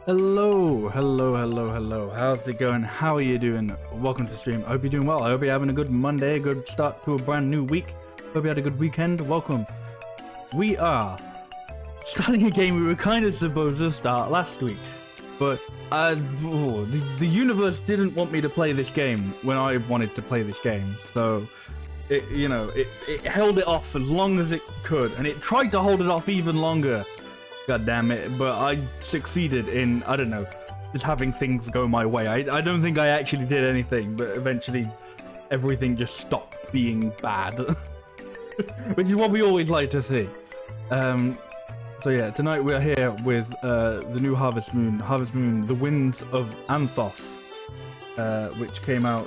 Hello. How's it going? How are you doing? Welcome to the stream. I hope you're doing well. I hope you're having a good Monday, a good start to a brand new week. Hope you had a good weekend. Welcome. We are starting a game we were kind of supposed to start last week, but the universe didn't want me to play this game when I wanted to play this game, so it held it off as long as it could, and it tried to hold it off even longer. God damn it, but I succeeded in, I don't know, just having things go my way. I don't think I actually did anything, but eventually everything just stopped being bad. Which is what we always like to see. So yeah, tonight we are here with the new Harvest Moon, The Winds of Anthos, which came out,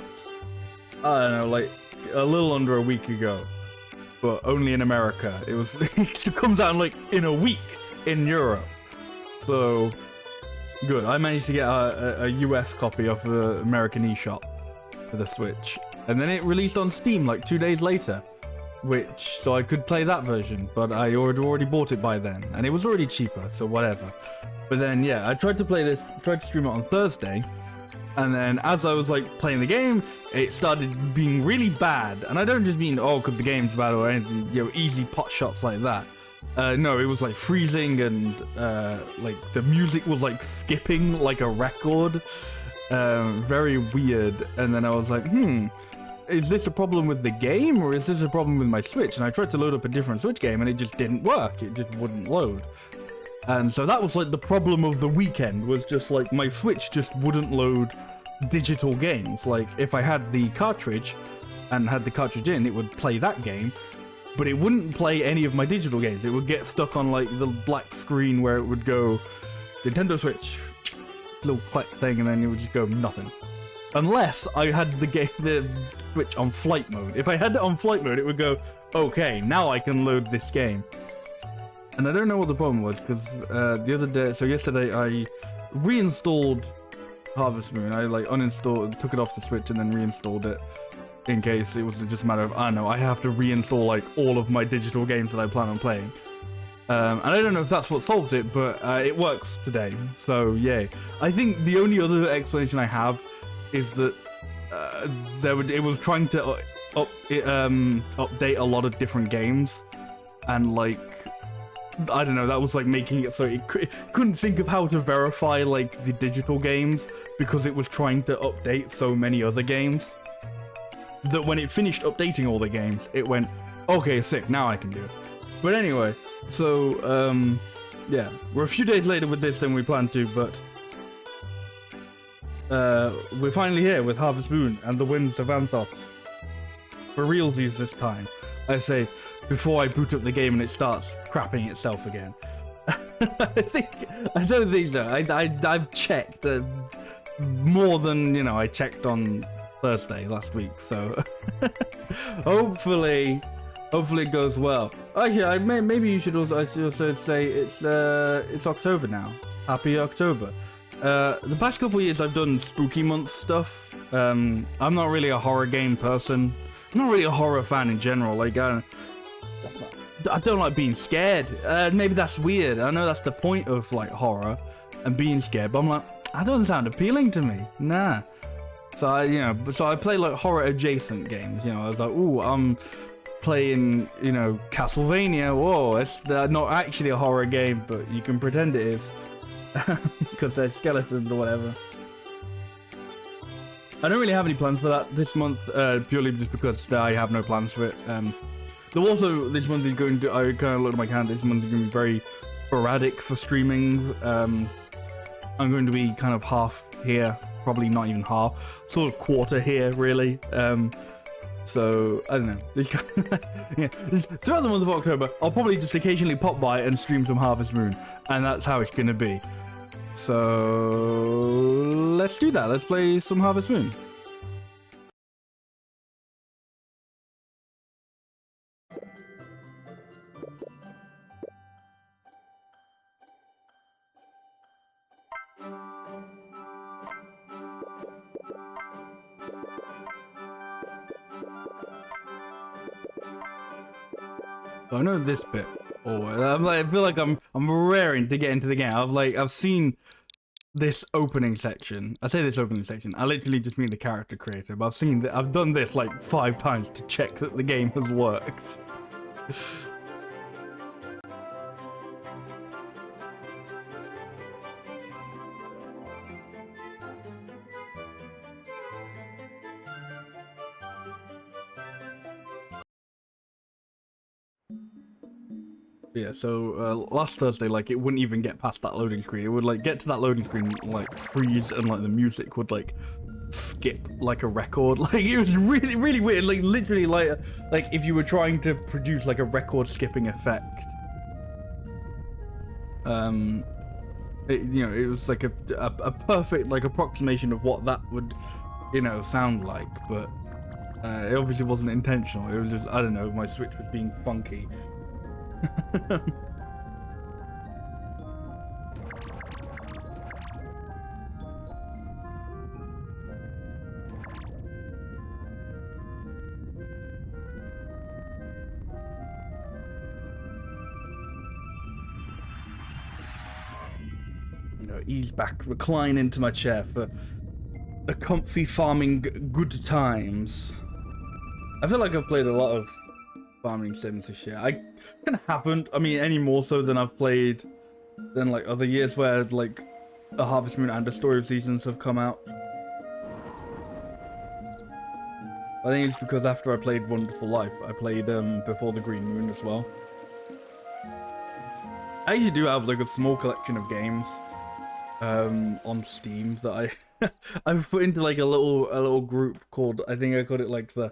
I don't know, like a little under a week ago, but only in America. It comes out in a week in Europe, so good. I managed to get a US copy off the American eShop for the Switch, and then it released on Steam like 2 days later, so I could play that version, but I already bought it by then, and it was already cheaper, so whatever. But then yeah, I tried to stream it on Thursday, and then as I was like playing the game, it started being really bad. And I don't just mean because the game's bad or anything, easy pot shots like that. No, it was like freezing, and like the music was like skipping like a record. Very weird. And then I was like, is this a problem with the game, or is this a problem with my Switch? And I tried to load up a different Switch game, and it just didn't work. It just wouldn't load. And so that was like the problem of the weekend, was just like my Switch just wouldn't load digital games. Like if I had the cartridge and had the cartridge in, it would play that game, but it wouldn't play any of my digital games. It would get stuck on like the black screen where it would go Nintendo Switch, little click thing, and then it would just go nothing. Unless I had the Switch on flight mode. If I had it on flight mode, it would go, okay, now I can load this game. And I don't know what the problem was, because yesterday I reinstalled Harvest Moon. I like took it off the Switch and then reinstalled it, in case it was just a matter of, I don't know, I have to reinstall like all of my digital games that I plan on playing. And I don't know if that's what solved it, but it works today, so yay. I think the only other explanation I have is that it was trying to update a lot of different games, and like, I don't know, that was like making it so it couldn't think of how to verify like the digital games, because it was trying to update so many other games, that when it finished updating all the games, it went, okay, sick, now I can do it. But anyway, so yeah, we're a few days later with this than we planned to, but we're finally here with Harvest Moon and the Winds of Anthos. For realsies this time, I say, before I boot up the game and it starts crapping itself again. I don't think so. I've checked more than, I checked on Thursday last week, so hopefully it goes well. Actually, maybe you should also say it's October now. Happy October. The past couple of years I've done spooky month stuff. I'm not really a horror game person. I'm not really a horror fan in general. Like, I don't like being scared. Maybe that's weird. I know that's the point of like horror and being scared, but I'm like, that doesn't sound appealing to me. Nah. So I play like horror adjacent games. I was like, ooh, I'm playing, Castlevania. Whoa, it's not actually a horror game, but you can pretend it is. Because they're skeletons or whatever. I don't really have any plans for that this month, purely just because I have no plans for it. Though also, this month is going to, I kind of looked at my calendar, this month is going to be very sporadic for streaming. I'm going to be kind of half here, probably not even half, sort of quarter here, really. So, I don't know. Throughout the month of October, I'll probably just occasionally pop by and stream some Harvest Moon, and that's how it's going to be. So, let's do that. Let's play some Harvest Moon. So I know this bit. I feel like I'm raring to get into the game. I've seen this opening section. I say this opening section. I literally just mean the character creator. But I've done this like 5 times to check that the game has worked. Yeah, so last Thursday, like, it wouldn't even get past that loading screen. It would, like, get to that loading screen, like, freeze, and, like, the music would, like, skip like a record. Like, it was really, really weird. Like, literally, like if you were trying to produce, like, a record skipping effect. It was, like, a perfect, like, approximation of what that would, sound like, but it obviously wasn't intentional. It was just, I don't know, my Switch was being funky. Ease back, recline into my chair for the comfy farming good times. I feel like I've played a lot of farming sims this year. I kind of haven't. I mean, any more so than I've played than like other years where like the Harvest Moon and the Story of Seasons have come out. I think it's because after I played Wonderful Life, I played Before the Green Moon as well. I actually do have like a small collection of games on Steam that I've put into like a little group called, I think I called it like the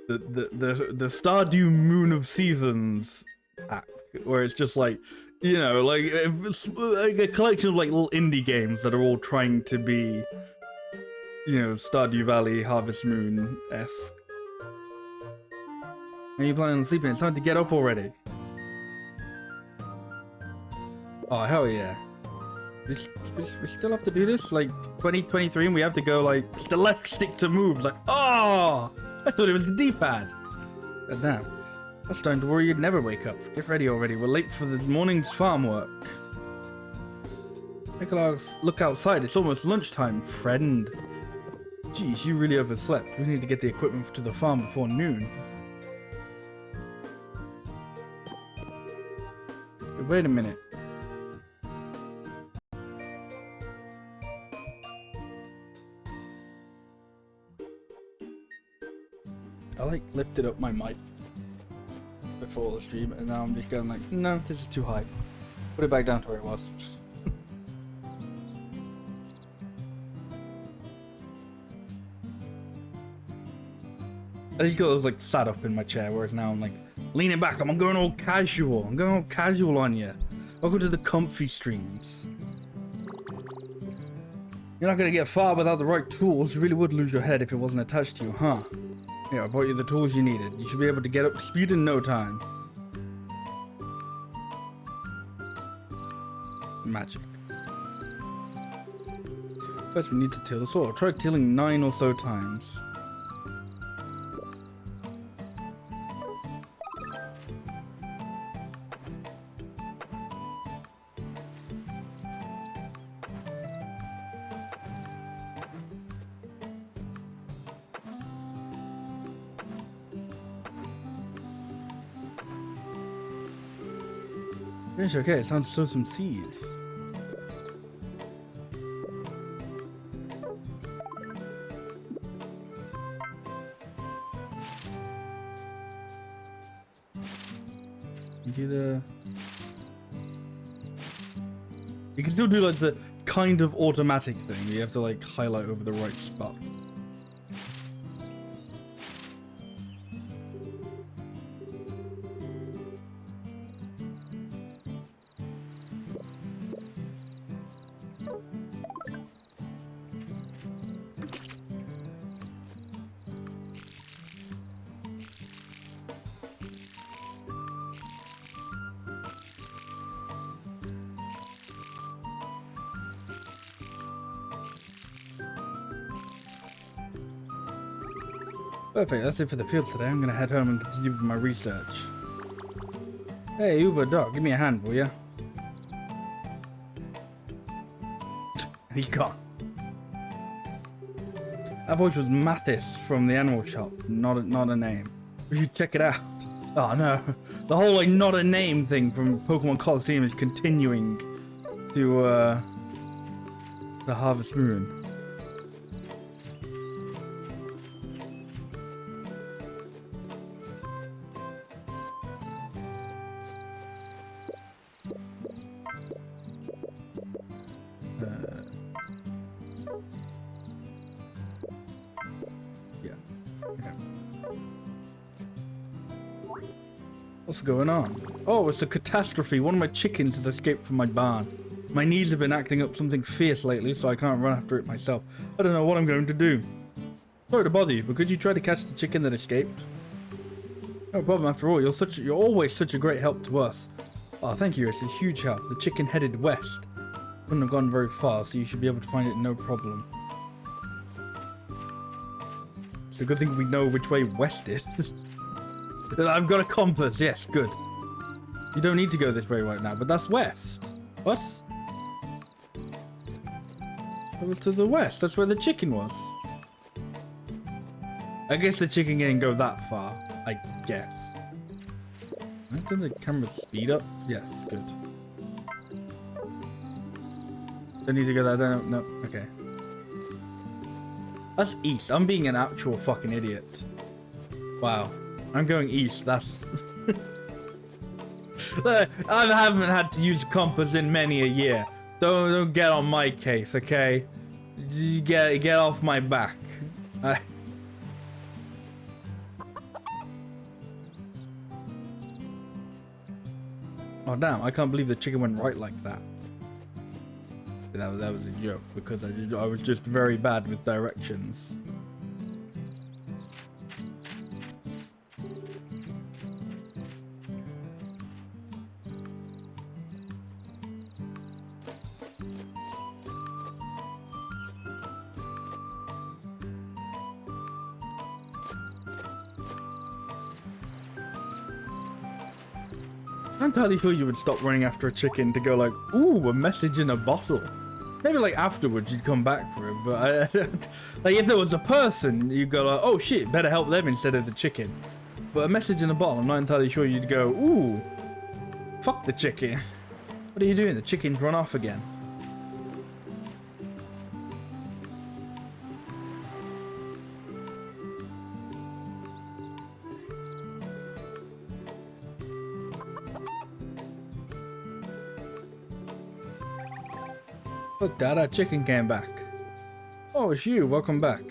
Stardew Moon of Seasons pack, where it's just like, like a collection of like little indie games that are all trying to be, Stardew Valley, Harvest Moon-esque. Are you planning on sleeping? It's time to get up already. Oh, hell yeah. We still have to do this? Like, 2023 and we have to go, like, it's the left stick to move. Like, oh! I thought it was the D-pad. God damn. I was starting to worry you'd never wake up. Get ready already. We're late for the morning's farm work. Take a look outside. It's almost lunchtime, friend. Jeez, you really overslept. We need to get the equipment to the farm before noon. Wait a minute. I like lifted up my mic before the stream and now I'm just going like, no, this is too high. Put it back down to where it was. I just got like sat up in my chair, whereas now I'm like leaning back. I'm going all casual. I'm going all casual on you. Welcome to the comfy streams. You're not gonna get far without the right tools. You really would lose your head if it wasn't attached to you, huh? Here, I bought you the tools you needed. You should be able to get up to speed in no time. Magic. First we need to till the soil. Try tilling 9 or so times. It's okay, it's time to sow some seeds. You can still do like the kind of automatic thing. You have to like highlight over the right spot. Perfect, that's it for the field today. I'm gonna head home and continue with my research. Hey, Uber Dog, give me a hand, will ya? He's gone. That voice was Mathis from the animal shop, not a name. We should check it out. Oh no, the whole like not a name thing from Pokemon Coliseum is continuing to the Harvest Moon. What's going on? Oh, it's a catastrophe. One of my chickens has escaped from my barn. My knees have been acting up something fierce lately, so I can't run after it myself. I don't know what I'm going to do. Sorry to bother you, but could you try to catch the chicken that escaped? No problem after all. You're always such a great help to us. Oh, thank you. It's a huge help. The chicken headed west. Wouldn't have gone very far, so you should be able to find it no problem. It's a good thing we know which way west is. I've got a compass. Yes, good. You don't need to go this way right now, but that's west. What? It was to the west. That's where the chicken was. I guess the chicken didn't go that far. I guess. Did the camera speed up? Yes, good. Don't need to go there. No. Okay. That's east. I'm being an actual fucking idiot. Wow. I'm going east. That's... I haven't had to use a compass in many a year. Don't get on my case, okay? You get off my back. Oh damn! I can't believe the chicken went right like that. That was a joke because I was just very bad with directions. I'm entirely sure you would stop running after a chicken to go like, ooh, a message in a bottle. Maybe like afterwards you'd come back for it, but I don't... Like if there was a person, you'd go like, oh shit, better help them instead of the chicken. But a message in a bottle, I'm not entirely sure you'd go, ooh, fuck the chicken. What are you doing? The chicken's run off again. Look, Dad, our chicken came back. Oh, it's you. Welcome back.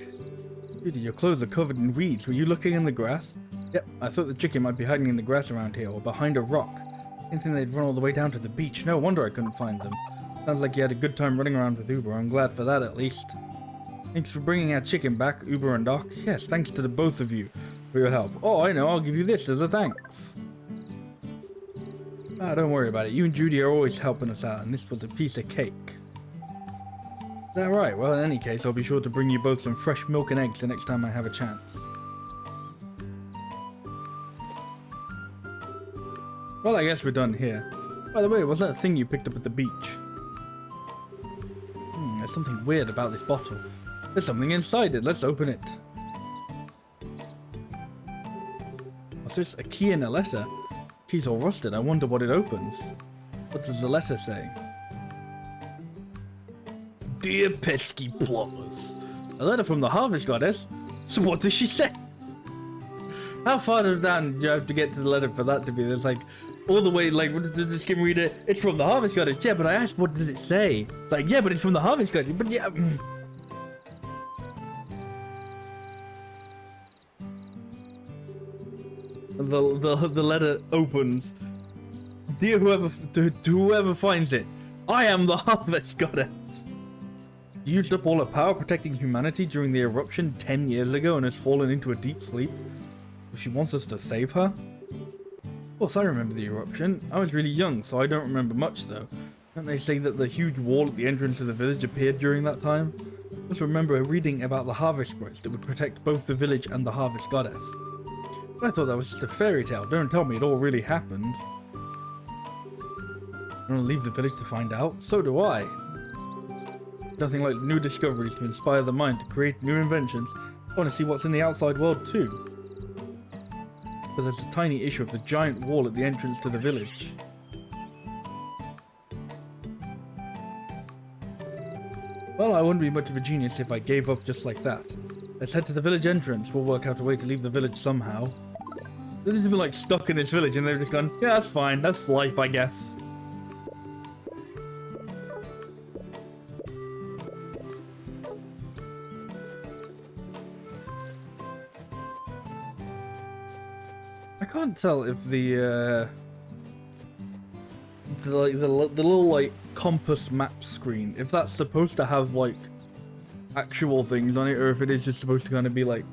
Beauty, your clothes are covered in weeds. Were you looking in the grass? Yep, I thought the chicken might be hiding in the grass around here or behind a rock. Didn't think they'd run all the way down to the beach. No wonder I couldn't find them. Sounds like you had a good time running around with Uber. I'm glad for that, at least. Thanks for bringing our chicken back, Uber and Doc. Yes, thanks to the both of you for your help. Oh, I know. I'll give you this as a thanks. Ah, don't worry about it. You and Judy are always helping us out, and this was a piece of cake. Is that right? Well, in any case, I'll be sure to bring you both some fresh milk and eggs the next time I have a chance. Well, I guess we're done here. By the way, what's that thing you picked up at the beach? There's something weird about this bottle. There's something inside it. Let's open it. What's this? A key and a letter? Key's all rusted. I wonder what it opens. What does the letter say? Dear pesky plotters, a letter from the Harvest Goddess. So what does she say? How far down do you have to get to the letter for that to be? There's like all the way, like, what did the skim reader? It's from the Harvest Goddess. Yeah, but I asked, what did it say? Like, yeah, but it's from the Harvest Goddess. But yeah. The letter opens. Dear whoever finds it, I am the Harvest Goddess. You used up all her power protecting humanity during the eruption 10 years ago and has fallen into a deep sleep. She wants us to save her? Of course, I remember the eruption. I was really young, so I don't remember much though. Don't they say that the huge wall at the entrance of the village appeared during that time? I just remember reading about the harvest rites that would protect both the village and the Harvest Goddess. But I thought that was just a fairy tale. Don't tell me it all really happened. I want to leave the village to find out. So do I. Nothing like new discoveries to inspire the mind to create new inventions. I want to see what's in the outside world too. But there's a tiny issue of the giant wall at the entrance to the village. Well, I wouldn't be much of a genius if I gave up just like that. Let's head to the village entrance. We'll work out a way to leave the village somehow. They've been like stuck in this village and they've just gone, yeah, that's fine. That's life, I guess. I can't tell if the little like compass map screen, if that's supposed to have like actual things on it, or if it is just supposed to kind of be like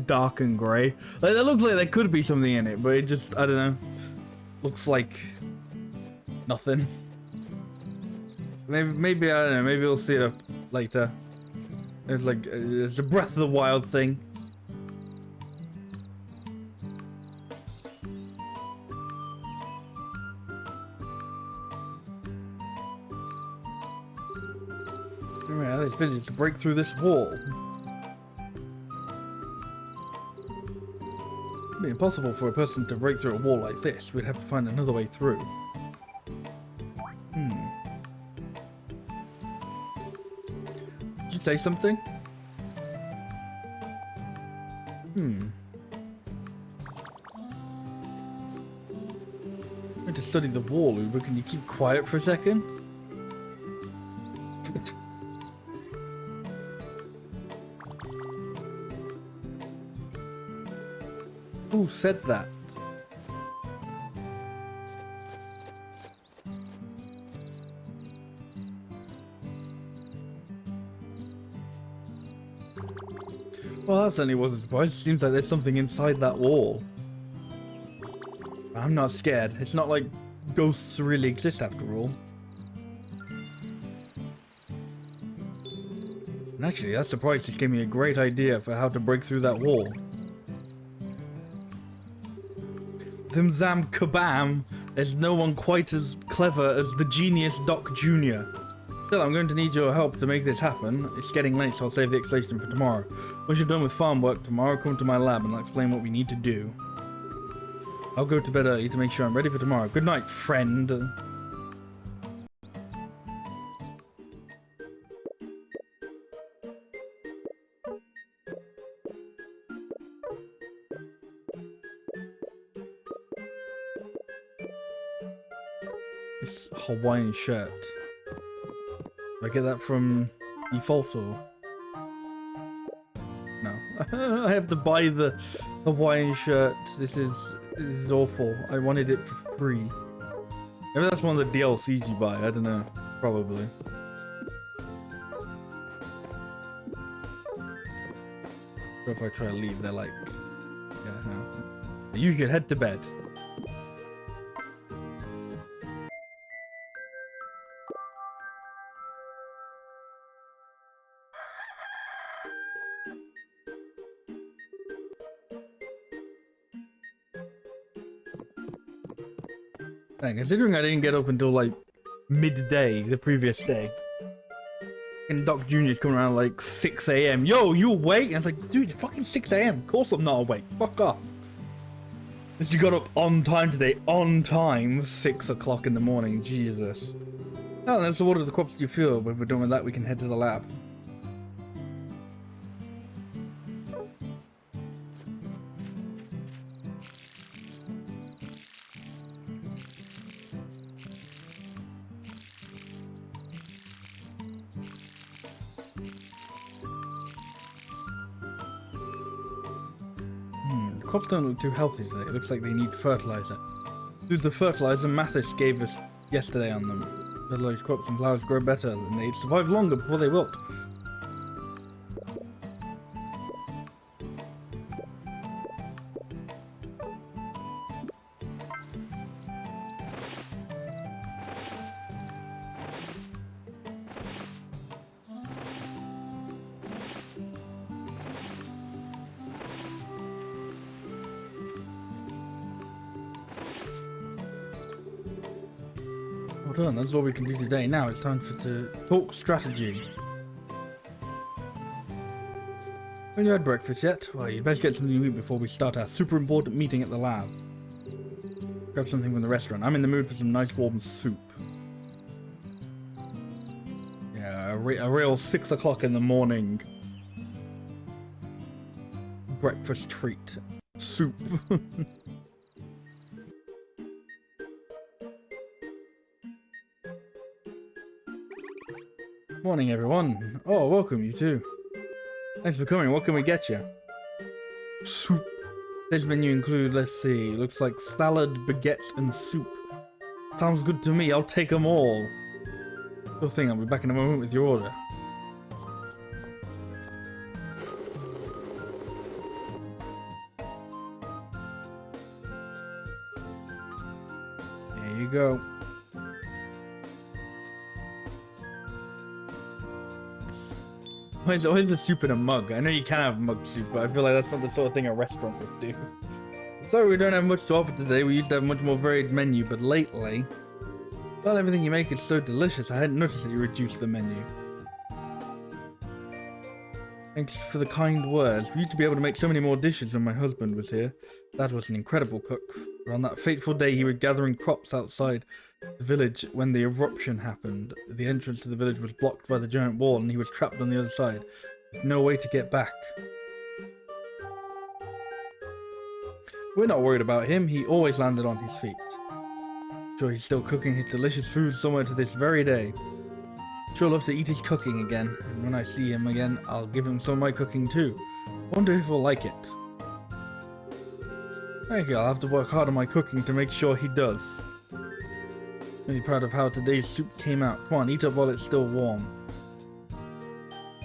dark and grey. Like it looks like there could be something in it, but it just, I don't know, looks like nothing. Maybe I don't know, maybe we'll see it up later. It's like it's a Breath of the Wild thing. It's busy to break through this wall. It'd be impossible for a person to break through a wall like this. We'd have to find another way through. Did you say something? I'm going to study the wall, Uber. Can you keep quiet for a second? Who said that? Well, that certainly wasn't a surprise. It seems like there's something inside that wall. I'm not scared. It's not like ghosts really exist after all. And actually, that surprise just gave me a great idea for how to break through that wall. Zim zam kabam, there's no one quite as clever as the genius Doc Jr. Still, I'm going to need your help to make this happen. It's getting late, so I'll save the explanation for tomorrow. Once you're done with farm work tomorrow, come to my lab and I'll explain what we need to do. I'll go to bed early to make sure I'm ready for tomorrow. Good night, friend. This Hawaiian shirt. Do I get that from default or? No. I have to buy the Hawaiian shirt. This is awful. I wanted it for free. Maybe that's one of the DLCs you buy. I don't know. Probably. But if I try to leave, they're like, yeah, no. You should head to bed. Dang, considering I didn't get up until like midday the previous day. And Doc Jr.'s coming around like 6 AM. Yo, you awake? And it's like, dude, it's fucking 6 AM. Of course I'm not awake. Fuck off. Unless you got up on time today. On time. 6 o'clock in the morning. Jesus. Oh, let's order the crops to your field. When we're done with that, we can head to the lab. Crops don't look too healthy today. It looks like they need fertilizer. Due to the fertilizer Mathis gave us yesterday on them. Fertilized crops and flowers grow better and they survive longer before they wilt. Well done, that's what we can do today. Now it's time to talk strategy. Haven't you had breakfast yet? Well, you'd best get something to eat before we start our super important meeting at the lab. Grab something from the restaurant. I'm in the mood for some nice warm soup. Yeah, a real 6 o'clock in the morning breakfast treat. Soup. Morning, everyone. Oh, welcome, you too. Thanks for coming. What can we get you? Soup. This menu includes, let's see, looks like salad, baguettes, and soup. Sounds good to me. I'll take them all. Sure thing. I'll be back in a moment with your order. There you go. Why is the soup in a mug? I know you can have mug soup, but I feel like that's not the sort of thing a restaurant would do. Sorry we don't have much to offer today. We used to have a much more varied menu, but lately... Well, everything you make is so delicious, I hadn't noticed that you reduced the menu. Thanks for the kind words. We used to be able to make so many more dishes when my husband was here. Dad was an incredible cook. But on that fateful day, he was gathering crops outside the village when the eruption happened. The entrance to the village was blocked by the giant wall and he was trapped on the other side. There's no way to get back. We're not worried about him. He always landed on his feet. Sure, he's still cooking his delicious food somewhere to this very day. Sure loves to eat his cooking again, and when I see him again, I'll give him some of my cooking too. Wonder if he'll like it. Thank you, I'll have to work hard on my cooking to make sure he does. Really proud of how today's soup came out. Come on, eat up while it's still warm.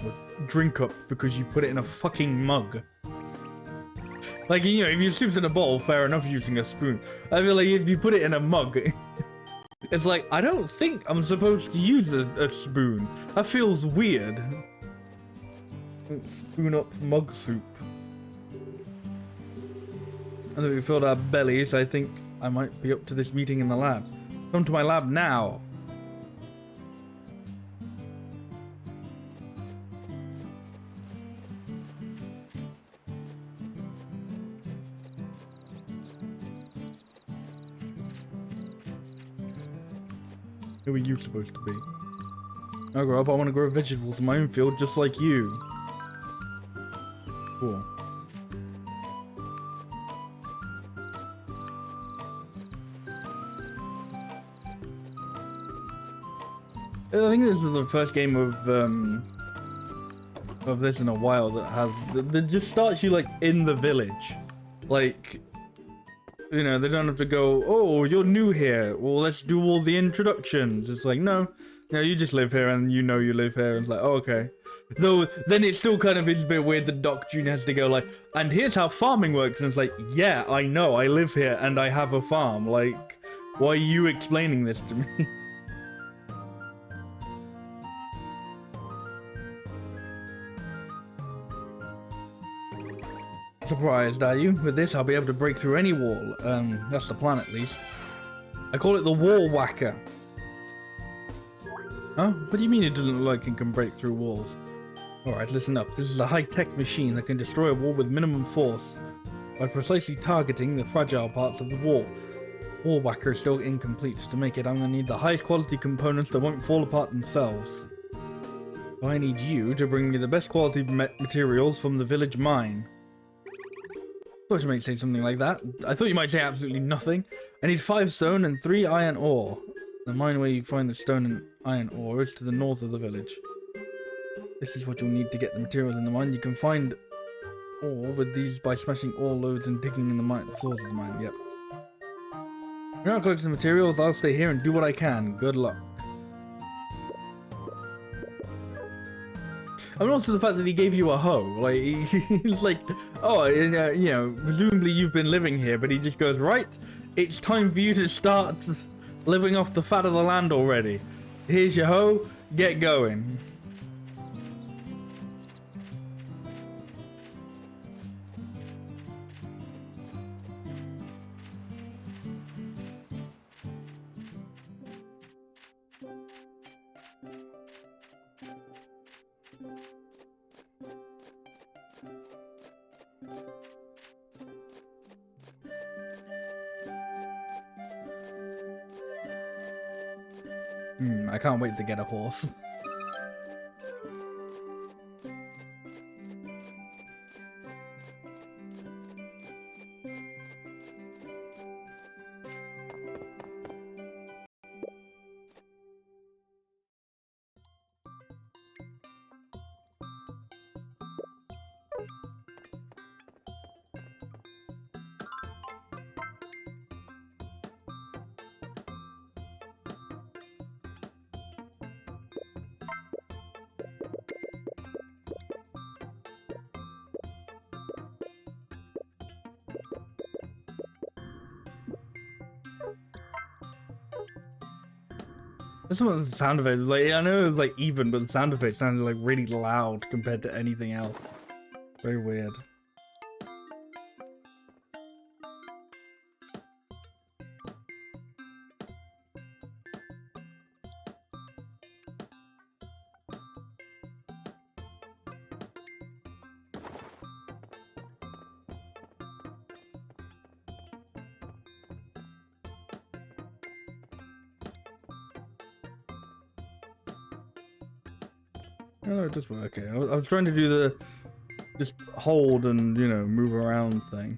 Or drink up because you put it in a fucking mug. Like, you know, if your soup's in a bowl, fair enough using a spoon. I feel like if you put it in a mug, it's like, I don't think I'm supposed to use a spoon. That feels weird. Spoon up mug soup. I think we filled our bellies. I think I might be up to this meeting in the lab. Come to my lab now. Who are you supposed to be? I grow up, I want to grow vegetables in my own field just like you. Cool. I think this is the first game of this in a while that has that just starts you like in the village, like, you know, they don't have to go, oh, you're new here, well, let's do all the introductions. It's like, no, you just live here and you know you live here, and it's like, oh, okay. Though then it still kind of is a bit weird that Doc Jr. has to go like, and here's how farming works, and it's like, yeah, I know, I live here and I have a farm, like, why are you explaining this to me? Surprised, are you? With this, I'll be able to break through any wall. That's the plan, at least. I call it the wall whacker. Huh? What do you mean it doesn't look like it can break through walls? Alright, listen up. This is a high-tech machine that can destroy a wall with minimum force by precisely targeting the fragile parts of the wall. Wall whacker is still incomplete. To make it, I'm going to need the highest quality components that won't fall apart themselves. So I need you to bring me the best quality materials from the village mine. I thought you might say something like that. I thought you might say absolutely nothing. I need 5 stone and 3 iron ore. The mine where you find the stone and iron ore is to the north of the village. This is what you'll need to get the materials in the mine. You can find ore with these by smashing ore loads and digging in the mine, floors of the mine. Yep. You're not collecting the materials. I'll stay here and do what I can. Good luck. I mean, also the fact that he gave you a hoe, like, he's like, oh, you know, presumably you've been living here, but he just goes, right, it's time for you to start living off the fat of the land already. Here's your hoe, get going. I can't wait to get a horse. This one's the sound effect, like, I know it was like even, but the sound effect sounded like really loud compared to anything else. Very weird. Oh, it does work. Okay, I was trying to do the just hold and, you know, move around thing.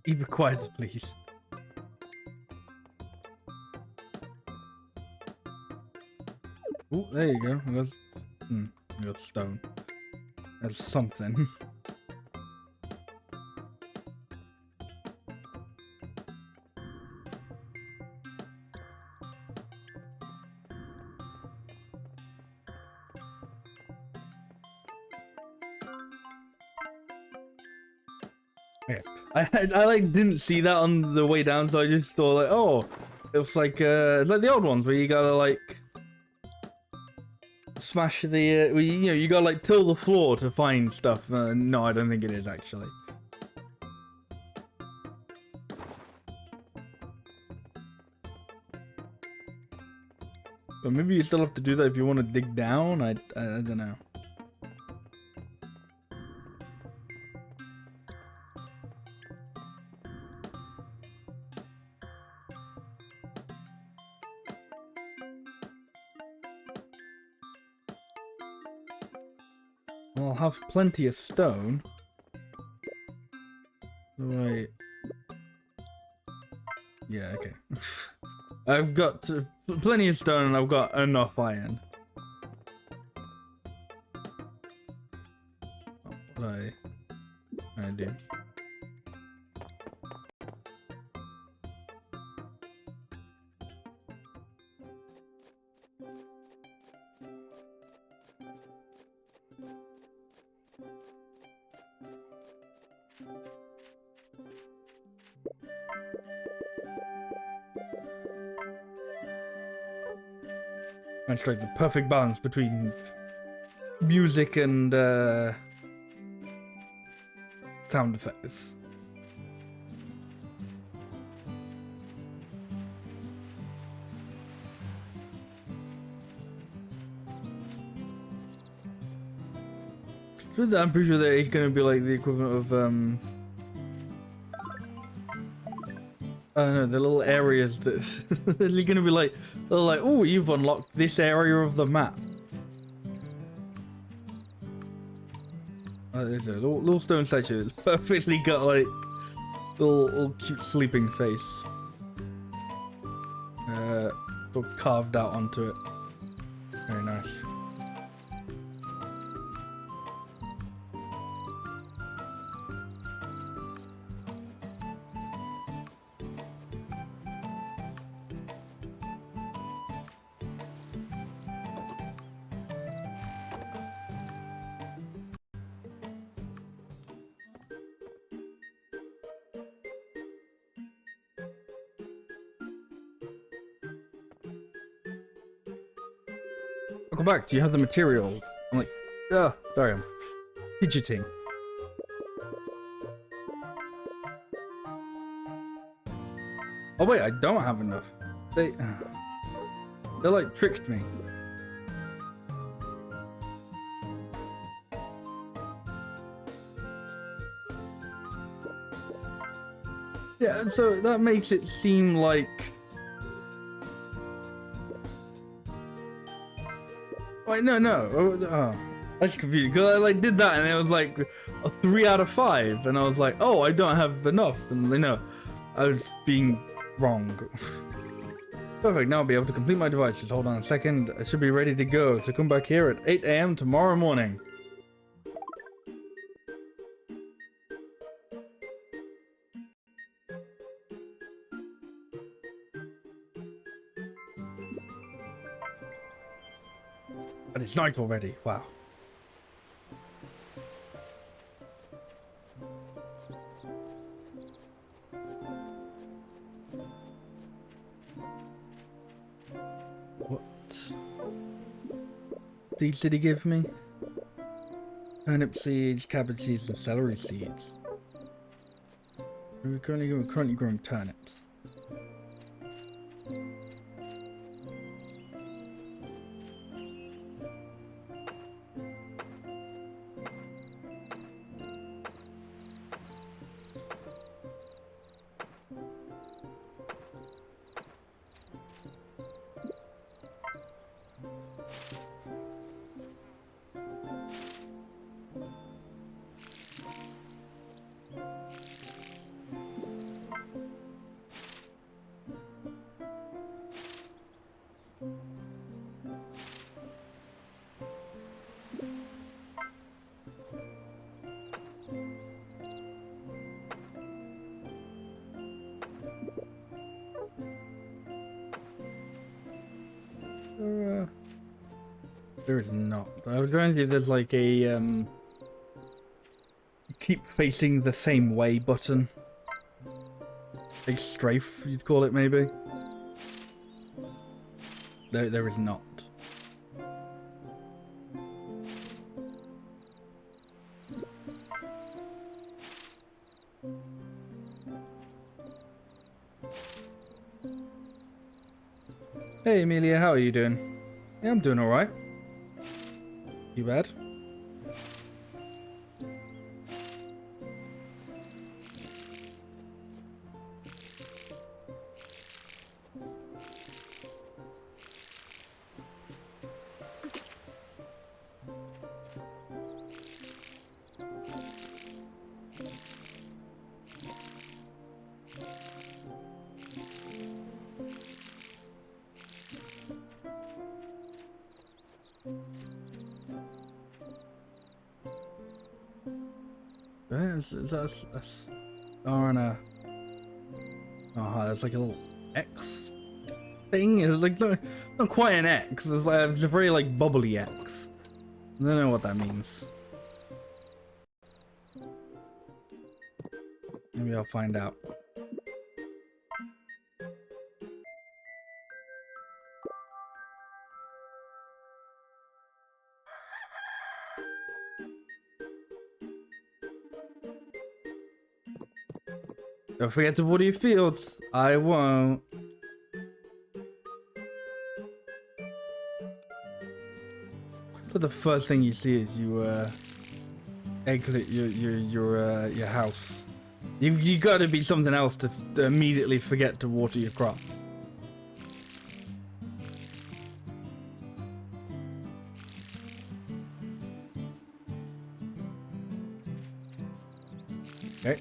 Be quiet, please. Oh, there you go. I got stone. That's something. Okay. I like didn't see that on the way down, so I just thought like, oh, it's like the old ones where you gotta like smash the you know, you gotta like till the floor to find stuff. No, I don't think it is actually. But maybe you still have to do that if you want to dig down. I don't know. I'll have plenty of stone. Right. Yeah, okay. I've got plenty of stone and I've got enough iron. What I do? I strike the perfect balance between music and sound effects. I'm pretty sure that it's gonna be like the equivalent of I don't know, the little areas that they're gonna be like, they're like, oh, you've unlocked this area of the map. There's a little stone statue that's perfectly got like little cute sleeping face, sort of carved out onto it. Very nice. Welcome back. Do you have the materials? I'm like, Oh, sorry, I'm fidgeting. Oh wait, I don't have enough. They like tricked me. Yeah, so that makes it seem like... Wait, no. Oh, I was confused because I like did that and it was like a 3 out of 5, and I was like, oh, I don't have enough, and no, I was being wrong. Perfect. Now I'll be able to complete my device. Just hold on a second. I should be ready to go. So come back here at 8 a.m. tomorrow morning. And it's night already. Wow. What seeds did he give me? Turnip seeds, cabbage seeds, and celery seeds. We're currently growing turnips. There is not. I was going to see there's like a keep facing the same way button. Like strafe, you'd call it maybe. There is not. Hey Amelia, how are you doing? Yeah, I'm doing alright. Too bad. That's on a... Oh, there's like a little X thing. It's like not quite an X. It's a very like bubbly X. I don't know what that means. Maybe I'll find out. Don't forget to water your fields. I won't. So the first thing you see is you exit your house. You got to be something else to immediately forget to water your crop. Okay.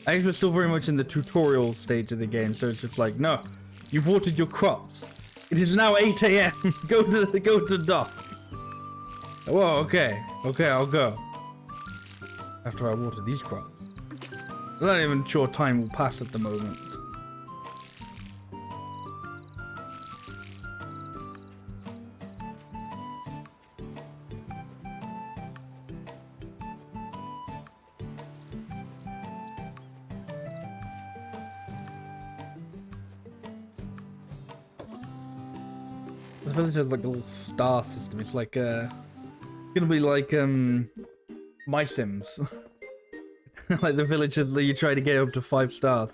I think we're still very much in the tutorial stage of the game, so it's just like, no, you've watered your crops. It is now 8 a.m. Go to dock. Whoa, okay, I'll go. After I water these crops. I'm not even sure time will pass at the moment. This village has like a little star system. It's like it's gonna be like My Sims. Like the villages that you try to get up to 5 stars.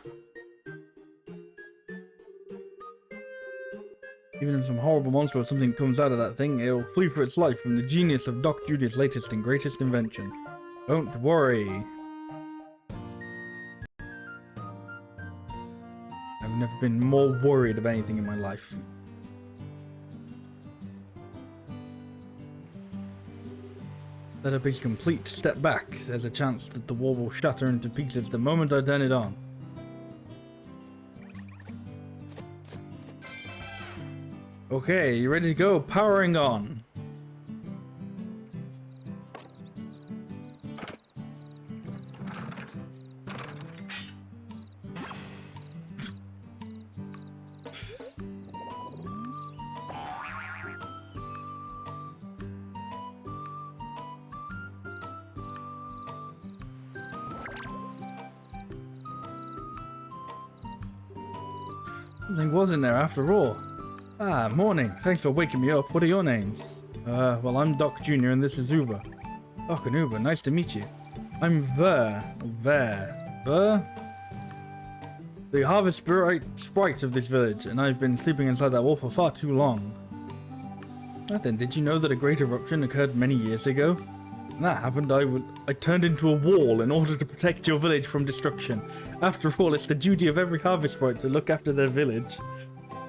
Even if some horrible monster or something comes out of that thing, it'll flee for its life from the genius of Doc Judy's latest and greatest invention. Don't worry. I've never been more worried of anything in my life. Let a big complete step back. There's a chance that the wall will shatter into pieces the moment I turn it on. Okay, you ready to go? Powering on. Something was in there after all. Ah, morning. Thanks for waking me up. What are your names? Well, I'm Doc Jr. and this is Uber. Doc and Uber, nice to meet you. I'm Ver. The harvest sprite of this village, and I've been sleeping inside that wall for far too long. Then, did you know that a great eruption occurred many years ago? When that happened, I turned into a wall in order to protect your village from destruction. After all, it's the duty of every harvest sprite to look after their village.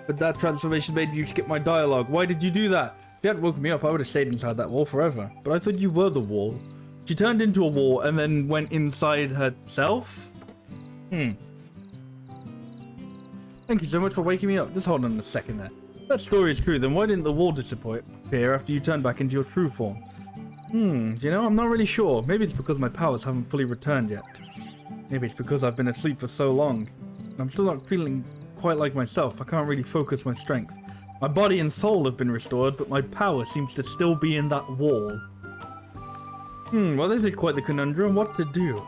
But that transformation made you skip my dialogue. Why did you do that? If you hadn't woken me up, I would have stayed inside that wall forever. But I thought you were the wall. She turned into a wall and then went inside herself? Thank you so much for waking me up. Just hold on a second there. If that story is true, then why didn't the wall disappear after you turned back into your true form? You know, I'm not really sure. Maybe it's because my powers haven't fully returned yet. Maybe it's because I've been asleep for so long. I'm still not feeling quite like myself. I can't really focus my strength. My body and soul have been restored, but my power seems to still be in that wall. Well, this is quite the conundrum. What to do?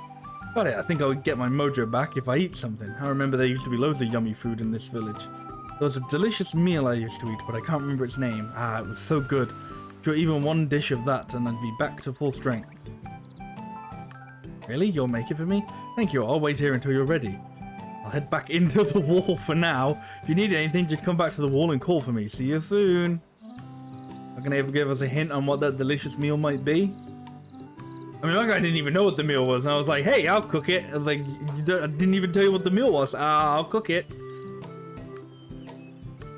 Got it. I think I would get my mojo back if I eat something. I remember there used to be loads of yummy food in this village. There was a delicious meal I used to eat, but I can't remember its name. Ah, it was so good. Sure, even one dish of that and I'd be back to full strength. Really? You'll make it for me? Thank you. I'll wait here until you're ready. I'll head back into the wall for now. If you need anything, just come back to the wall and call for me. See you soon. Not gonna ever give us a hint on what that delicious meal might be? I mean, that guy didn't even know what the meal was. And I was like, hey, I'll cook it. I was like, I didn't even tell you what the meal was. I'll cook it.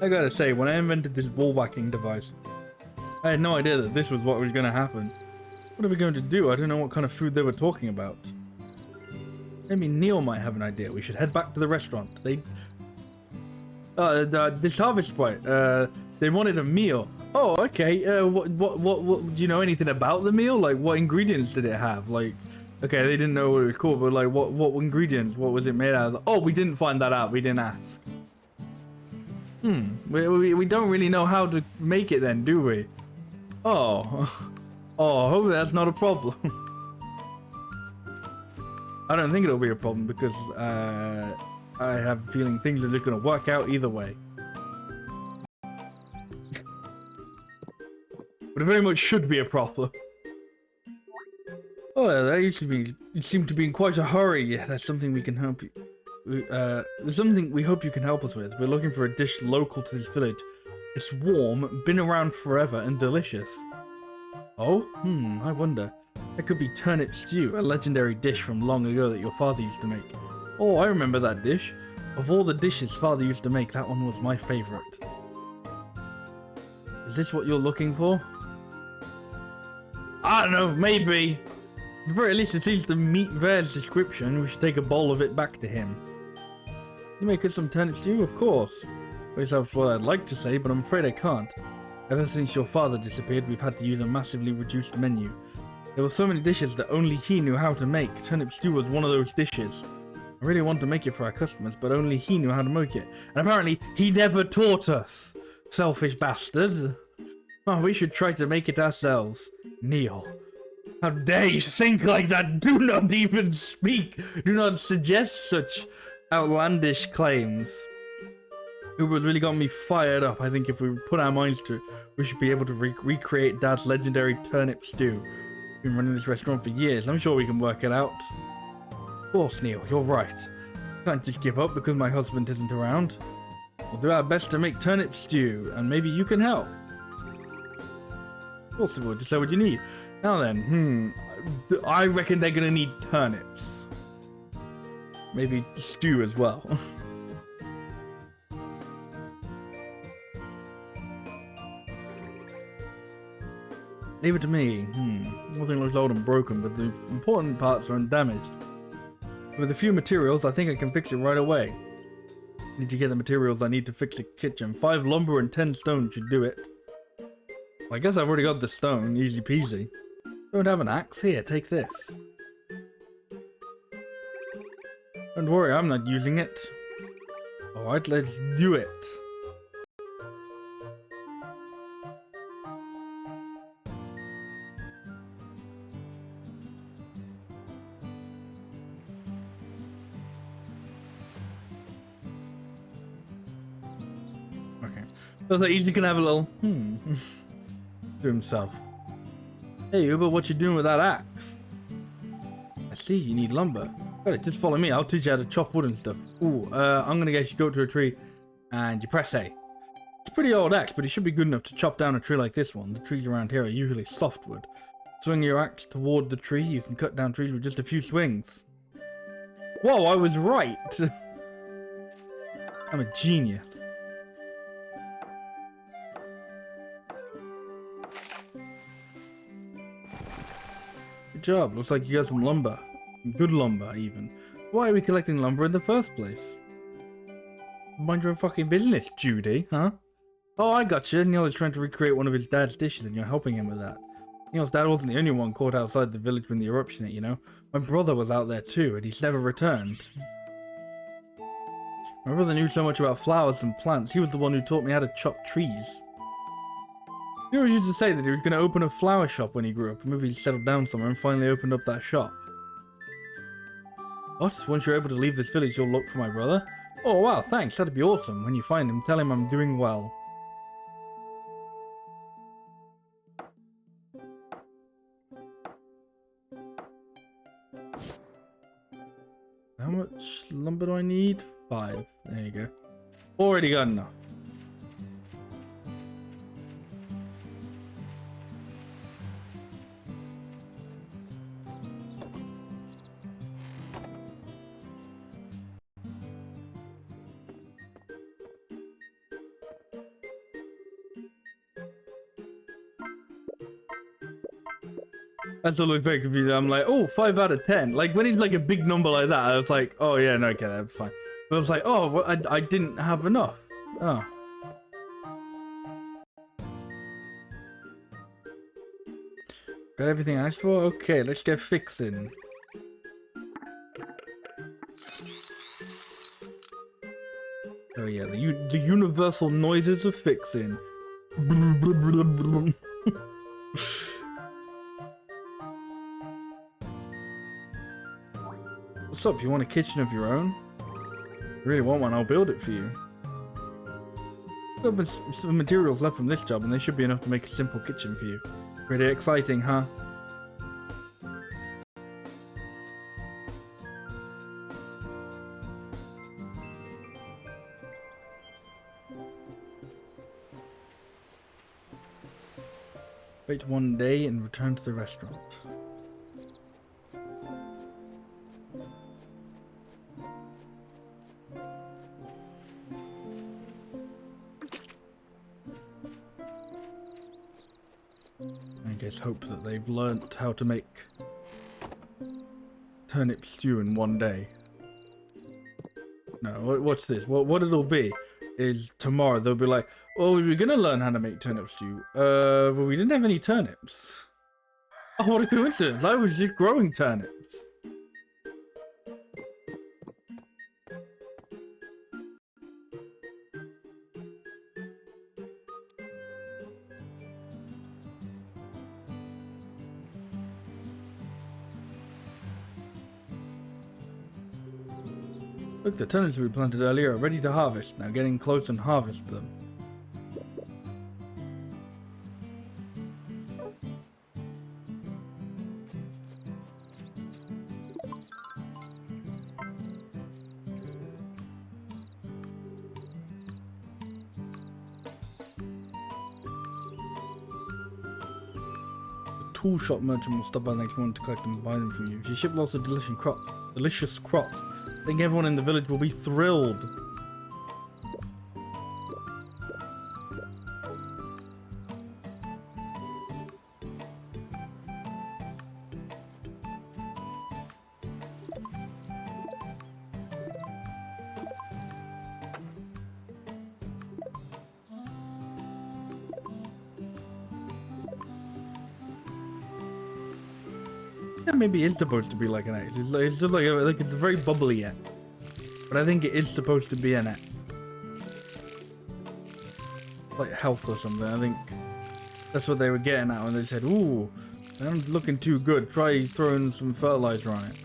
I gotta say, when I invented this wall whacking device, I had no idea that this was what was gonna happen. What are we going to do? I don't know what kind of food they were talking about. Maybe Neil might have an idea. We should head back to the restaurant. This harvest sprite, they wanted a meal. Oh, okay. What, do you know anything about the meal? Like, what ingredients did it have? Like, okay, they didn't know what it was called, but like, what ingredients? What was it made out of? Oh, we didn't find that out. We didn't ask. We don't really know how to make it then, do we? Oh, hopefully that's not a problem. I don't think it'll be a problem because I have a feeling things are just going to work out either way. But it very much should be a problem. Oh, that used to be. You seem to be in quite a hurry. Yeah, that's something we can help you. There's something we hope you can help us with. We're looking for a dish local to this village. It's warm, been around forever, and delicious. Oh, I wonder. That could be turnip stew, a legendary dish from long ago that your father used to make. Oh, I remember that dish. Of all the dishes father used to make, that one was my favorite. Is this what you're looking for? I don't know, maybe. At the very least, it seems to meet Ver's description. We should take a bowl of it back to him. You make us some turnip stew? Of course. At least that's what I'd like to say, but I'm afraid I can't. Ever since your father disappeared, we've had to use a massively reduced menu. There were so many dishes that only he knew how to make. Turnip stew was one of those dishes. I really want to make it for our customers, but only he knew how to make it. And apparently, he never taught us. Selfish bastard. Oh, we should try to make it ourselves. Neil. How dare you think like that? Do not even speak. Do not suggest such outlandish claims. Uber's really got me fired up. I think if we put our minds to it, we should be able to recreate Dad's legendary turnip stew. We've been running this restaurant for years. I'm sure we can work it out. Of course, Neil, you're right. Can't just give up because my husband isn't around. We'll do our best to make turnip stew, and maybe you can help. Of course we will. Just say what you need. Now then, I reckon they're gonna need turnips. Maybe stew as well. Leave it to me. Nothing looks old and broken, but the important parts are undamaged. With a few materials, I think I can fix it right away. Need to get the materials I need to fix the kitchen. 5 lumber and 10 stone should do it. I guess I've already got the stone, easy peasy. Don't have an axe? Here, take this. Don't worry, I'm not using it. Alright, let's do it. Okay. So that he's gonna have a little to himself. Hey Uber, what you doing with that axe? I see, you need lumber. Got it, just follow me, I'll teach you how to chop wood and stuff. Ooh, I'm gonna get you go to a tree and you press A. It's a pretty old axe, but it should be good enough to chop down a tree like this one. The trees around here are usually softwood. Swing your axe toward the tree, you can cut down trees with just a few swings. Whoa, I was right! I'm a genius. Good job, looks like you got some lumber. Good lumber, even. Why are we collecting lumber in the first place? Mind your own fucking business, Judy, huh? Oh, I gotcha. Neil is trying to recreate one of his dad's dishes and you're helping him with that. Neil's dad wasn't the only one caught outside the village when the eruption hit, you know? My brother was out there too, and he's never returned. My brother knew so much about flowers and plants. He was the one who taught me how to chop trees. He always used to say that he was going to open a flower shop when he grew up. Maybe he settled down somewhere and finally opened up that shop. What? Once you're able to leave this village, you'll look for my brother? Oh wow, thanks. That'd be awesome. When you find him, tell him I'm doing well. How much lumber do I need? 5. There you go. Already got enough. That's always very confusing. I'm like, oh, 5 out of 10. Like, when it's like a big number like that, I was like, oh, yeah, no, okay, that's fine. But I was like, oh, well, I didn't have enough. Oh. Got everything I asked for? Okay, let's get fixing. Oh, yeah, the universal noises of fixing. What's up? You want a kitchen of your own? If you really want one, I'll build it for you. There's some materials left from this job, and they should be enough to make a simple kitchen for you. Pretty exciting, huh? Wait one day and return to the restaurant. I guess hope that they've learnt how to make turnip stew in one day. No, what's this? What it'll be is tomorrow they'll be like, oh, we were gonna learn how to make turnip stew. But we didn't have any turnips. Oh, what a coincidence! I was just growing turnips. Look, the turnips we planted earlier are ready to harvest. Now getting close and harvest them. Tool shop merchant will stop by next morning to collect them and buy them from you. If you ship lots of delicious crops, I think everyone in the village will be thrilled. Yeah, maybe it's supposed to be like an X. It's just like it's very bubbly yet. But I think it is supposed to be an X. Like health or something. I think that's what they were getting at when they said, ooh, they're not looking too good. Try throwing some fertilizer on it.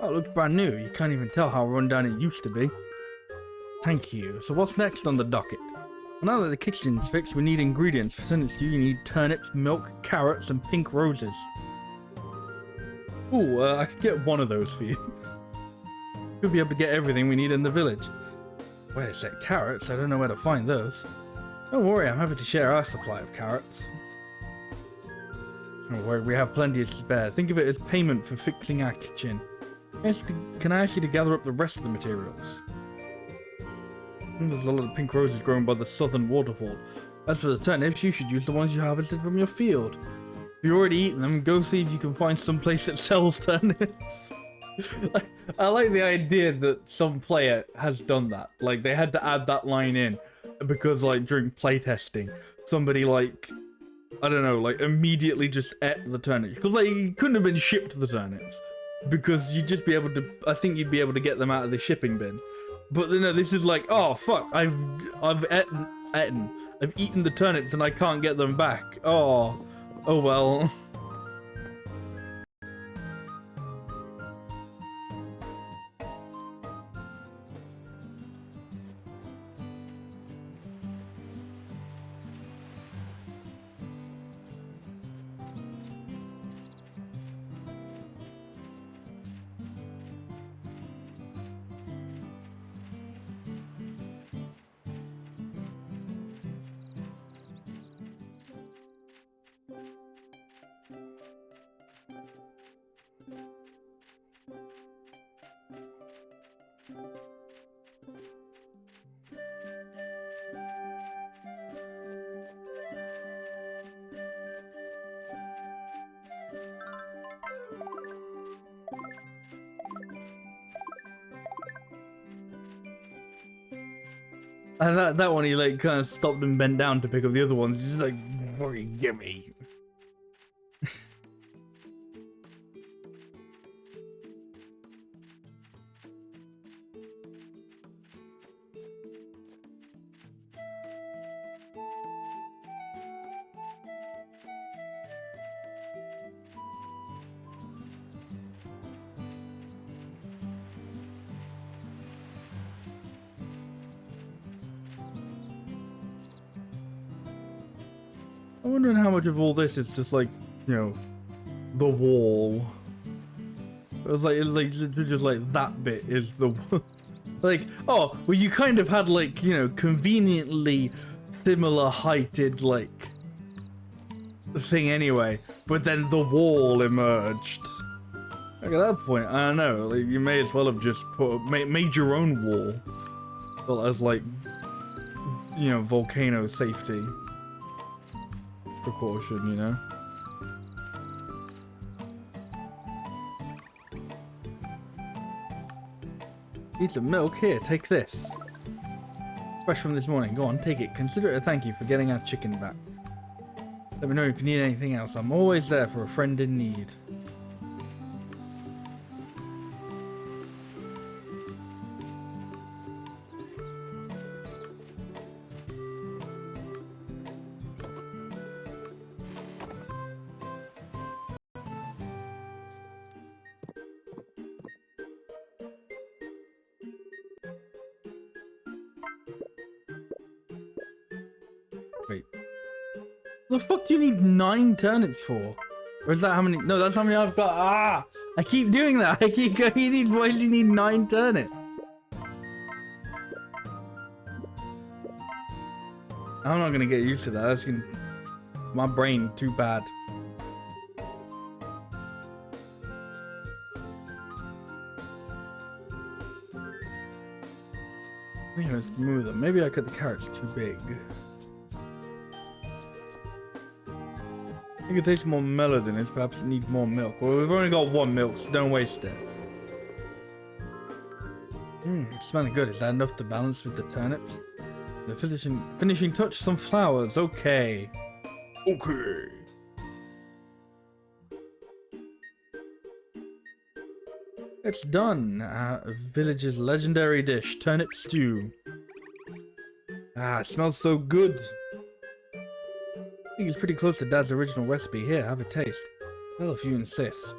Oh, it looks brand new. You can't even tell how run down it used to be. Thank you. So what's next on the docket? Well, now that the kitchen's fixed, we need ingredients. For turnip stew, you need turnips, milk, carrots, and pink roses. Ooh, I could get one of those for you. Should be able to get everything we need in the village. Wait a sec, carrots? I don't know where to find those. Don't worry, I'm happy to share our supply of carrots. Don't worry, we have plenty to spare. Think of it as payment for fixing our kitchen. Can I ask you to gather up the rest of the materials? There's a lot of pink roses growing by the southern waterfall. As for the turnips, you should use the ones you harvested from your field. If you've already eaten them, go see if you can find some place that sells turnips. I like the idea that some player has done that. Like, they had to add that line in because, like, during playtesting, somebody, like, I don't know, like, immediately just ate the turnips. Because, like, you couldn't have been shipped the turnips. Because you'd just be able to, I think you'd be able to get them out of the shipping bin. But no, this is like, oh fuck, I've eaten the turnips and I can't get them back. Oh well. And that one, he like kind of stopped and bent down to pick up the other ones. He's like, gimme. I'm wondering how much of all this is just like, you know, the wall. It's like just like that bit is the like, oh, well, you kind of had like, you know, conveniently similar heighted like thing anyway, but then the wall emerged. Like at that point, I don't know, like you may as well have just made your own wall, well, as like, you know, volcano safety precaution, you know. Need some milk? Here, take this. Fresh from this morning. Go on, take it. Consider it a thank you for getting our chicken back. Let me know if you need anything else. I'm always there for a friend in need. Wait. The fuck do you need 9 turnips for? Or is that how many? No, that's how many I've got. Ah! I keep doing that. I keep going. Why does he need 9 turnips? I'm not gonna get used to that. That's gonna... My brain, too bad. Maybe it's smoother. Maybe I cut the carrots too big. I think it tastes more mellow than this. Perhaps it needs more milk. Well, we've only got 1 milk, so don't waste it. It's smelling good. Is that enough to balance with the turnips? The finishing touch, some flowers. Okay. Okay. It's done. Village's legendary dish, turnip stew. Ah, it smells so good. I think it's pretty close to Dad's original recipe. Here, have a taste. Well, if you insist.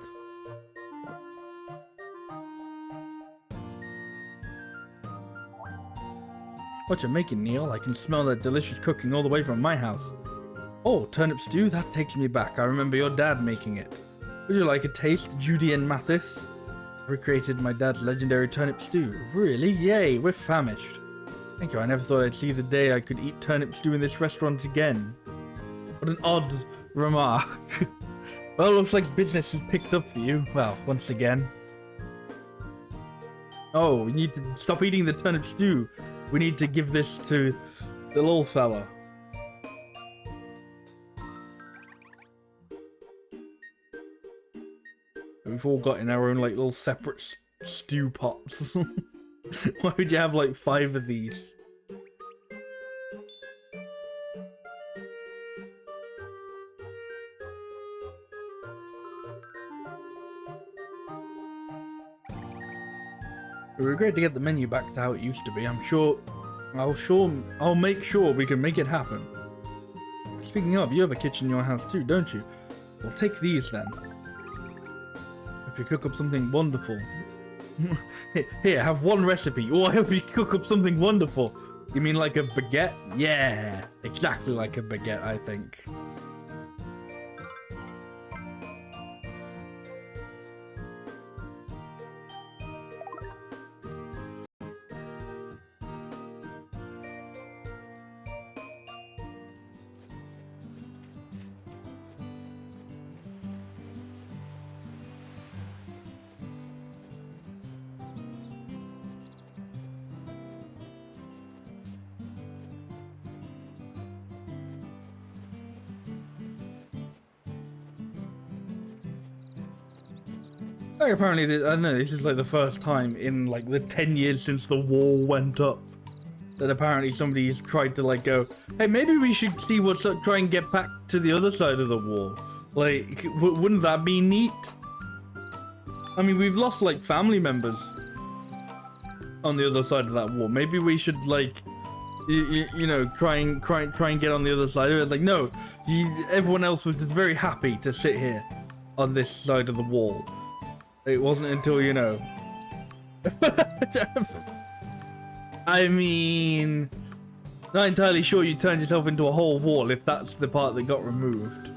What you're making, Neil? I can smell that delicious cooking all the way from my house. Oh, turnip stew? That takes me back. I remember your dad making it. Would you like a taste, Judy and Mathis? Recreated my dad's legendary turnip stew. Really? Yay, we're famished. Thank you. I never thought I'd see the day I could eat turnip stew in this restaurant again. What an odd remark. Well, it looks like business has picked up for you. Well, once again. Oh, we need to stop eating the turnip stew. We need to give this to the little fella. We've all got in our own like little separate stew pots. Why would you have like 5 of these? It would be great to get the menu back to how it used to be. I'll make sure we can make it happen. Speaking of, you have a kitchen in your house too, don't you? Well, take these then. If you cook up something wonderful. Here, have 1 recipe. Oh, I hope you cook up something wonderful. You mean like a baguette? Yeah, exactly like a baguette, I think. Like apparently, I don't know, this is like the first time in like the 10 years since the wall went up that apparently somebody's tried to like go, hey, maybe we should see what's up, try and get back to the other side of the wall. Like, wouldn't that be neat? I mean, we've lost like family members on the other side of that wall. Maybe we should like, you know, try and get on the other side of it. Like, no, everyone else was just very happy to sit here on this side of the wall. It wasn't until, you know... I mean... Not entirely sure you turned yourself into a whole wall if that's the part that got removed.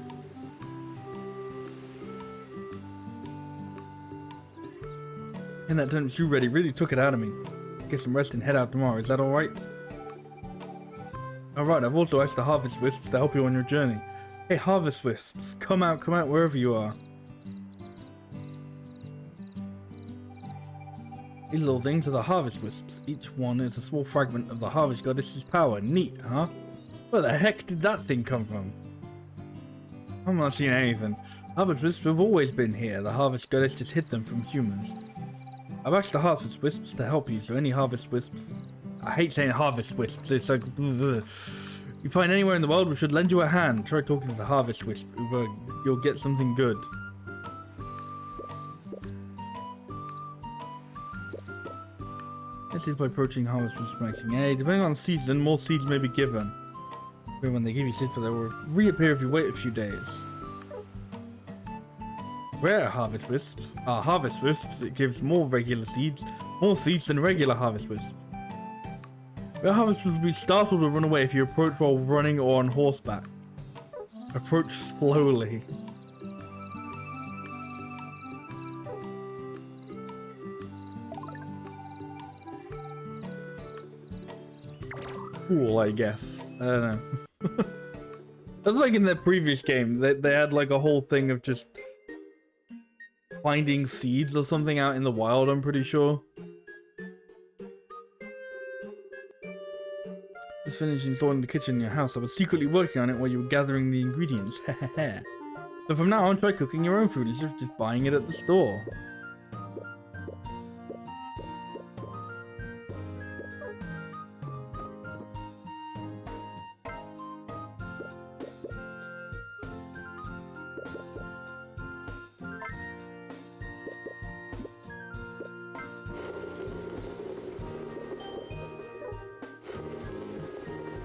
And that turnip stew ready really took it out of me. Get some rest and head out tomorrow, is that alright? Alright, I've also asked the Harvest Wisps to help you on your journey. Hey, Harvest Wisps, come out wherever you are. These little things are the Harvest Wisps. Each one is a small fragment of the Harvest Goddess's power. Neat, huh? Where the heck did that thing come from? I'm not seeing anything. Harvest Wisps have always been here. The Harvest Goddess just hid them from humans. I've asked the harvest wisps to help you, so any harvest wisps... I hate saying harvest wisps, it's like... Ugh. You find anywhere in the world, we should lend you a hand. Try talking to the harvest wisp, Uber. You'll get something good. This is by approaching harvest wisp making. Hey, depending on the season, more seeds may be given. When they give you seeds, but they will reappear if you wait a few days. Rare harvest wisps are harvest wisps. It gives more seeds than regular harvest wisps. Rare harvest wisps will be startled or run away if you approach while running or on horseback. Approach slowly. Cool, I guess. I don't know. That's like in the previous game. They had like a whole thing of just finding seeds or something out in the wild, I'm pretty sure. Just finished installing the kitchen in your house. I was secretly working on it while you were gathering the ingredients. So from now on, try cooking your own food instead of just buying it at the store.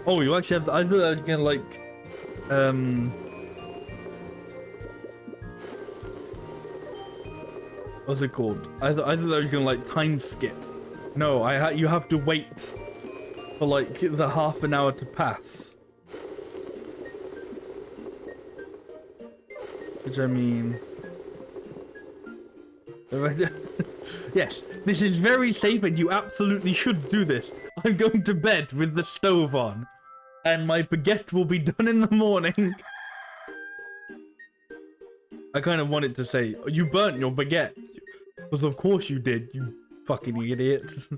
Oh, you actually have to, I thought I was gonna like, what's it called? I thought I was gonna like time skip. No, you have to wait for like the half an hour to pass. Which I mean, yes, this is very safe and you absolutely should do this. I'm going to bed with the stove on. And my baguette will be done in the morning. I kind of wanted to say, you burnt your baguette. Because of course you did, you fucking idiots.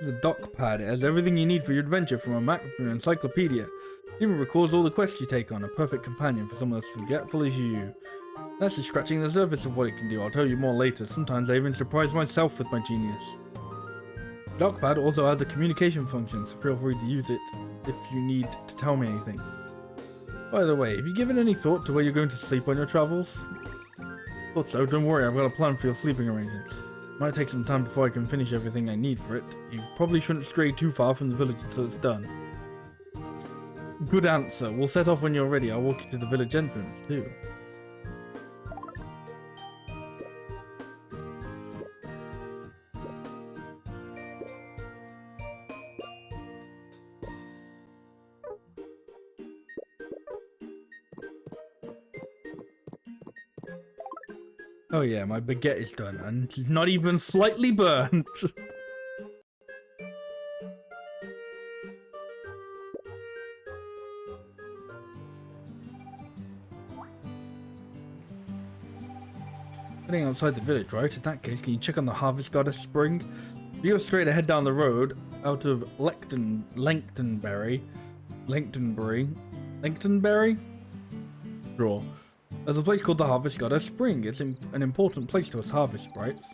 The dock pad. It has everything you need for your adventure, from a map to an encyclopedia. It even records all the quests you take on. A perfect companion for someone as forgetful as you. That's just scratching the surface of what it can do. I'll tell you more later. Sometimes I even surprise myself with my genius. DocPad also has a communication function, so feel free to use it if you need to tell me anything. By the way, have you given any thought to where you're going to sleep on your travels? Thought so, don't worry, I've got a plan for your sleeping arrangements. Might take some time before I can finish everything I need for it. You probably shouldn't stray too far from the village until it's done. Good answer. We'll set off when you're ready. I'll walk you to the village entrance, too. Oh yeah, my baguette is done, and it's not even slightly burnt. Heading outside the village, right? In that case, can you check on the Harvest Goddess Spring? If you go straight ahead down the road, out of Langtonbury? Sure. There's a place called the Harvest Goddess Spring. It's an important place to us harvest sprites.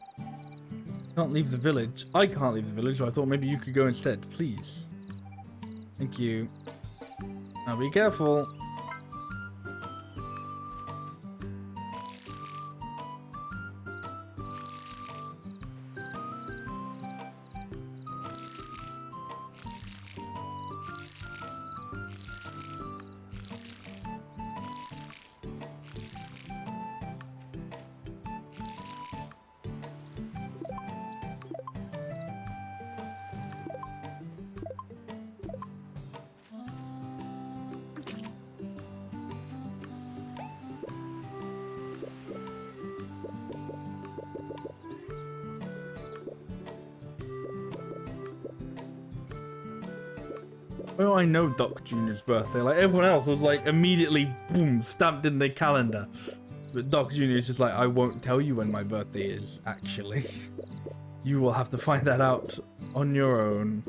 Can't leave the village. I can't leave the village, so I thought maybe you could go instead, please. Thank you. Now be careful. Well, I know Doc Jr.'s birthday. Like, everyone else was like immediately, boom, stamped in their calendar. But Doc Jr. is just like, I won't tell you when my birthday is, actually. You will have to find that out on your own.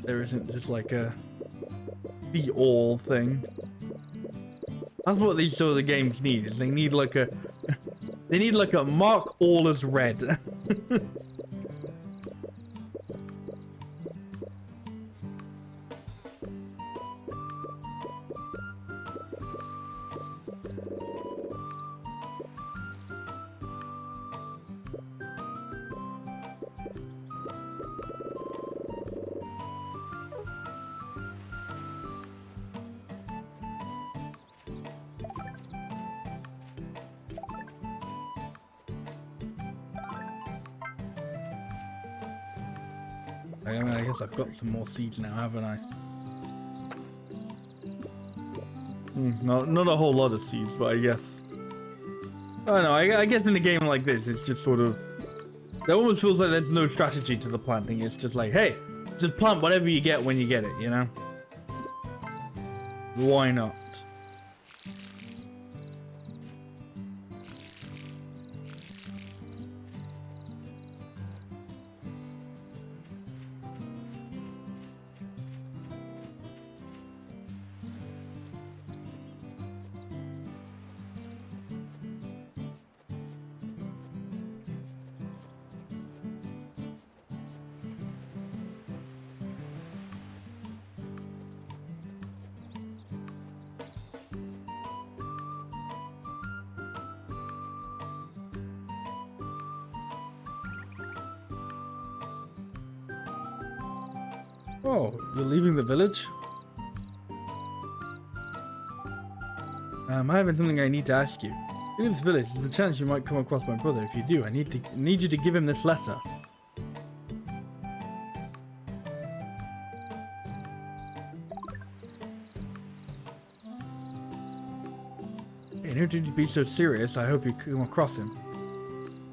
There isn't just like a be-all thing. That's what these sort of games need. Is they need like a, they need like a mark all as red. I mean, I guess I've got some more seeds now, haven't I? Not a whole lot of seeds, but I guess. I don't know. I guess in a game like this, it's just sort of. It almost feels like there's no strategy to the planting. It's just like, hey, just plant whatever you get when you get it, you know? Why not? Oh, you're leaving the village? I have something I need to ask you. In this village, there's a chance you might come across my brother. If you do, I need you to give him this letter. Hey, don't you be so serious. I hope you come across him.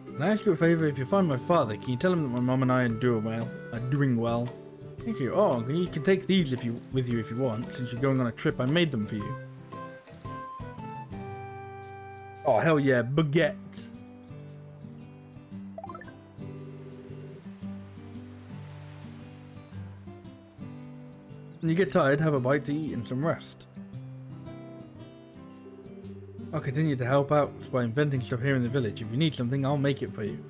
Can I ask you a favor? If you find my father, can you tell him that my mom and I are doing well? Thank you. Oh, you can take these with you if you want, since you're going on a trip. I made them for you. Oh, hell yeah, baguette. When you get tired, have a bite to eat and some rest. I'll continue to help out by inventing stuff here in the village. If you need something, I'll make it for you.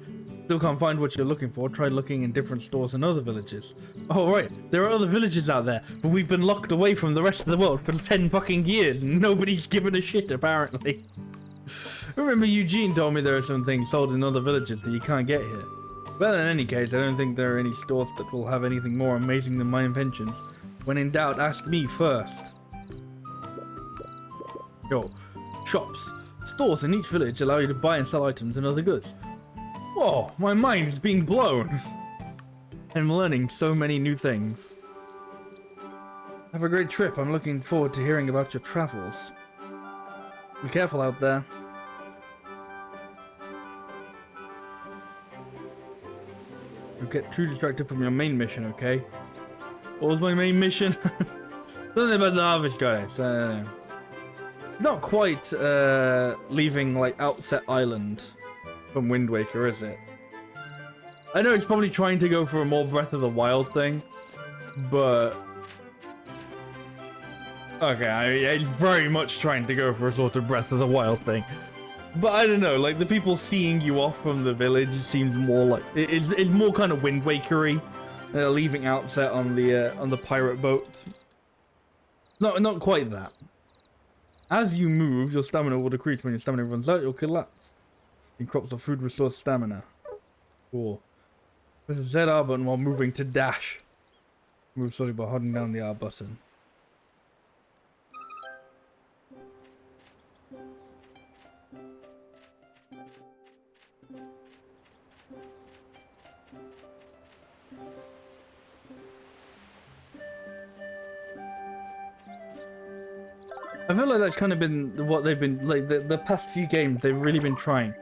Still can't find what you're looking for, try looking in different stores in other villages. Oh right, there are other villages out there, but we've been locked away from the rest of the world for 10 fucking years and nobody's given a shit apparently. Remember Eugene told me there are some things sold in other villages that you can't get here. Well, in any case, I don't think there are any stores that will have anything more amazing than my inventions. When in doubt, ask me first. Yo, shops. Stores in each village allow you to buy and sell items and other goods. Whoa, my mind is being blown. I'm learning so many new things. Have a great trip. I'm looking forward to hearing about your travels. Be careful out there. You get too distracted from your main mission, okay? What was my main mission? Something about the harvest goddess. I don't know. Not quite leaving like Outset Island from Wind Waker, is it? I know it's probably trying to go for a more Breath of the Wild thing, but okay, it's very much trying to go for a sort of Breath of the Wild thing. But I don't know, like the people seeing you off from the village seems more like it's more kind of Wind Wakery, leaving Outset on the pirate boat. Not quite that. As you move, your stamina will decrease. When your stamina runs out, you'll collapse. In crops of food restores stamina. Cool. Press the ZR button while moving to dash. Move slowly by holding down the R button. I feel like that's kind of been what they've been like the past few games. They've really been trying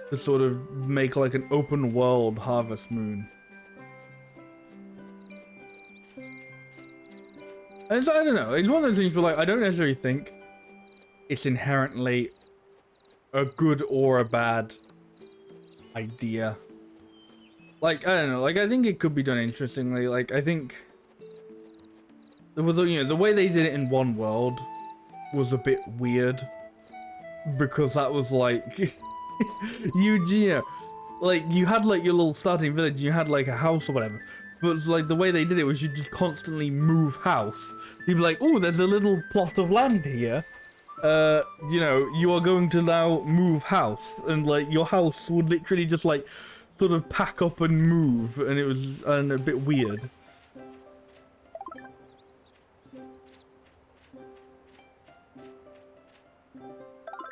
to sort of make like an open world Harvest Moon. And it's, I don't know. It's one of those things where like I don't necessarily think it's inherently a good or a bad idea. Like I don't know. Like I think it could be done interestingly. Like I think the way they did it in One World was a bit weird. because that was like you know, like you had like your little starting village, you had like a house or whatever, but it's like the way they did it was you just constantly move house. You'd be like, oh, there's a little plot of land here, you know, you are going to now move house, and like your house would literally just like sort of pack up and move, and it was a bit weird.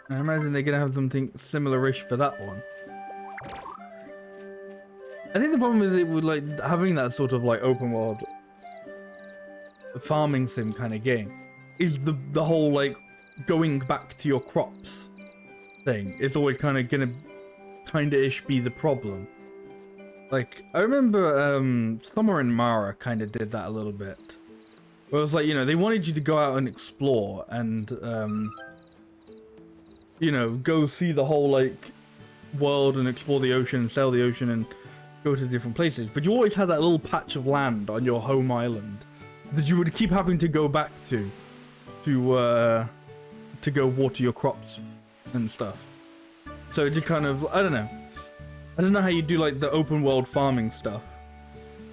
I imagine they're gonna have something similar-ish for that one. I think the problem with it with like having that sort of like open world farming sim kind of game is the whole like going back to your crops thing is always kind of gonna ish be the problem. Like I remember Summer and Mara kind of did that a little bit. Where it was like, you know, they wanted you to go out and explore and you know, go see the whole like world and explore the ocean, sail the ocean and go to different places. But you always had that little patch of land on your home island that you would keep having to go back to go water your crops and stuff. So it just kind of, I don't know how you do like the open world farming stuff,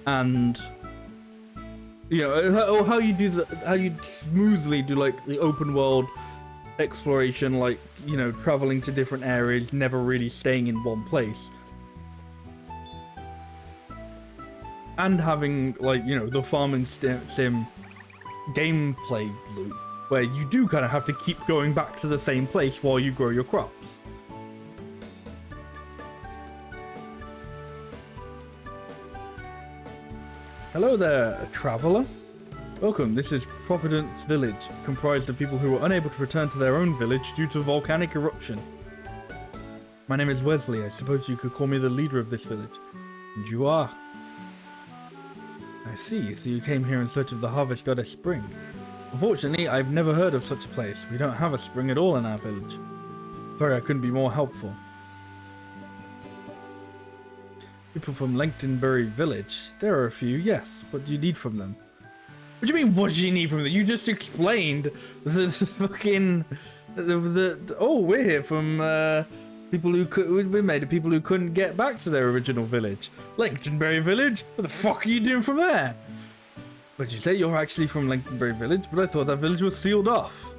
and you know, or how you smoothly do like the open world exploration, like, you know, traveling to different areas, never really staying in one place, and having like, you know, the farming sim gameplay loop where you do kind of have to keep going back to the same place while you grow your crops. Hello there, traveler. Welcome, this is Providence Village, comprised of people who were unable to return to their own village due to volcanic eruption. My name is Wesley. I suppose you could call me the leader of this village. And you are. I see, so you came here in search of the harvest goddess Spring. Unfortunately, I've never heard of such a place. We don't have a spring at all in our village. Sorry, I couldn't be more helpful. People from Langtonbury Village. There are a few, yes. What do you need from them? What do you mean, what do you need from them? You just explained the fucking... oh, we're here from people who we made of people who couldn't get back to their original village. Langtonbury Village? What the fuck are you doing from there? What did you say? You're actually from Langtonbury Village? But I thought that village was sealed off.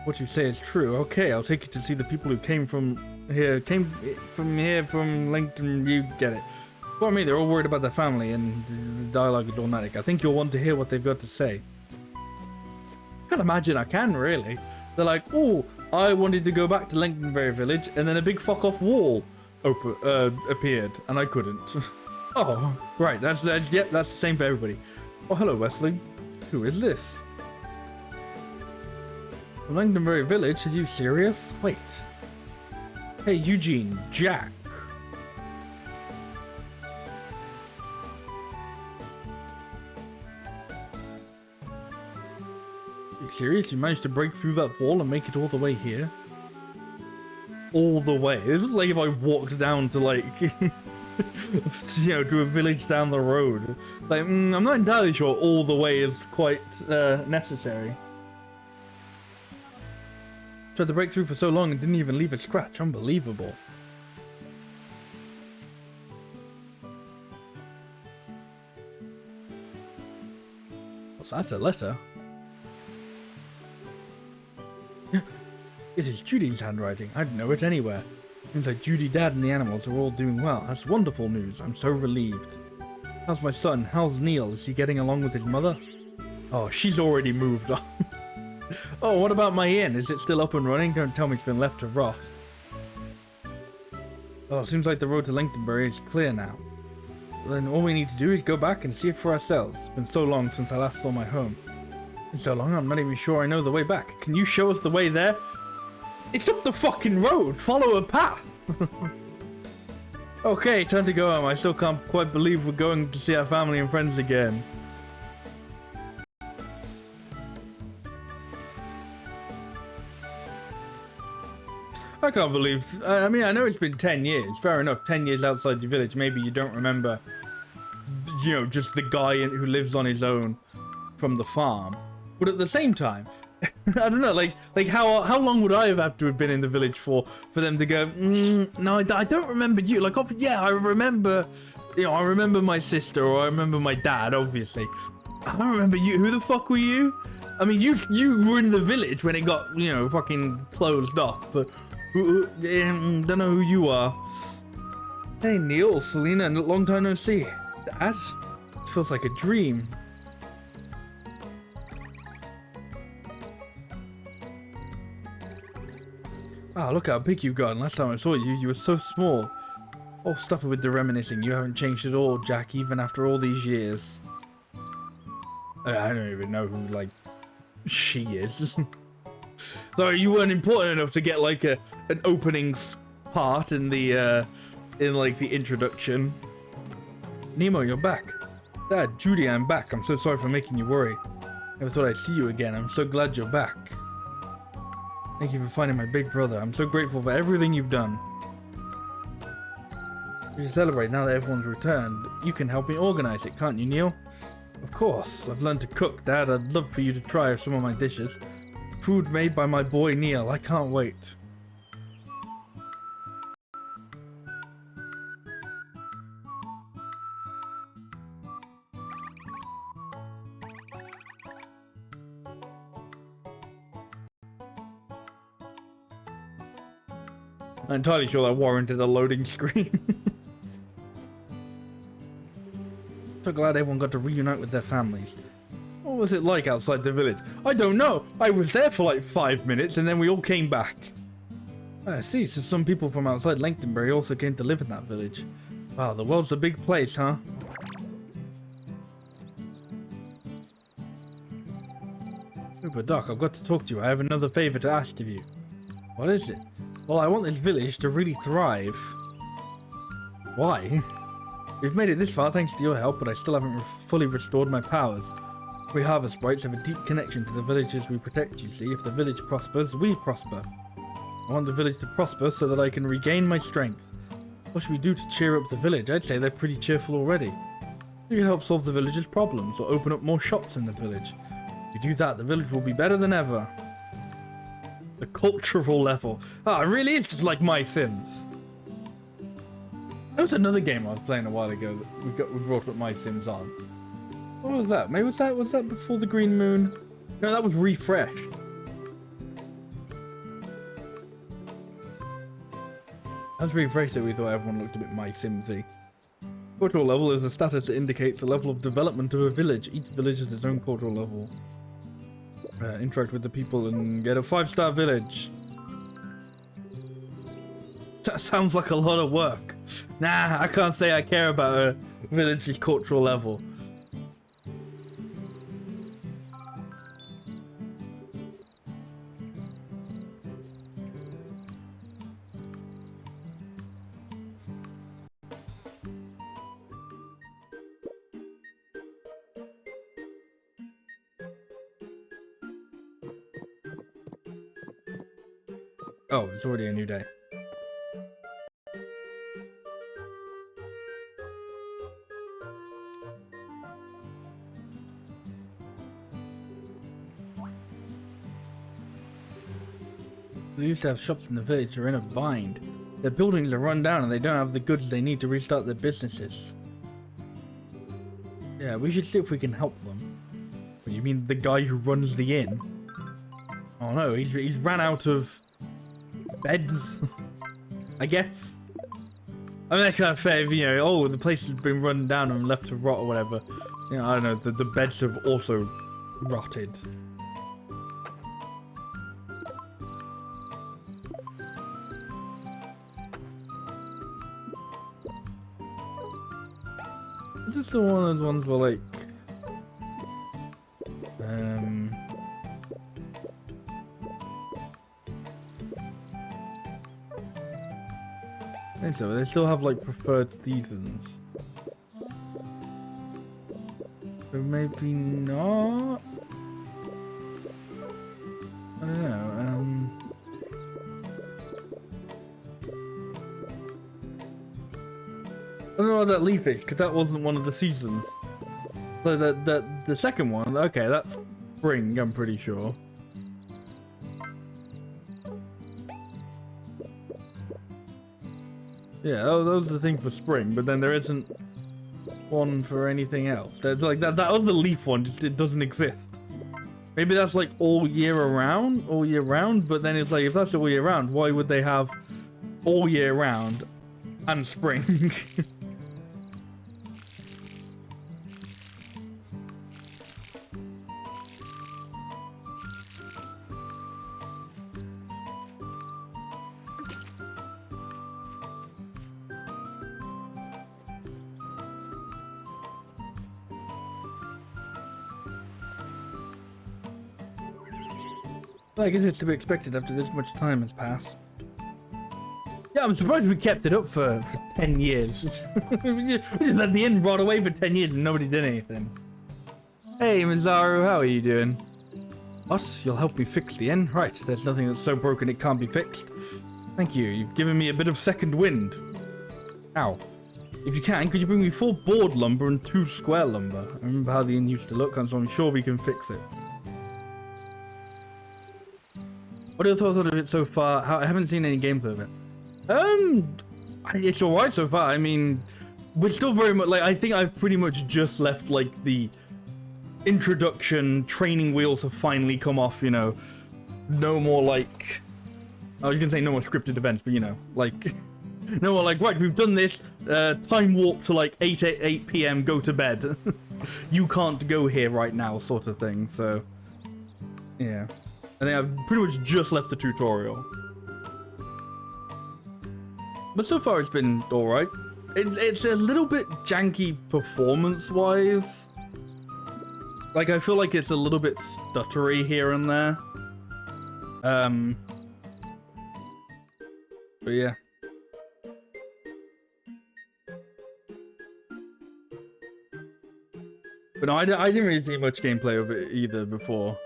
What you say is true. Okay, I'll take you to see the people who came from Langton. You get it. For me, they're all worried about their family, and the dialogue is dramatic. I think you'll want to hear what they've got to say. I can't imagine I can, really. They're like, oh, I wanted to go back to Langtonbury Village, and then a big fuck-off wall appeared, and I couldn't. Oh, right, that's the same for everybody. Oh, hello, Wesley. Who is this? Langtonbury Village? Are you serious? Wait. Hey, Eugene, Jack. You serious? You managed to break through that wall and make it all the way here? All the way. This is like if I walked down to like, you know, to a village down the road. Like, I'm not entirely sure all the way is quite necessary. Tried to break through for so long and didn't even leave a scratch. Unbelievable. What's that, a letter? It is Judy's handwriting. I'd know it anywhere. Seems like Judy, Dad, and the animals are all doing well. That's wonderful news. I'm so relieved. How's my son? How's Neil? Is he getting along with his mother? Oh, she's already moved on. Oh, what about my inn? Is it still up and running? Don't tell me it's been left to rot. Oh, seems like the road to Langtonbury is clear now. Well, then all we need to do is go back and see it for ourselves. It's been so long since I last saw my home. It's so long, I'm not even sure I know the way back. Can you show us the way there? It's up the fucking road. Follow a path. Okay, time to go home. I still can't quite believe we're going to see our family and friends again. I can't believe... I mean, I know it's been 10 years. Fair enough, 10 years outside your village. Maybe you don't remember, you know, just the guy who lives on his own from the farm. But at the same time, I don't know, like how long would I have to have been in the village for them to go, no, I don't remember you. Like, yeah, I remember, I remember my sister, or I remember my dad, obviously. I don't remember you. Who the fuck were you? I mean, you were in the village when it got, fucking closed off, but don't know who you are. Hey, Neil, Selena, long time no see. Dad? It feels like a dream. Ah, look how big you've gotten. Last time I saw you, you were so small. Oh, stop it with the reminiscing. You haven't changed at all, Jack, even after all these years. I don't even know who, like, she is. Sorry, you weren't important enough to get, like, an opening part in the, like, the introduction. Nemo, you're back. Dad, Judy, I'm back. I'm so sorry for making you worry. Never thought I'd see you again. I'm so glad you're back. Thank you for finding my big brother. I'm so grateful for everything you've done. We should celebrate now that everyone's returned. You can help me organize it, can't you, Neil? Of course. I've learned to cook, Dad. I'd love for you to try some of my dishes. Food made by my boy, Neil. I can't wait. I'm entirely sure that warranted a loading screen. So glad everyone got to reunite with their families. What was it like outside the village? I don't know. I was there for like 5 minutes and then we all came back. I see, so some people from outside Langtonbury also came to live in that village. Wow, the world's a big place, huh? But Doc, I've got to talk to you. I have another favor to ask of you. What is it? Well, I want this village to really thrive. Why? We've made it this far thanks to your help, but I still haven't fully restored my powers. We harvest sprites have a deep connection to the villages we protect, you see. If the village prospers, we prosper. I want the village to prosper so that I can regain my strength. What should we do to cheer up the village? I'd say they're pretty cheerful already. You can help solve the village's problems, or open up more shops in the village. If you do that, the village will be better than ever. The cultural level. Ah, it really is just like My Sims. There was another game I was playing a while ago that we brought up My Sims on. What was that? Maybe was that before the Green Moon? No, that was Refresh. That was Refresh that we thought everyone looked a bit My Simsy. Cultural level is a status that indicates the level of development of a village. Each village has its own cultural level. Interact with the people and get a 5-star village. That sounds like a lot of work. Nah, I can't say I care about a village's cultural level. Oh, it's already a new day. They used to have shops in the village are in a bind. Their buildings are run down and they don't have the goods they need to restart their businesses. Yeah, we should see if we can help them. What, you mean the guy who runs the inn? Oh no, he's ran out of beds, I guess. I mean, that's kind of fair, you know, oh, the place has been run down and left to rot or whatever. You know, I don't know, the beds have also rotted. Is this the one of the ones where, like, I think so. They still have like preferred seasons. But maybe not. I don't know. I don't know what that leaf is because that wasn't one of the seasons. So the second one, okay, that's spring. I'm pretty sure. Yeah, those are the thing for spring, but then there isn't one for anything else. There's like that other leaf one, just it doesn't exist. Maybe that's like all year round, but then it's like, if that's all year round, why would they have all year round and spring? Well, I guess it's to be expected after this much time has passed. Yeah, I'm surprised we kept it up for 10 years. we just let the inn rot away for 10 years and nobody did anything. Hey, Mizaru, how are you doing? Us, you'll help me fix the inn? Right, there's nothing that's so broken it can't be fixed. Thank you, you've given me a bit of second wind. Ow. If you can, could you bring me 4 board lumber and 2 square lumber? I remember how the inn used to look, and so I'm sure we can fix it. What are your thoughts of it so far? I haven't seen any gameplay of it. It's alright so far. I mean, we're still very much, like, I think I've pretty much just left, like, the introduction, training wheels have finally come off, you know. No more, like, I was gonna say no more scripted events, but, you know, like, no more, like, right, we've done this, time warp to, like, 8 p.m., go to bed. You can't go here right now, sort of thing, so, yeah. I think I've pretty much just left the tutorial. But so far it's been alright. It's a little bit janky performance-wise. Like, I feel like it's a little bit stuttery here and there. But yeah. But no, I didn't really see much gameplay of it either before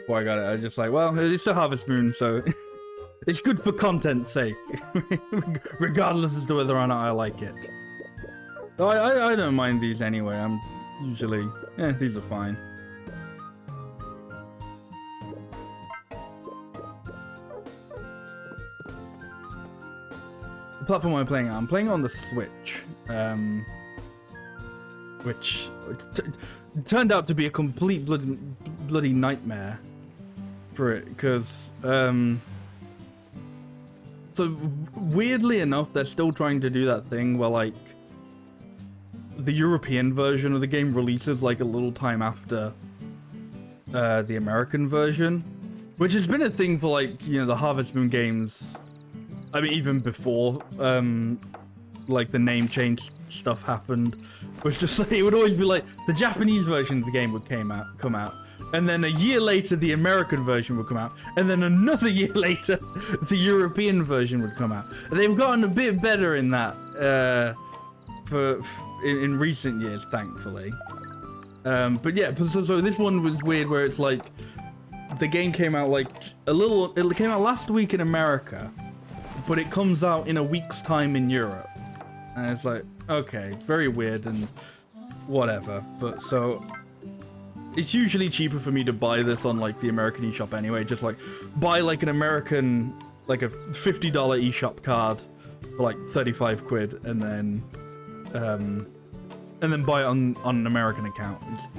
I got it. I was just like, well, it's a Harvest Moon, so it's good for content's sake, regardless as to whether or not I like it. So I don't mind these anyway. I'm usually, these are fine. The platform I'm playing on, on the Switch, which turned out to be a complete bloody nightmare for it, because so weirdly enough, they're still trying to do that thing where, like, the European version of the game releases like a little time after the American version, which has been a thing for, like, you know, the Harvest Moon games. I mean, even before like the name change stuff happened, was just like, it would always be like the Japanese version of the game would come out, and then a year later the American version would come out, and then another year later the European version would come out. And they've gotten a bit better in that in recent years, thankfully. But yeah, so this one was weird, where it's like the game came out like it came out last week in America, but it comes out in a week's time in Europe. And it's like, okay, very weird and whatever. But so it's usually cheaper for me to buy this on like the American eShop anyway. Just like buy like an American, like a $50 eShop card for like 35 quid, and then buy it on an American account. It's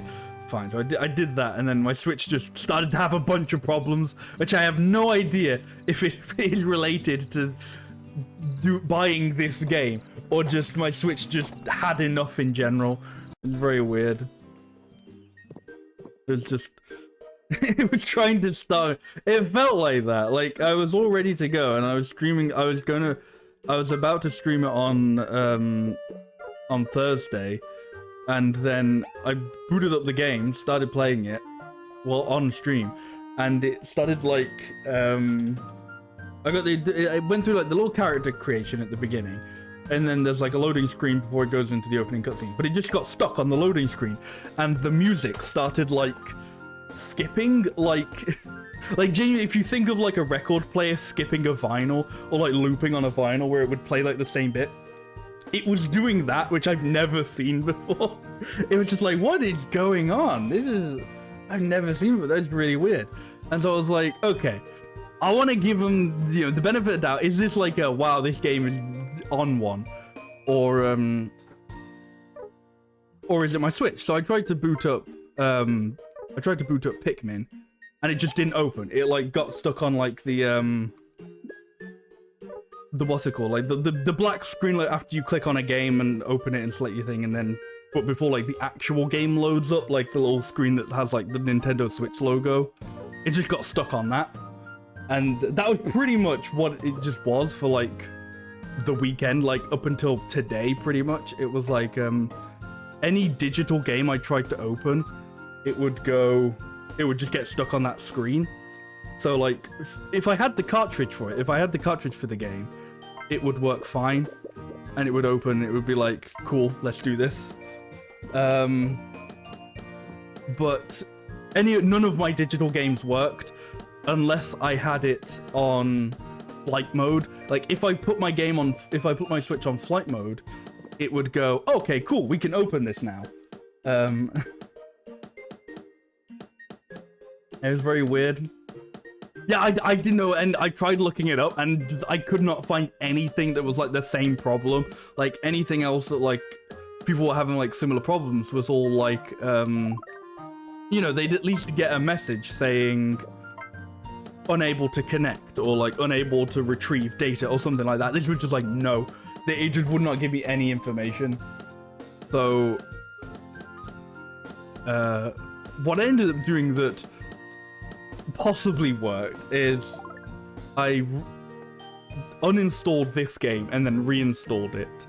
fine. So I did that, and then my Switch just started to have a bunch of problems, which I have no idea if it is related to buying this game, or just my Switch just had enough in general. It's very weird. It was just it was trying to start. It felt like that. Like I was all ready to go, and I was streaming. I was about to stream it on Thursday, and then I booted up the game, started playing it, well, on stream, and it started like I went through like the little character creation at the beginning, and then there's like a loading screen before it goes into the opening cutscene, but it just got stuck on the loading screen, and the music started like skipping, like genuinely, if you think of like a record player skipping a vinyl, or like looping on a vinyl where it would play like the same bit, it was doing that, which I've never seen before. It was just like, what is going on? I've never seen it, but that's really weird. And so I was like, okay, I want to give them, you know, the benefit of the doubt. Is this like a, wow, this game is on one, or is it my Switch? So I tried to boot up Pikmin, and it just didn't open. It like got stuck on like the what's it called? Like the black screen, like after you click on a game and open it and select your thing, and then but before like the actual game loads up, like the little screen that has like the Nintendo Switch logo, it just got stuck on that. And that was pretty much what it just was for like the weekend, like up until today pretty much. It was like any digital game I tried to open, it would just get stuck on that screen. So like if I had the cartridge for it, if I had the cartridge for the game, it would work fine and it would open, it would be like, cool, let's do this. But none of my digital games worked unless I had it on flight mode. Like if I put my Switch on flight mode, it would go, okay, cool, we can open this now. It was very weird. Yeah, I didn't know, and I tried looking it up, and I could not find anything that was like the same problem. Like anything else that like people were having like similar problems was all like, you know, they'd at least get a message saying unable to connect or like unable to retrieve data or something like that. This was just like, no, it just would not give me any information. So, what I ended up doing that possibly worked is I uninstalled this game and then reinstalled it,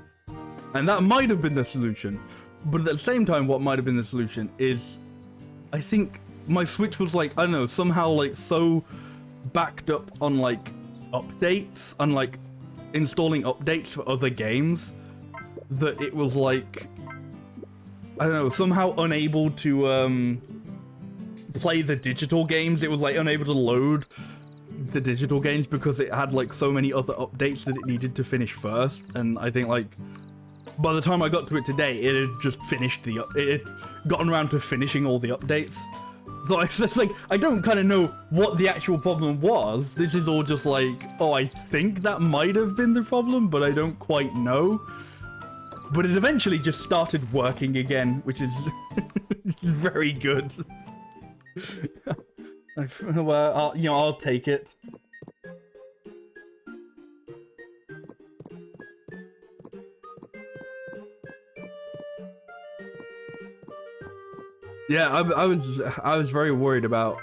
and that might have been the solution. But at the same time, what might have been the solution is I think my Switch was like, I don't know, somehow like so backed up on like updates and like installing updates for other games that it was like, I don't know, somehow unable to play the digital games. It was like unable to load the digital games because it had like so many other updates that it needed to finish first. And I think like by the time I got to it today, it had just finished it had gotten around to finishing all the updates. So it's just like, I don't kind of know what the actual problem was. This is all just like, oh, I think that might have been the problem, but I don't quite know. But it eventually just started working again, which is very good. Well, I'll take it. Yeah, I was very worried about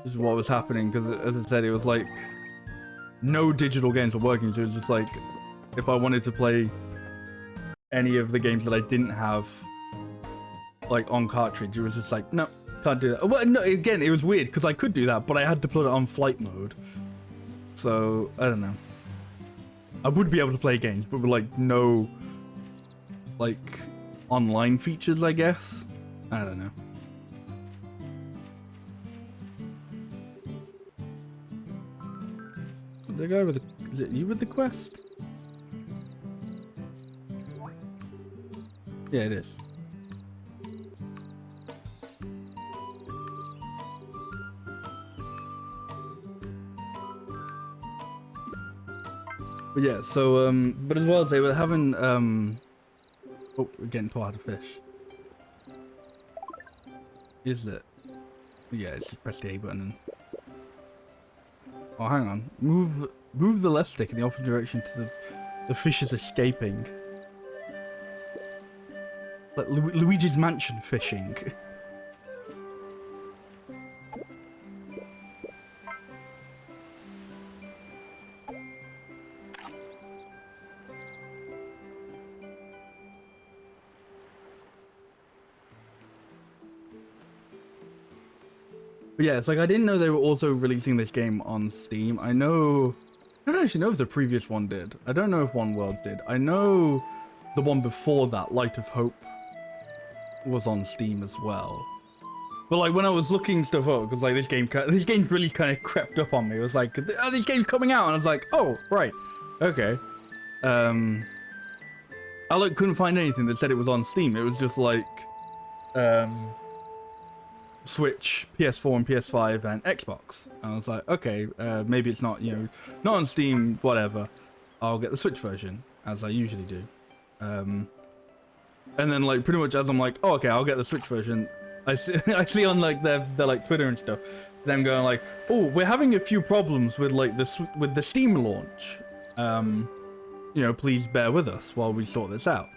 just what was happening because, as I said, it was like no digital games were working. So it was just like if I wanted to play any of the games that I didn't have like on cartridge, it was just like, no, can't do that. Well, no, again, it was weird because I could do that, but I had to put it on flight mode. So I don't know. I would be able to play games, but with like no like online features, I guess. I don't know. The guy with the, is it you with the quest? Yeah, it is. But yeah, so but as well as they were having oh, we're getting too hard to fish. Is it? Yeah, it's just press the A button and... Oh, hang on. Move the left stick in the opposite direction to the fish is escaping. Like Luigi's Mansion fishing. But yeah, it's like I didn't know they were also releasing this game on Steam. I don't actually know if the previous one did. I don't know if One World did. I know the one before that, Light of Hope, was on Steam as well. But like when I was looking stuff up, because like this game's really kind of crept up on me. It was like, oh, this game's coming out, and I was like, oh right, okay. I like couldn't find anything that said it was on Steam. It was just like Switch, PS4 and PS5 and Xbox. And I was like, okay, maybe it's not, you know, not on Steam, whatever. I'll get the Switch version, as I usually do. And then like pretty much as I'm like, oh, okay, I'll get the Switch version. I see on like their like Twitter and stuff, them going like, oh, we're having a few problems with like the Steam launch. You know, please bear with us while we sort this out.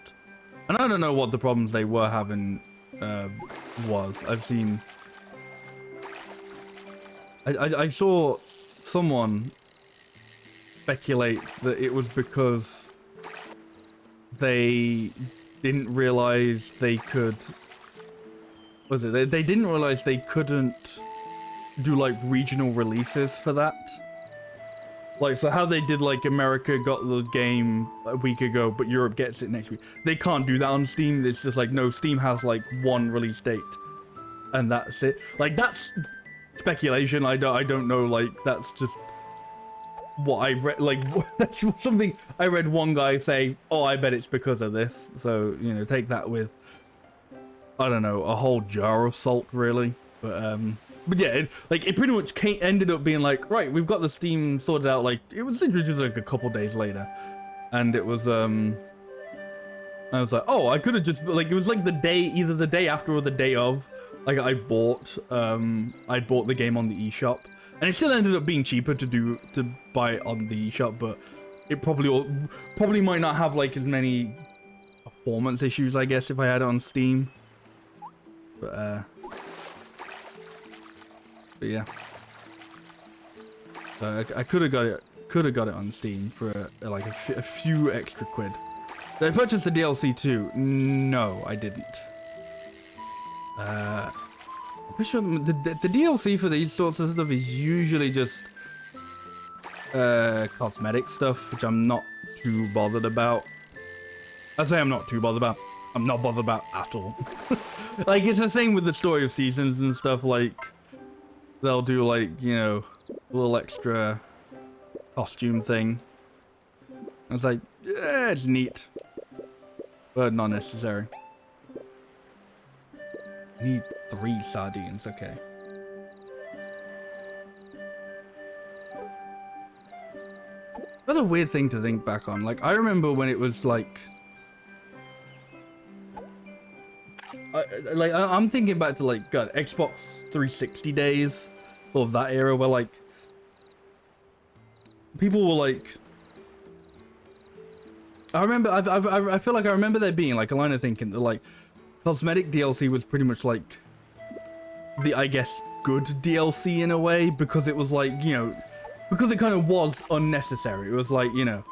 And I don't know what the problems they were having was. I've seen. I saw someone speculate that it was because they didn't realize they could. Was it? They didn't realize they couldn't do like regional releases for that. Like, so how they did like America got the game a week ago, but Europe gets it next week. They can't do that on Steam. It's just like, no, Steam has like one release date, and that's it. Like, that's speculation. I don't know. Like, that's just what I read. Like, that's something I read one guy say. Oh, I bet it's because of this. So, you know, take that with, I don't know, a whole jar of salt, really. But yeah, it pretty much ended up being like, right, we've got the Steam sorted out. Like, it was introduced like a couple days later, and it was I was like, oh, I could have just like, it was like the day, either the day after or the day of, like I bought the game on the eShop, and it still ended up being cheaper to buy it on the eShop, but it probably might not have like as many performance issues, I guess, if I had it on Steam. But yeah, I could have got it on Steam for like a few extra quid. Did I purchase the DLC too? No, I didn't. I'm pretty sure the DLC for these sorts of stuff is usually just cosmetic stuff, which I'm not too bothered about. I say I'm not too bothered about. I'm not bothered about at all. Like, it's the same with the Story of Seasons and stuff. Like, they'll do like, you know, a little extra costume thing. I was like, yeah, it's neat, but not necessary. I need 3 sardines, okay. That's a weird thing to think back on. Like, I remember when it was like, I'm thinking back to like, God, Xbox 360 days of that era where like people were like, I feel like I remember there being like a line of thinking that like cosmetic DLC was pretty much like the, I guess, good DLC in a way, because it was like, you know, because it kind of was unnecessary. It was like, you know,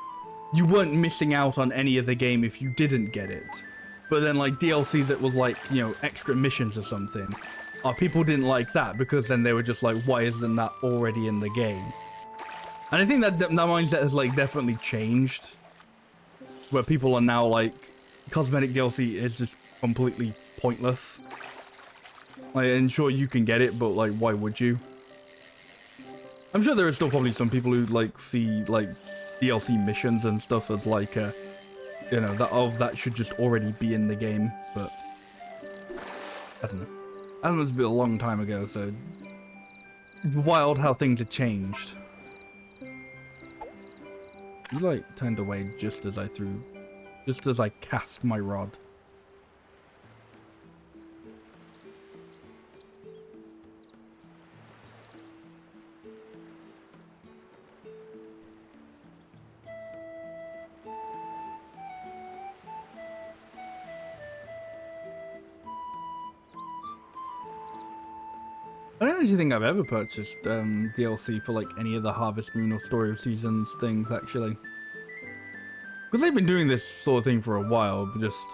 you weren't missing out on any of the game if you didn't get it. But then like DLC that was like, you know, extra missions or something, people didn't like that, because then they were just like, why isn't that already in the game? And I think that mindset has like definitely changed, where people are now like, cosmetic DLC is just completely pointless. Like, and sure, you can get it, but like, why would you? I'm sure there are still probably some people who like see like DLC missions and stuff as like a, you know, that should just already be in the game, but I don't know. I don't know, it's been a long time ago, so it's wild how things have changed. You like turned away just as I cast my rod. I don't actually think I've ever purchased DLC for like any of the Harvest Moon or Story of Seasons things, actually. Because they've been doing this sort of thing for a while, but just,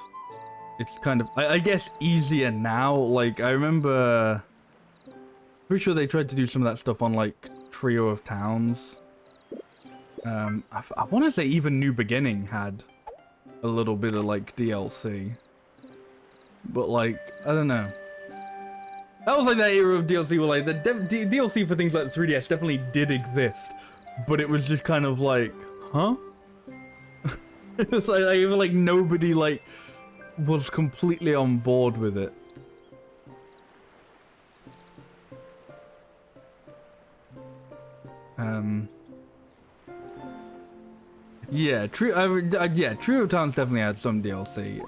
it's kind of, I guess, easier now. Like, I remember, pretty sure they tried to do some of that stuff on like Trio of Towns. I want to say even New Beginning had a little bit of like DLC. But like, I don't know. That was like that era of DLC where like the DLC for things like the 3DS definitely did exist, but it was just kind of like, huh? It was like nobody like was completely on board with it. Yeah, yeah, Trio Towns definitely had some DLC.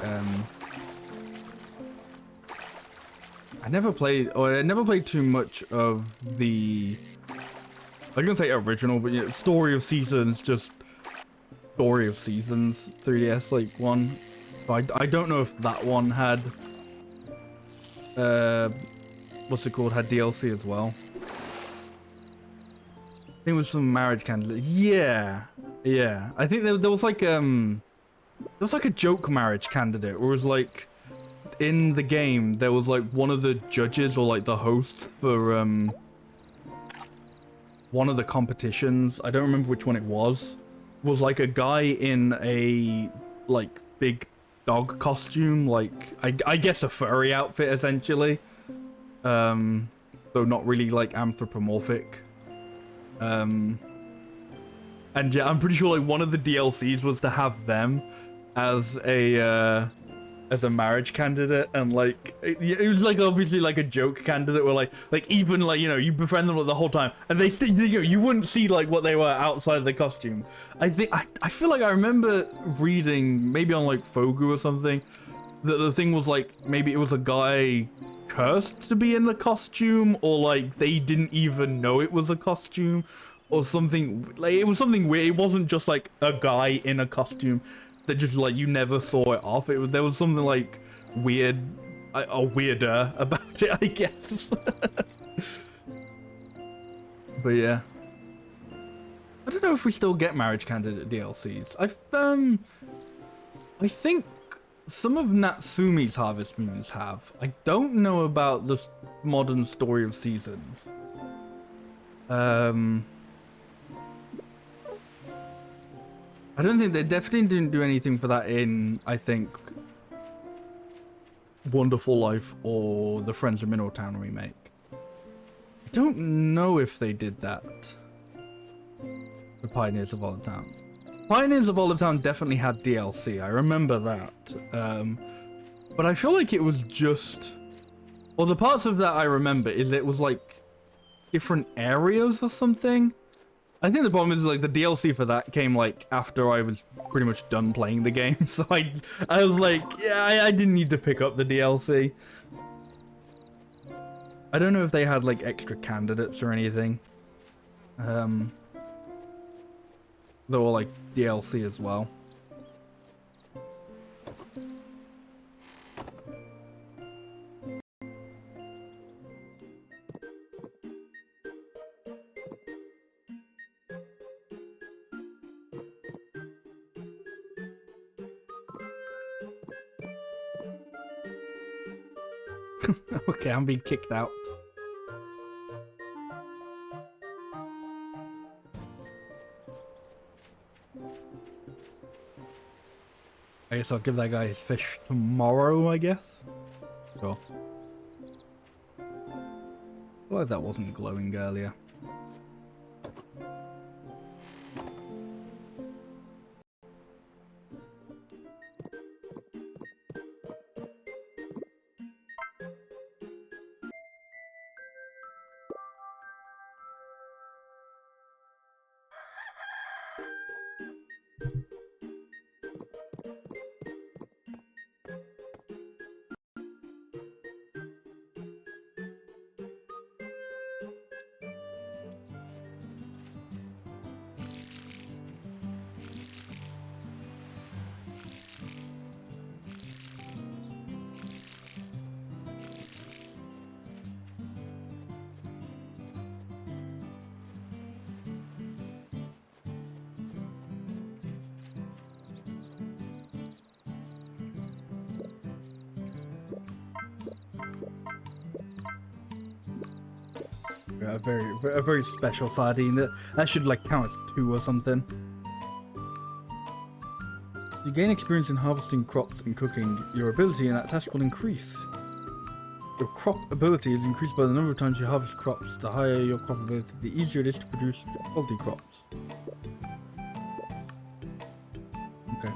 I never played too much of the, I was gonna say original, but yeah, Story of Seasons, just Story of Seasons 3DS like one. But I don't know if that one had, what's it called, had DLC as well. I think it was some marriage candidate. Yeah, yeah. I think there was like a joke marriage candidate where it was like, in the game there was like one of the judges or like the host for one of the competitions, I don't remember which one it was like a guy in a like big dog costume, like I guess a furry outfit essentially, though not really like anthropomorphic. And yeah, I'm pretty sure like one of the DLCs was to have them as a marriage candidate, and like it was like obviously like a joke candidate where like even like, you know, you befriend them the whole time and they think, you know, you wouldn't see like what they were outside of the costume. I feel like I remember reading maybe on like Fogu or something that the thing was like maybe it was a guy cursed to be in the costume, or like they didn't even know it was a costume or something. Like it was something weird. It wasn't just like a guy in a costume that just like you never saw it off. There was something like weird, or weirder about it, I guess. But yeah, I don't know if we still get marriage candidate DLCs. I think some of Natsumi's Harvest Moons have. I don't know about the modern Story of Seasons. I don't think they definitely didn't do anything for that in, I think, Wonderful Life or the Friends of Mineral Town remake. I don't know if they did that. The Pioneers of Olive Town. Pioneers of Olive Town definitely had DLC. I remember that. But I feel like it was just, well, the parts of that I remember is it was like different areas or something. I think the problem is like the DLC for that came like after I was pretty much done playing the game, so I was like, yeah, I didn't need to pick up the DLC. I don't know if they had like extra candidates or anything. They were like DLC as well. Okay, I'm being kicked out. I guess I'll give that guy his fish tomorrow, I guess. Sure. Well, that wasn't glowing earlier. A very special sardine. That should like count as 2 or something. You gain experience in harvesting crops and cooking. Your ability in that task will increase. Your crop ability is increased by the number of times you harvest crops. The higher your crop ability, the easier it is to produce quality crops. Okay.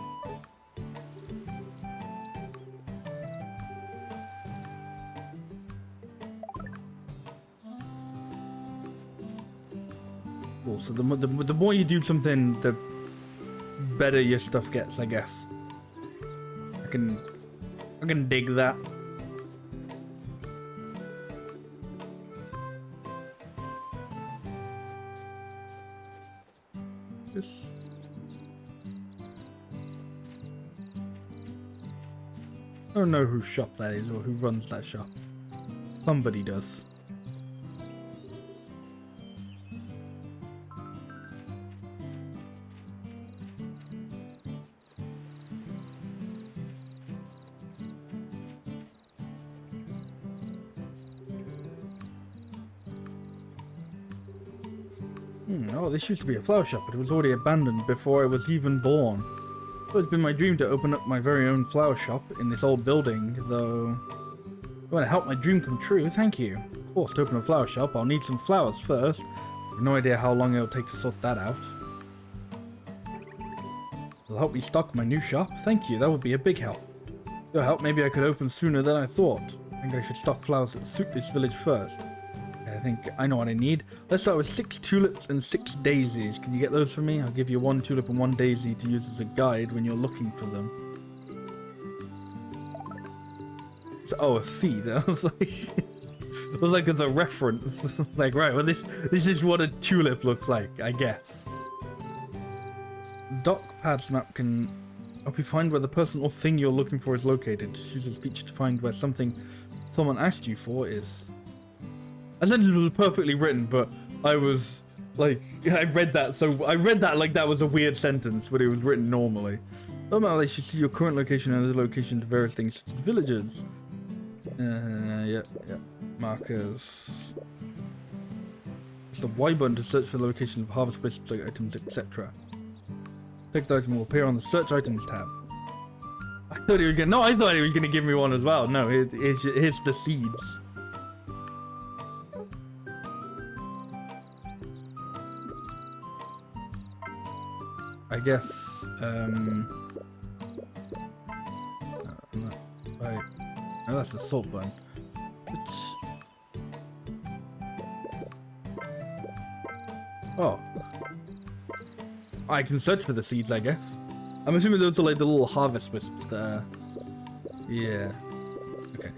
Cool. So the more you do something, the better your stuff gets, I guess. I can dig that. Just I don't know whose shop that is or who runs that shop. Somebody does. Oh, this used to be a flower shop, but it was already abandoned before I was even born. It's always been my dream to open up my very own flower shop in this old building, though. You want to help my dream come true? Thank you. Of course, to open a flower shop, I'll need some flowers first. I have no idea how long it'll take to sort that out. It'll help me stock my new shop? Thank you, that would be a big help. With your help, maybe I could open sooner than I thought. I think I should stock flowers that suit this village first. I think I know what I need. Let's start with 6 tulips and 6 daisies. Can you get those for me? I'll give you 1 tulip and 1 daisy to use as a guide when you're looking for them. So, oh, a seed. I was like, as a reference. Like, right, well, this is what a tulip looks like, I guess. DocPad's map can help you find where the person or thing you're looking for is located. Just use this feature to find where something someone asked you for is. I said it was perfectly written, but I was like, I read that like that was a weird sentence, but it was written normally. Somehow they should see your current location and other locations of various things, such as villages. Yeah. Markers. It's the Y button to search for the location of harvest wisps, like items, etc. Picked item will appear on the search items tab. I thought he was gonna give me one as well. No, here's the seeds. I guess, right. Oh, that's the salt button. Oh. I can search for the seeds, I guess. I'm assuming those are like the little harvest wisps there. Yeah. Okay.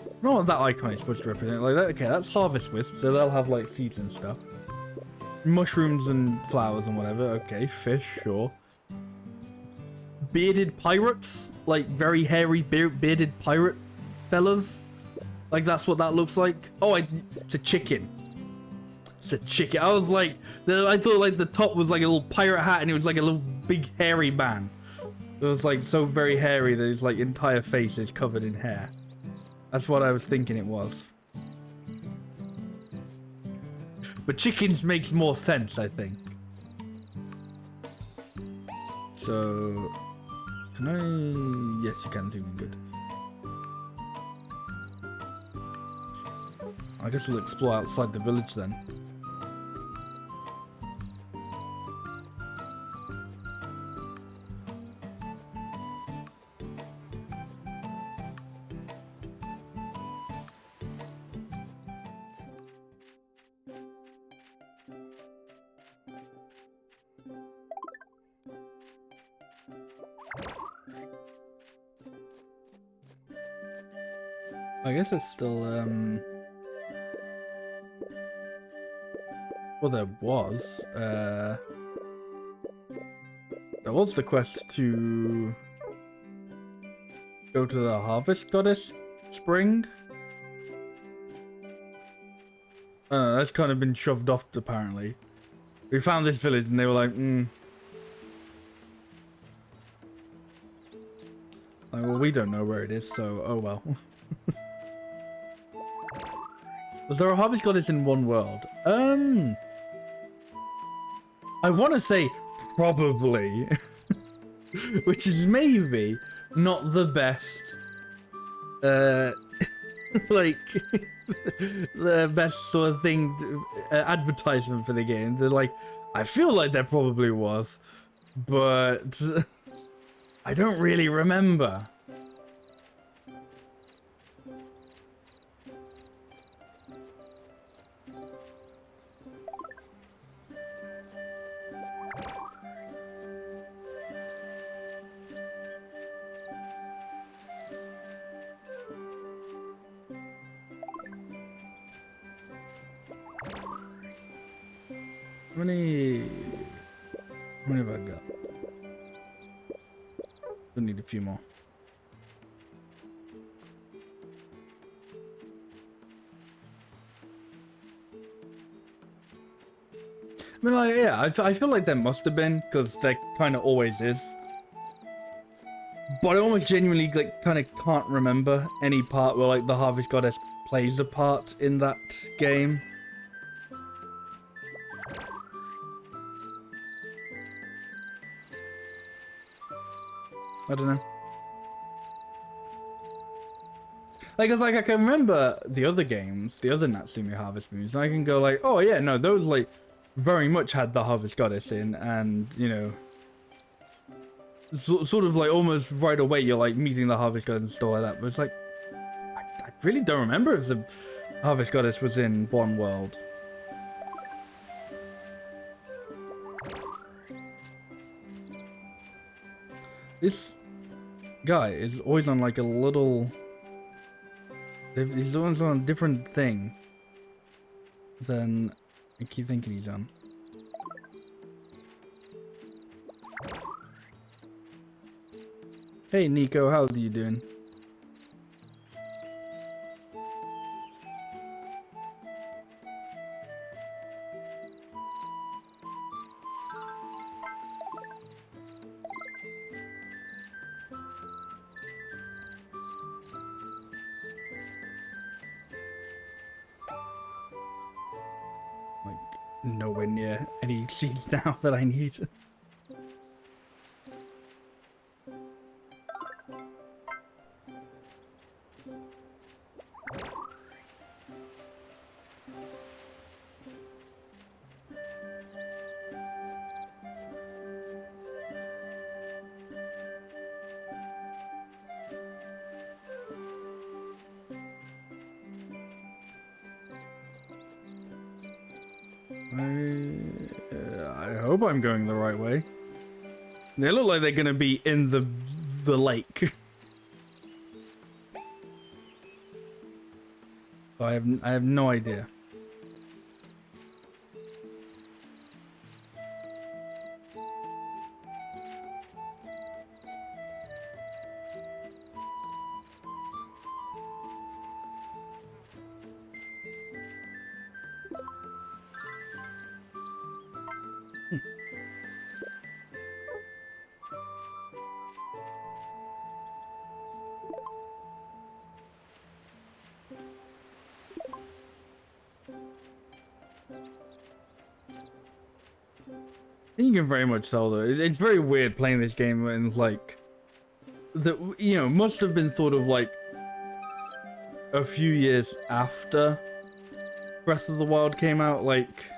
I don't know what that icon is supposed to represent. Like that. Okay, that's harvest wisps, so they'll have like seeds and stuff. Mushrooms and flowers and whatever. Okay, fish, sure. Bearded pirates, like very hairy bearded pirate fellas. Like that's what that looks like. Oh, it's a chicken. It's a chicken. I was like, I thought like the top was like a little pirate hat and it was like a little big hairy man. It was like so very hairy that his like entire face is covered in hair. That's what I was thinking it was. But chickens makes more sense, I think. So, can I? Yes, you can do me good. I guess we'll explore outside the village then. I guess it's still, well, there was the quest to go to the Harvest Goddess Spring. That's kind of been shoved off, apparently. We found this village and they were like, like, well, we don't know where it is, so, oh well. Was there a Harvest Goddess in one world? I want to say probably. Which is maybe not the best, like, the best sort of thing, advertisement for the game. They're like, I feel like there probably was, but I don't really remember. How many have I got? I need a few more. I mean, like, yeah, I feel like there must have been, because there kind of always is. But I almost genuinely, like, kind of can't remember any part where, like, the Harvest Goddess plays a part in that game. I don't know. Like, it's like I can remember the other games, the other Natsume Harvest Moons, and I can go like, oh yeah, no, those, like, very much had the Harvest Goddess in, and, you know, sort of like almost right away you're like meeting the Harvest Goddess and stuff like that, but it's like, I really don't remember if the Harvest Goddess was in One World. This guy is always on like a little... He's always on a different thing than I keep thinking he's on. Hey Nico, how are you doing? Like, nowhere near any seeds now that I need. I hope I'm going the right way. They look like they're gonna be in the lake. I have no idea. You can very much tell though. It's very weird playing this game and like you know, must have been sort of like a few years after Breath of the Wild came out, like,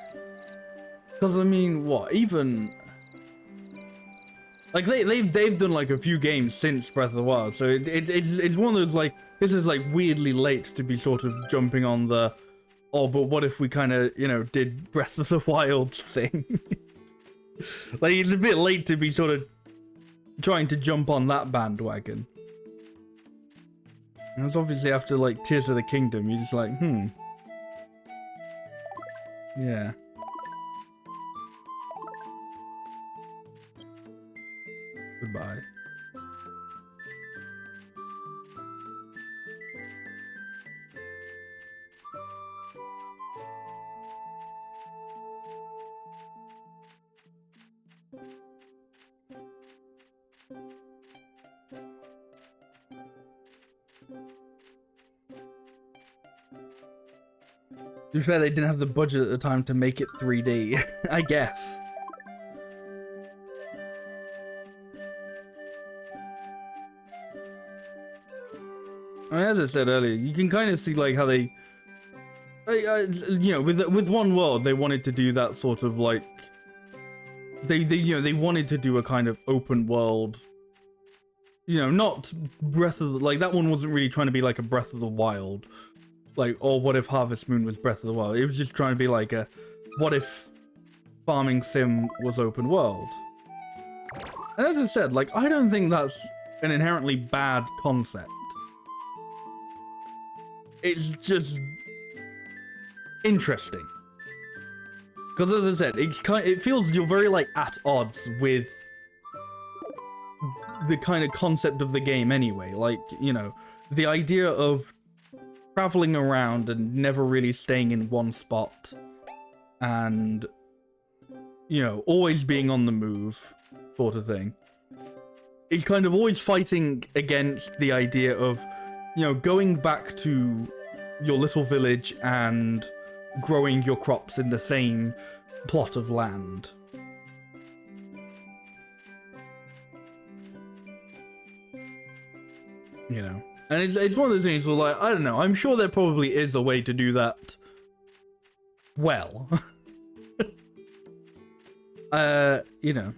because I mean, what, even like they've done like a few games since Breath of the Wild, so it's one of those like, this is like weirdly late to be sort of jumping on the, oh, but what if we kind of, you know, did Breath of the Wild thing. Like, it's a bit late to be sort of trying to jump on that bandwagon. And it's obviously after, like, Tears of the Kingdom, you're just like, yeah. Goodbye. To be fair, they didn't have the budget at the time to make it 3D, I guess. I mean, as I said earlier, you can kind of see like how they, you know, with One World, they wanted to do that sort of like, they you know, they wanted to do a kind of open world, you know, not Breath of the, like, that one wasn't really trying to be like a Breath of the Wild. Like, or what if Harvest Moon was Breath of the Wild? It was just trying to be like a, what if farming sim was open world? And as I said, like, I don't think that's an inherently bad concept. It's just interesting. Because as I said, it feels you're very like at odds with the kind of concept of the game anyway. Like, you know, the idea of traveling around and never really staying in one spot, and, you know, always being on the move, sort of thing. It's kind of always fighting against the idea of, you know, going back to your little village and growing your crops in the same plot of land. You know, and it's one of those things where, like, I don't know, I'm sure there probably is a way to do that well. You know,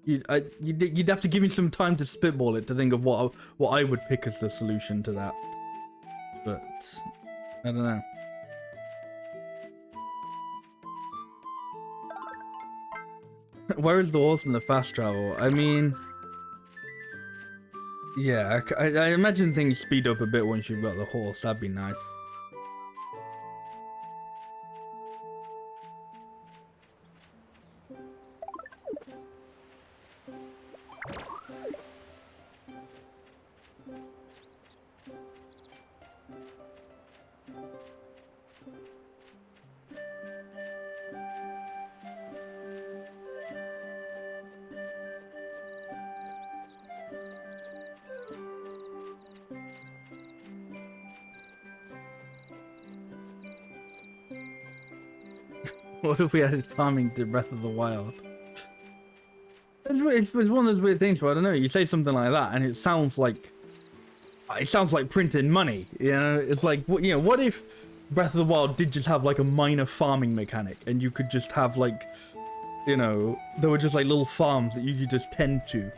you'd have to give me some time to spitball it to think of what I would pick as the solution to that, but I don't know. Where is the horse in the fast travel? I mean, yeah, I imagine things speed up a bit once you've got the horse. That'd be nice. What if we added farming to Breath of the Wild? It's one of those weird things, but I don't know. You say something like that, and it sounds like printing money. You know, it's like, you know, what if Breath of the Wild did just have like a minor farming mechanic, and you could just have like, you know, there were just like little farms that you could just tend to,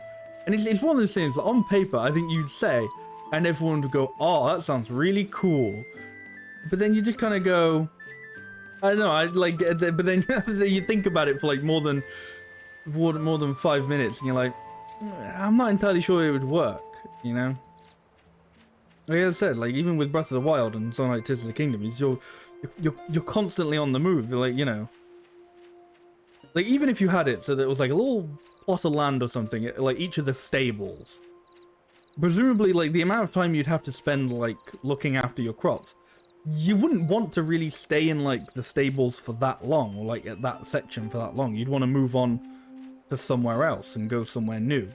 and it's one of those things that on paper I think you'd say, and everyone would go, "Oh, that sounds really cool," but then you just kind of go, I don't know, but then you think about it for like more than 5 minutes, and you're like, I'm not entirely sure it would work, you know? Like I said, like even with Breath of the Wild and something like Tears of the Kingdom, you're constantly on the move. You're like, you know, like even if you had it so that it was like a little plot of land or something, like each of the stables, presumably like the amount of time you'd have to spend like looking after your crops, you wouldn't want to really stay in like the stables for that long, or like at that section for that long. You'd want to move on to somewhere else and go somewhere new.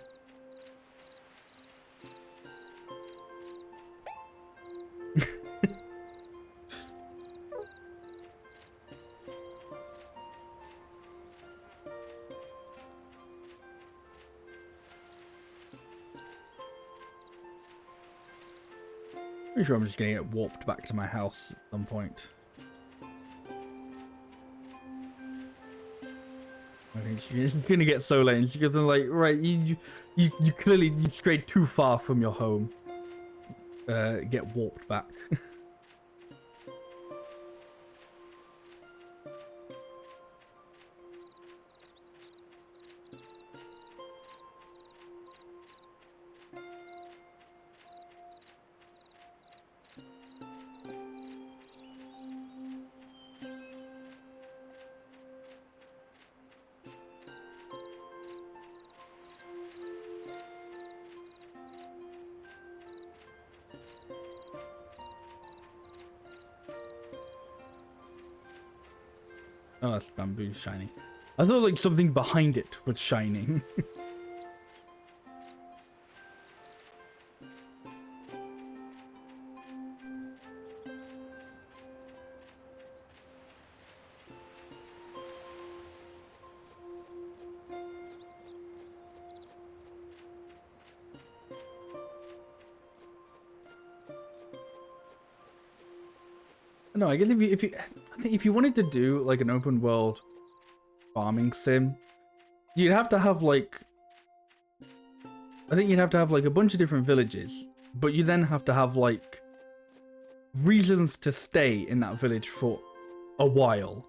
Pretty sure I'm just gonna get warped back to my house at some point. I think she's gonna get so late, and she's gonna like, right, you clearly strayed too far from your home. Get warped back. Oh, that's bamboo shining. I thought like something behind it was shining. No, I guess I think if you wanted to do like an open world farming sim, you'd have to have like, I think you'd have to have like a bunch of different villages, but you then have to have like reasons to stay in that village for a while.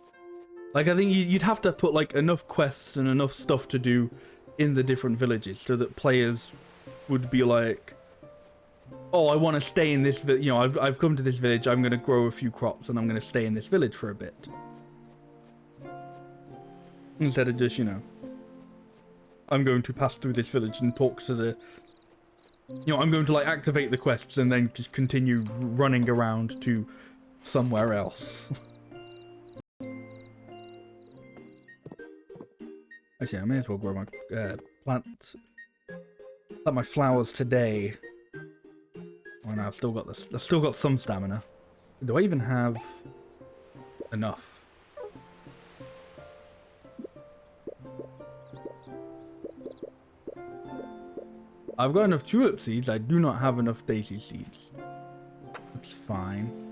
Like I think you'd have to put like enough quests and enough stuff to do in the different villages so that players would be like, oh, I want to stay in this village. You know, I've come to this village. I'm going to grow a few crops and I'm going to stay in this village for a bit. Instead of just, you know, I'm going to pass through this village and talk to the... You know, I'm going to, like, activate the quests and then just continue running around to somewhere else. Actually, I may as well grow my plant my flowers today. Oh no, I've still got this. I've still got some stamina. Do I even have enough? I've got enough tulip seeds. I do not have enough daisy seeds. That's fine.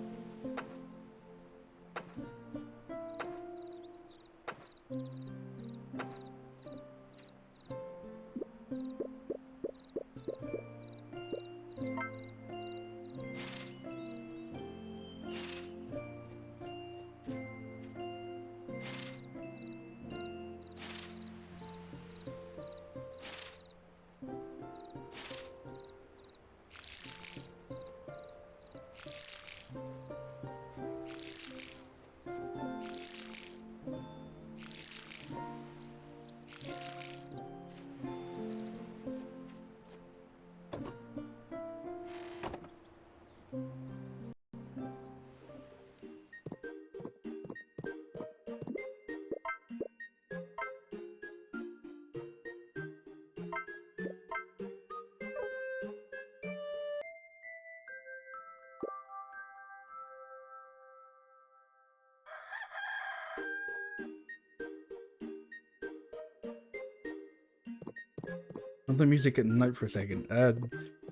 The music at night for a second.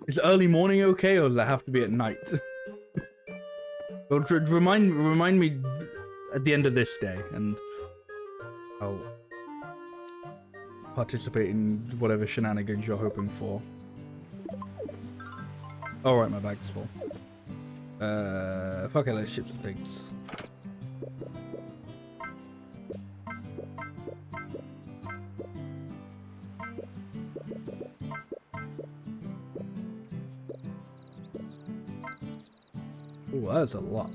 Is early morning okay, or does it have to be at night? Well, remind me at the end of this day, and I'll participate in whatever shenanigans you're hoping for. All right, my bag's full. Fuck it, let's ship some things. Oh, that's a lot.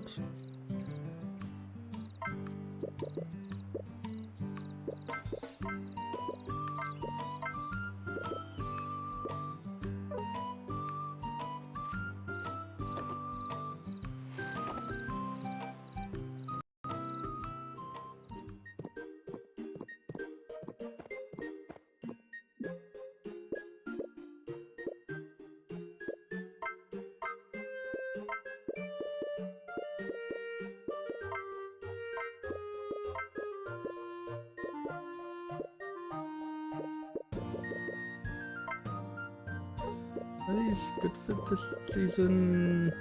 Are these good for this season?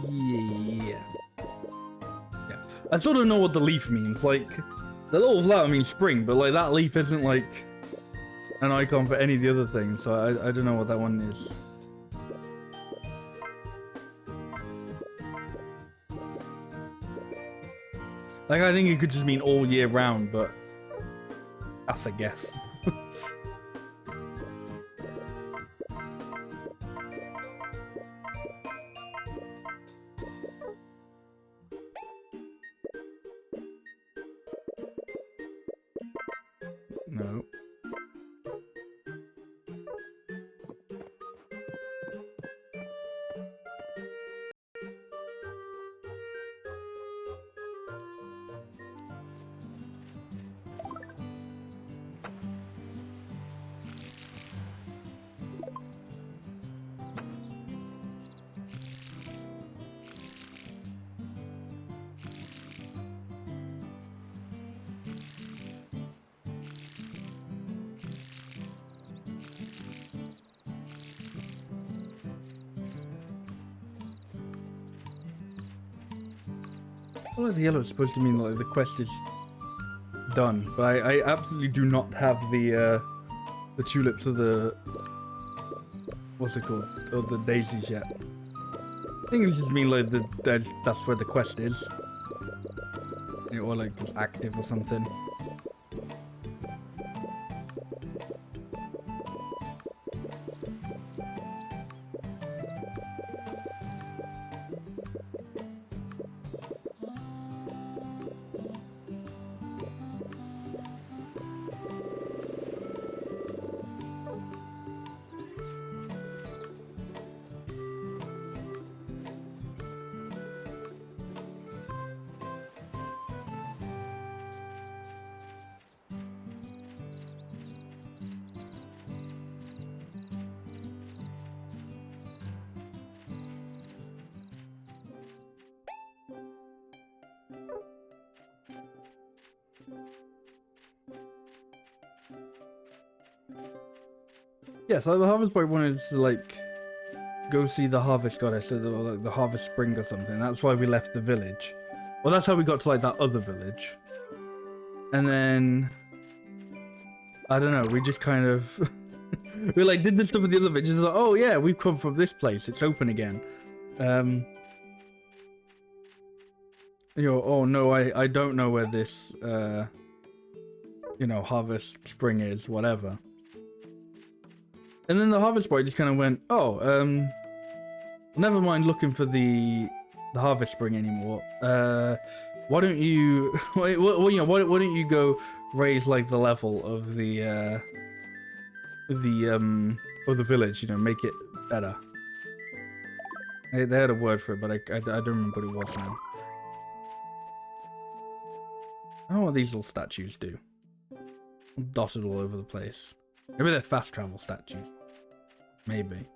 Yeah. I sort of know what the leaf means. Like, the little flower means spring, but like that leaf isn't like an icon for any of the other things, so I don't know what that one is. Like, I think it could just mean all year round, but that's a guess. No. Well, the yellow is supposed to mean like the quest is done, but I absolutely do not have the tulips or the what's it called, or the daisies yet. I think it just mean like that's where the quest is, or like it's active or something. Yeah, so the harvest boy wanted to like go see the harvest goddess or the harvest spring or something. That's why we left the village. Well, that's how we got to like that other village. And then I don't know, we just kind of we like did this stuff with the other villages. Like, oh yeah, we've come from this place. It's open again. You know, oh no, I don't know where this you know, harvest spring is, whatever. And then the harvest boy just kind of went, oh, never mind looking for the harvest spring anymore. Why don't you, why don't you go raise like the level of the village? You know, make it better. They had a word for it, but I don't remember what it was now. I don't know what these little statues do. Dotted all over the place. Maybe they're fast travel statues. Maybe.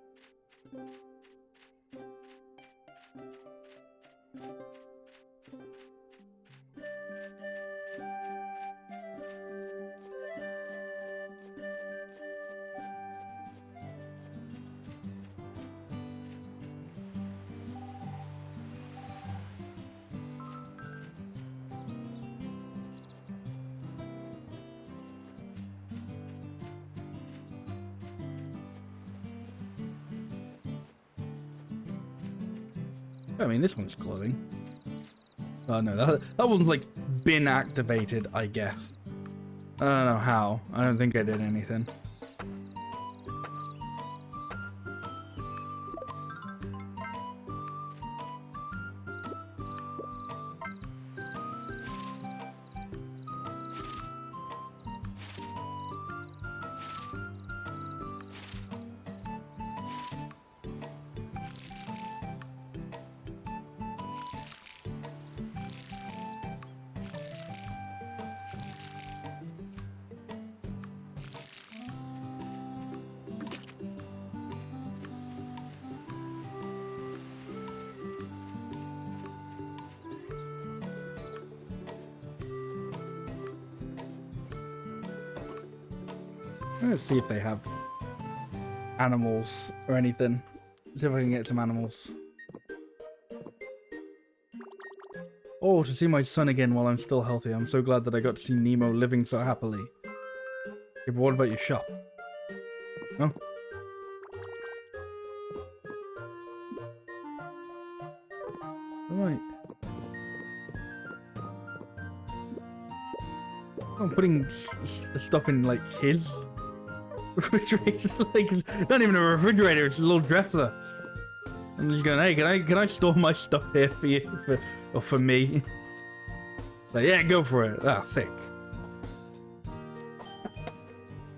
I mean, this one's glowing. Oh no, that one's like been activated, I guess. I don't know how. I don't think I did anything. Let's see if they have animals or anything. Let's see if I can get some animals. Oh, to see my son again while I'm still healthy. I'm so glad that I got to see Nemo living so happily. Okay, but what about your shop? No? Alright. I'm putting stuff in, like, his refrigerator. Like, not even a refrigerator, it's a little dresser. I'm just going, hey, can I store my stuff here for you? Or for me? Like, yeah, go for it. Ah, sick. I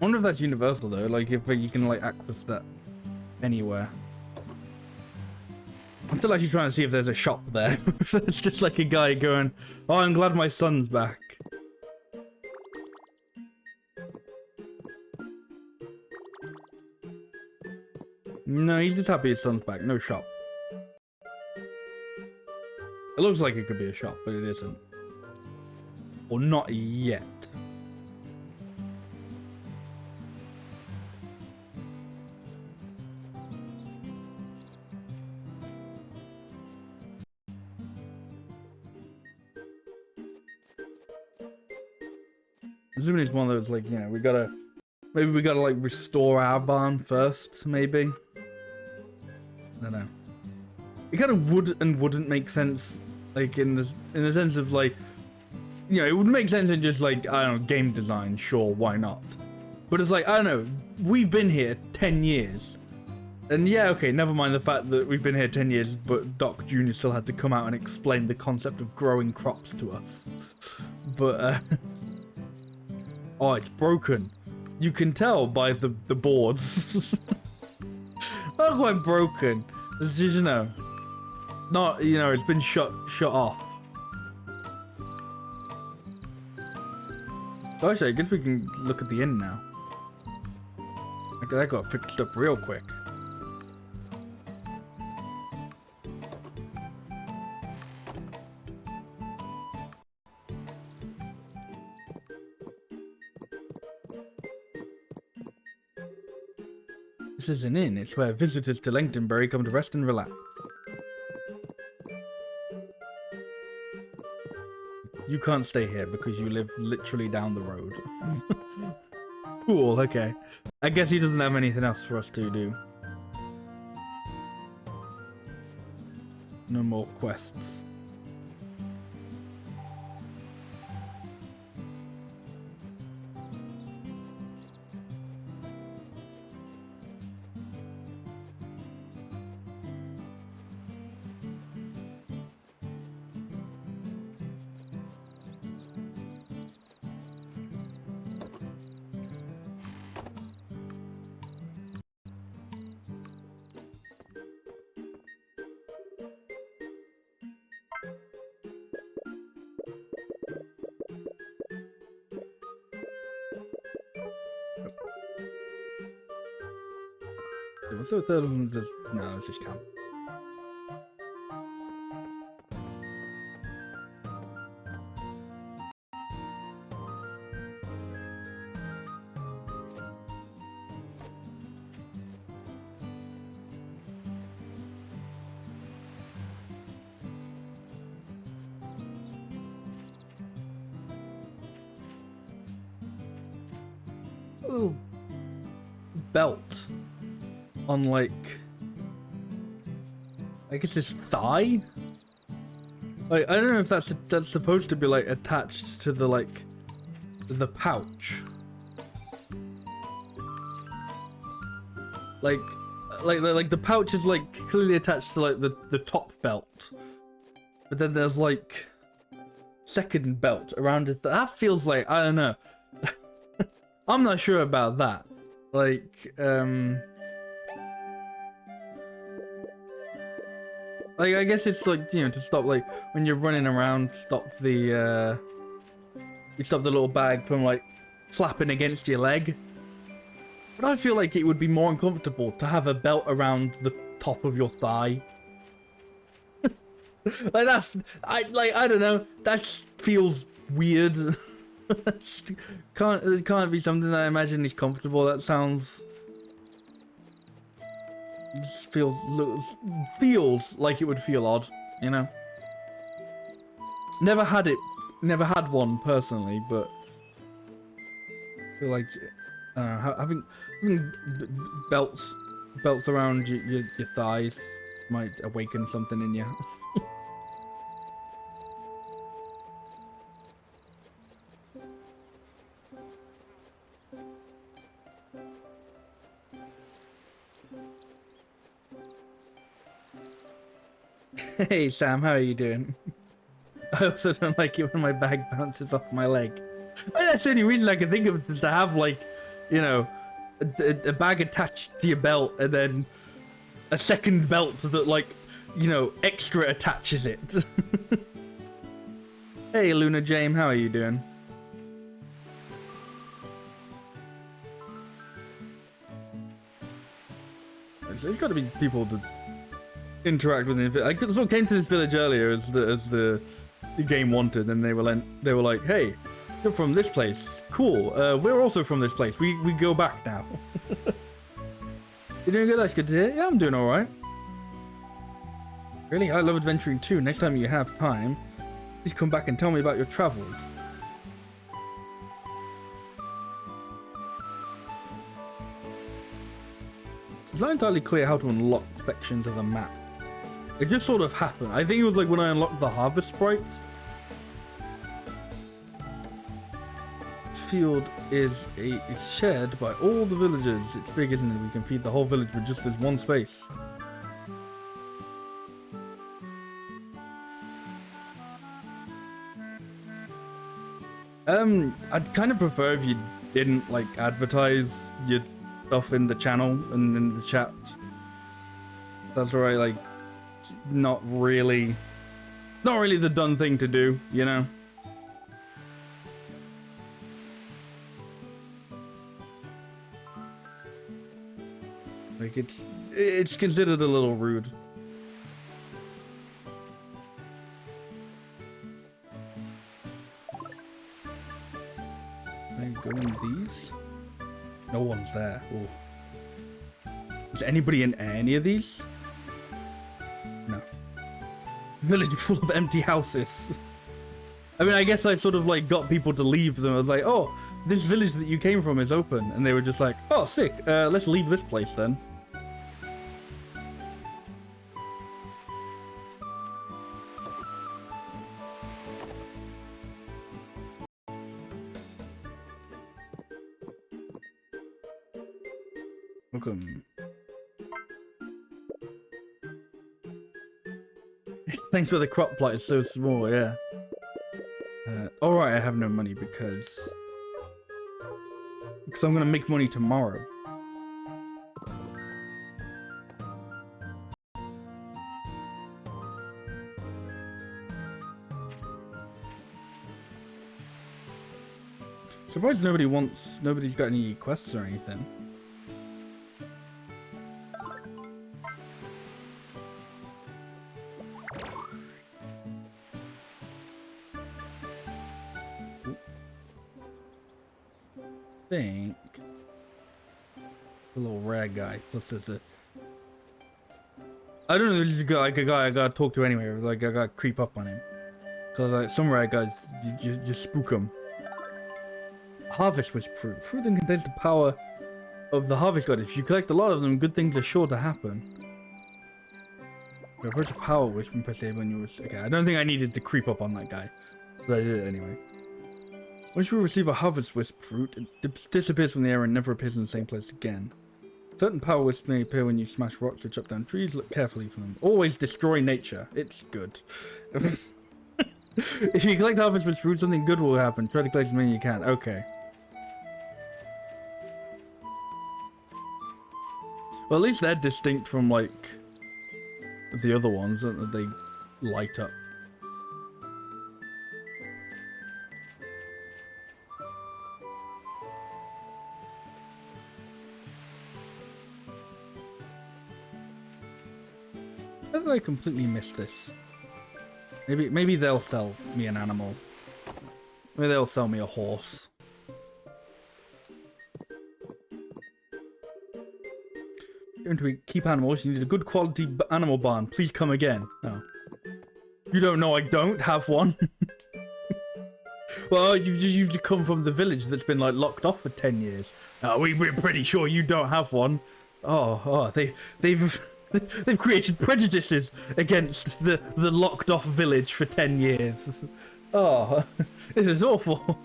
wonder if that's universal, though. Like, if you can, like, access that anywhere. I'm still actually trying to see if there's a shop there. It's just like a guy going, oh, I'm glad my son's back. No, he's just happy his son's back. No shop. It looks like it could be a shop, but it isn't. Or not yet. Assuming it's one of those, like, you know, maybe we gotta, like, restore our barn first, maybe? I don't know. It kind of would and wouldn't make sense, like, in the sense of, like, you know, it would make sense in just, like, I don't know, game design, sure, why not? But it's like, I don't know, we've been here 10 years. And yeah, okay, never mind the fact that we've been here 10 years, but Doc Jr. still had to come out and explain the concept of growing crops to us. But, oh, it's broken. You can tell by the boards. Not quite broken. It's just, you know, not, you know, it's been shut off. So actually, I guess we can look at the inn now. Okay, that got fixed up real quick. This is an inn. It's where visitors to Langtonbury come to rest and relax. You can't stay here because you live literally down the road. Cool, okay. I guess he doesn't have anything else for us to do. No more quests. So third of them just no, it's just camp. Little belt on, like, I guess his thigh. Like, I don't know if that's supposed to be like attached to the the pouch. Like the pouch is like clearly attached to like the top belt, but then there's like second belt around it. That feels like, I don't know. I'm not sure about that. Like, I guess it's like, you know, to stop, like, when you're running around, stop the, you stop the little bag from, like, slapping against your leg. But I feel like it would be more uncomfortable to have a belt around the top of your thigh. Like, that's, I don't know, that feels weird. It can't be something that I imagine is comfortable. That sounds... feels like it would feel odd, you know? Never had one personally, but I feel like having belts around your thighs might awaken something in you. Hey Sam, how are you doing? I also don't like it when my bag bounces off my leg. That's the only reason I can think of, is to have, like, you know, a bag attached to your belt and then a second belt that, like, you know, extra attaches it. Hey Luna Jame, how are you doing? There's got to be people to interact with it. I sort of came to this village earlier as the game wanted, and they were like, hey, you're from this place, cool, we're also from this place, we go back now. You're doing good? That's good to hear. Yeah, I'm doing all right. Really, I love adventuring too. Next time you have time, please come back and tell me about your travels. It's not entirely clear how to unlock sections of the map. It just sort of happened. I think it was like when I unlocked the harvest sprite. Field is shared by all the villagers. It's big, isn't it? We can feed the whole village with just this one space. I'd kind of prefer if you didn't, like, advertise your stuff in the channel and in the chat. That's right, like, not really the done thing to do, you know? Like, it's considered a little rude. Can I go in these? No one's there. Ooh. Is anybody in any of these? No. Village full of empty houses. I mean, I guess I sort of like got people to leave them. I was like, oh, this village that you came from is open. And they were just like, oh, sick. Let's leave this place then. Welcome. Thanks for the crop plot, it's so small, yeah. Alright, I have no money because I'm gonna make money tomorrow. Surprised nobody's got any quests or anything. Think the little rare guy plus there's a I don't know, there's like a guy I gotta talk to anyway. Like I gotta creep up on him because like some rare guys you spook them. Harvest was fruit that contains the power of the harvest god. If you collect a lot of them, good things are sure to happen. Where's the power wish when press A when you was okay? I don't think I needed to creep up on that guy, but I did it anyway. Once you receive a harvest wisp fruit, it disappears from the air and never appears in the same place again. Certain power wisps may appear when you smash rocks or chop down trees. Look carefully for them. Always destroy nature. It's good. If you collect harvest wisp fruit, something good will happen. Try to collect as many as you can. Okay. Well, at least they're distinct from, like, the other ones, that they light up. How did I completely miss this? Maybe they'll sell me an animal. Maybe they'll sell me a horse. Going to keep animals, you need a good quality animal barn. Please come again. Oh. You don't know I don't have one. Well, you've come from the village that's been like locked off for 10 years. We're pretty sure you don't have one. They've created prejudices against the locked off village for 10 years. Oh, this is awful.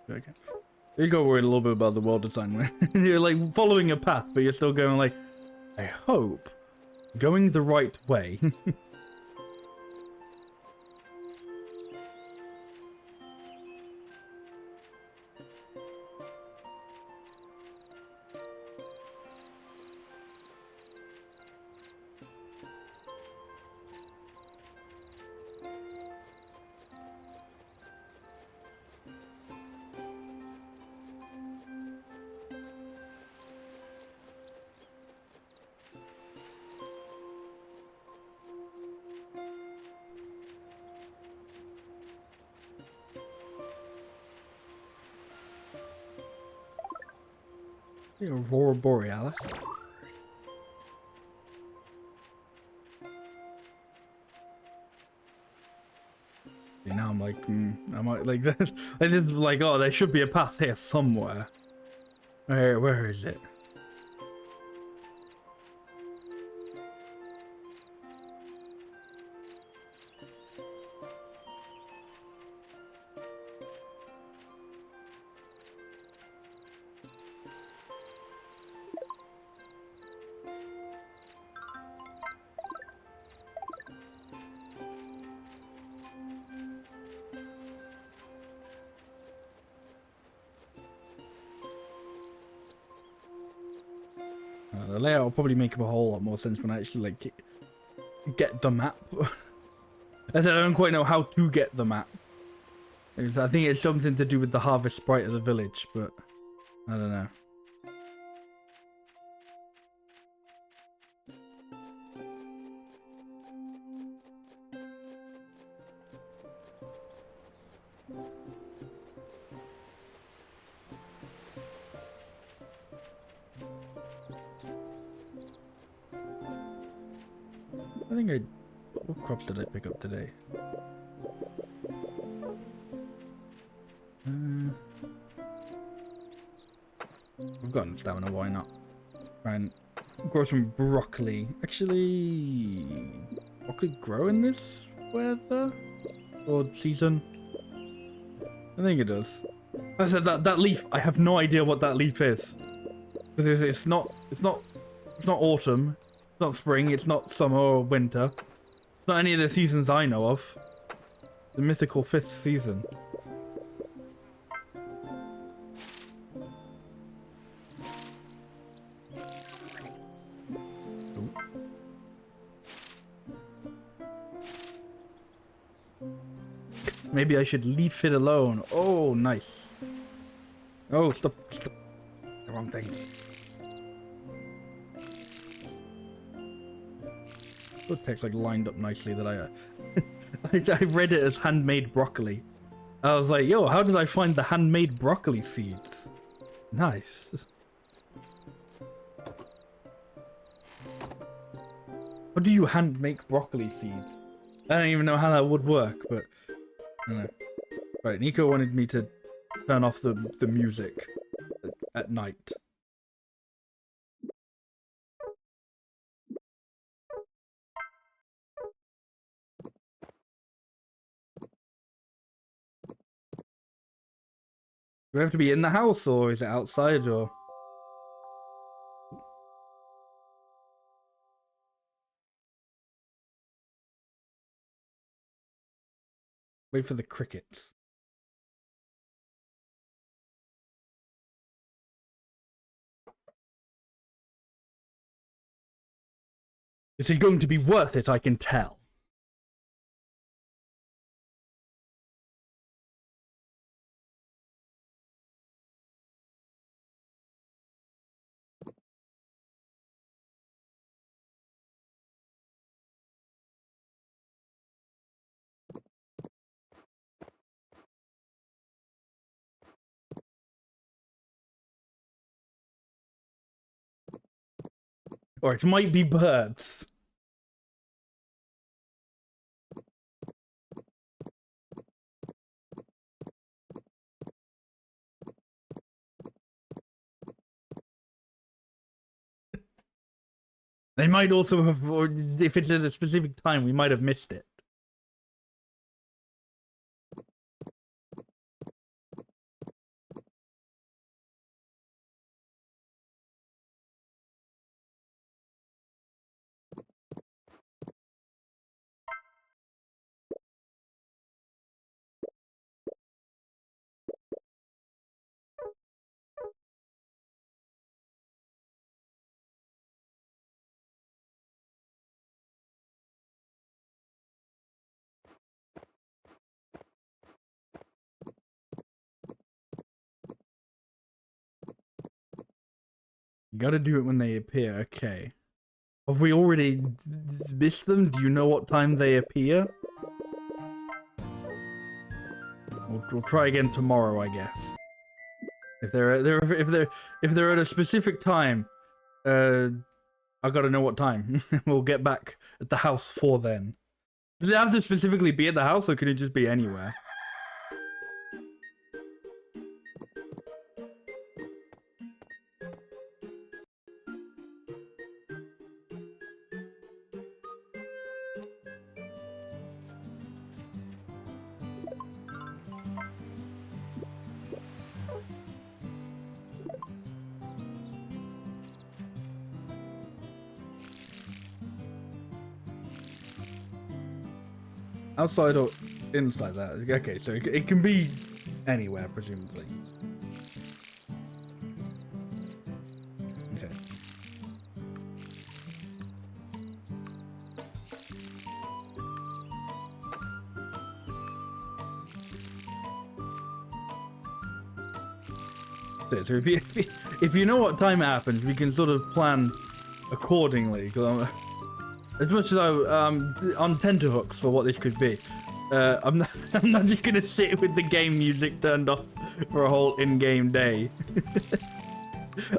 Okay. You go worried a little bit about the world design. You're like following a path, but you're still going like, I hope, going the right way. The Aurora Borealis. Now I'm like, I might like this. I just like, oh, there should be a path here somewhere. Where is it? The layout will probably make a whole lot more sense when I actually like get the map. I said I don't quite know how to get the map. I think it's something to do with the harvest sprite of the village, but I don't know. I think what crops did I pick up today? I've gotten stamina, why not? Try and grow some broccoli. Actually, broccoli grow in this weather? Or season? I think it does. I said that leaf, I have no idea what that leaf is. It's not autumn, it's not spring, it's not summer or winter. It's not any of the seasons I know of. The mythical 5th season. Ooh. Maybe I should leave it alone. Oh, nice. Oh, stop. The wrong things. The text like lined up nicely that I read it as handmade broccoli. I was like, yo, how did I find the handmade broccoli seeds? Nice. How do you hand make broccoli seeds? I don't even know how that would work, but I don't know. Right, Nico wanted me to turn off the music at night. Do we have to be in the house, or is it outside, or? Wait for the crickets. This is going to be worth it, I can tell. Or it might be birds. They might also have, or if it's at a specific time, we might have missed it. You gotta do it when they appear, okay. Have we already missed them? Do you know what time they appear? We'll try again tomorrow, I guess. If they're at a specific time, I gotta know what time. We'll get back at the house for then. Does it have to specifically be at the house, or can it just be anywhere? Outside or inside that? Okay, so it can be anywhere, presumably. Okay. So if you know what time it happens, we can sort of plan accordingly. Cause as much as I'm on tenterhooks for what this could be, I'm not just gonna sit with the game music turned off for a whole in-game day.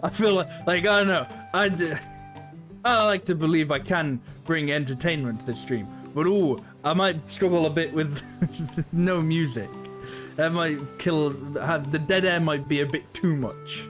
I feel like I don't know. I like to believe I can bring entertainment to this stream, but ooh, I might struggle a bit with no music. That might kill. The dead air might be a bit too much.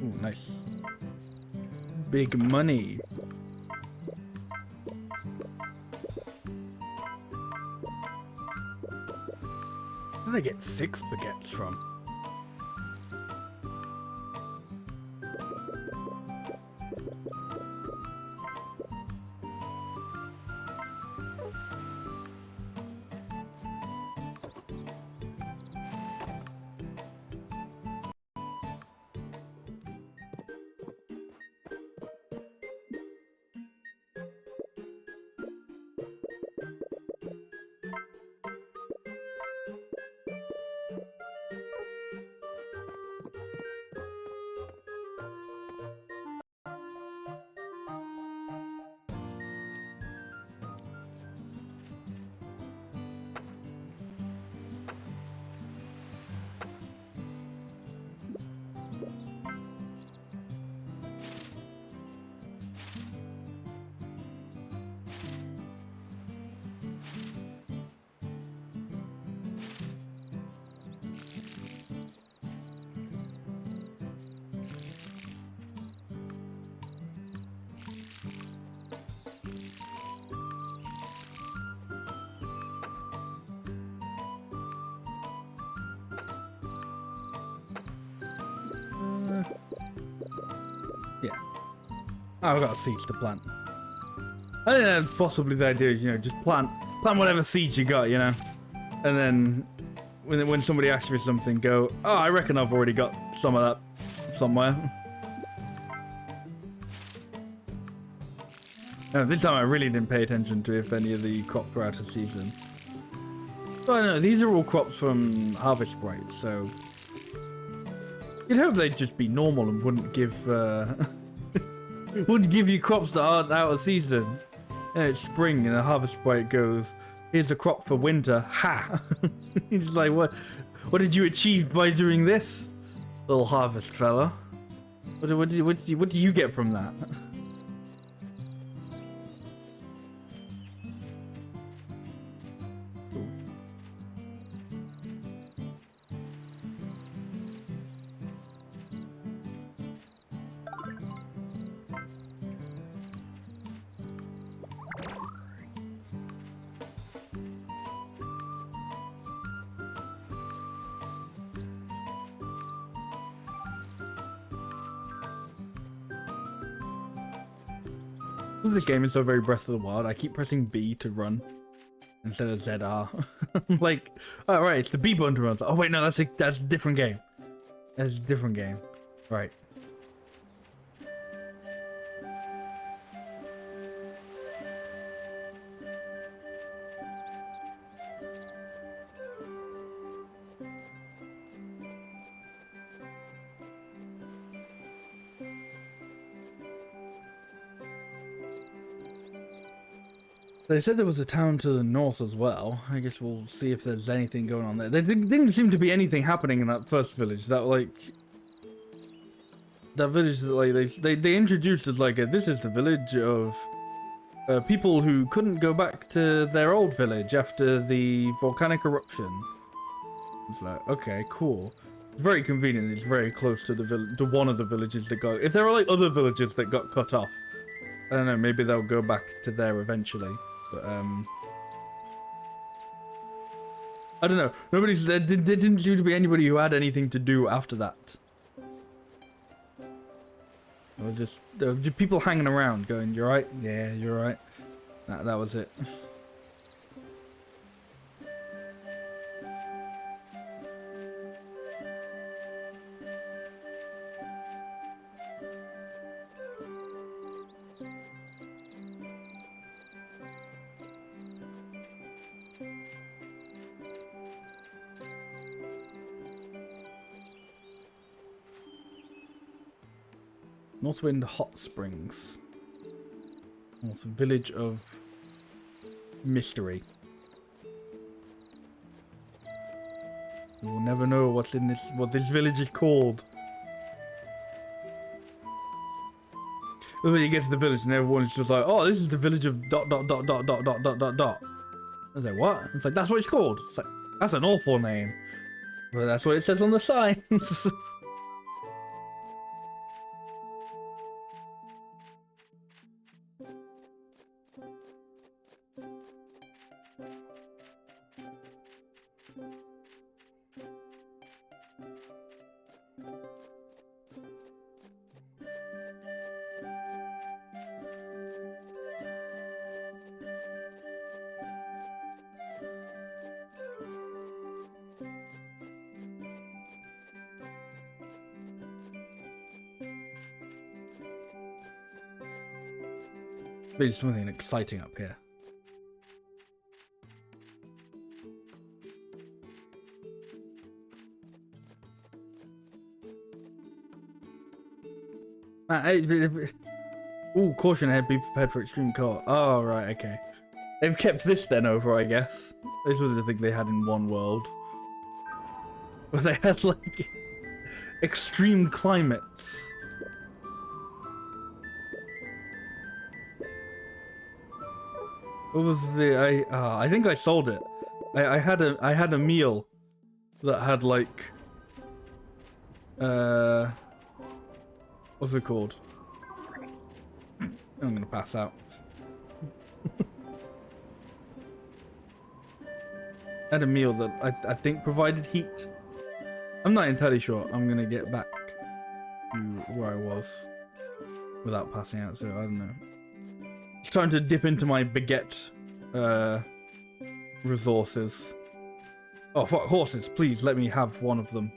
Ooh, nice. Big money. Where did I get 6 baguettes from? Yeah. Oh, I've got seeds to plant. I think that's possibly the idea, you know, just plant whatever seeds you got, you know? And then when somebody asks you for something, go, oh, I reckon I've already got some of that somewhere. This time I really didn't pay attention to if any of the crops were out of season. But no, these are all crops from Harvest Bright, so you'd hope they'd just be normal and wouldn't give wouldn't give you crops that aren't out of season. And it's spring and the Harvest Bright goes, here's a crop for winter. Ha! He's like, what did you achieve by doing this, little harvest fella? What do you get from that? This game is so very Breath of the Wild. I keep pressing B to run instead of ZR. Like, oh right, it's the B button to run. Oh wait, no, that's a different game. That's a different game. Right. They said there was a town to the north as well. I guess we'll see if there's anything going on there. There didn't seem to be anything happening in that first village. That village that like they introduced as like this is the village of people who couldn't go back to their old village after the volcanic eruption. It's like, okay, cool. It's very convenient. It's very close to to one of the villages that got. If there are like other villages that got cut off, I don't know. Maybe they'll go back to there eventually. But I don't know. Nobody's there. There didn't seem to be anybody who had anything to do after that. There were just people hanging around, going, "You're right. Yeah, you're right." That was it. Northwind Hot Springs. It's a village of mystery. You will never know what this village is called. When you get to the village and everyone's just like, "Oh, this is the village of dot dot dot dot dot dot dot dot dot." I was like, "What?" It's like, "That's what it's called." It's like, "That's an awful name," but that's what it says on the signs. There's something exciting up here. Ooh, caution ahead, be prepared for extreme cold. Oh, right, okay. They've kept this then over, I guess. This was the thing they had in One World. Where they had, like, extreme climates. What was the I think I sold it. I had a meal that had like what's it called? I'm gonna pass out. I had a meal that I think provided heat. I'm not entirely sure. I'm gonna get back to where I was without passing out, so I don't know. It's time to dip into my baguette resources. Oh, fuck, horses, please let me have one of them.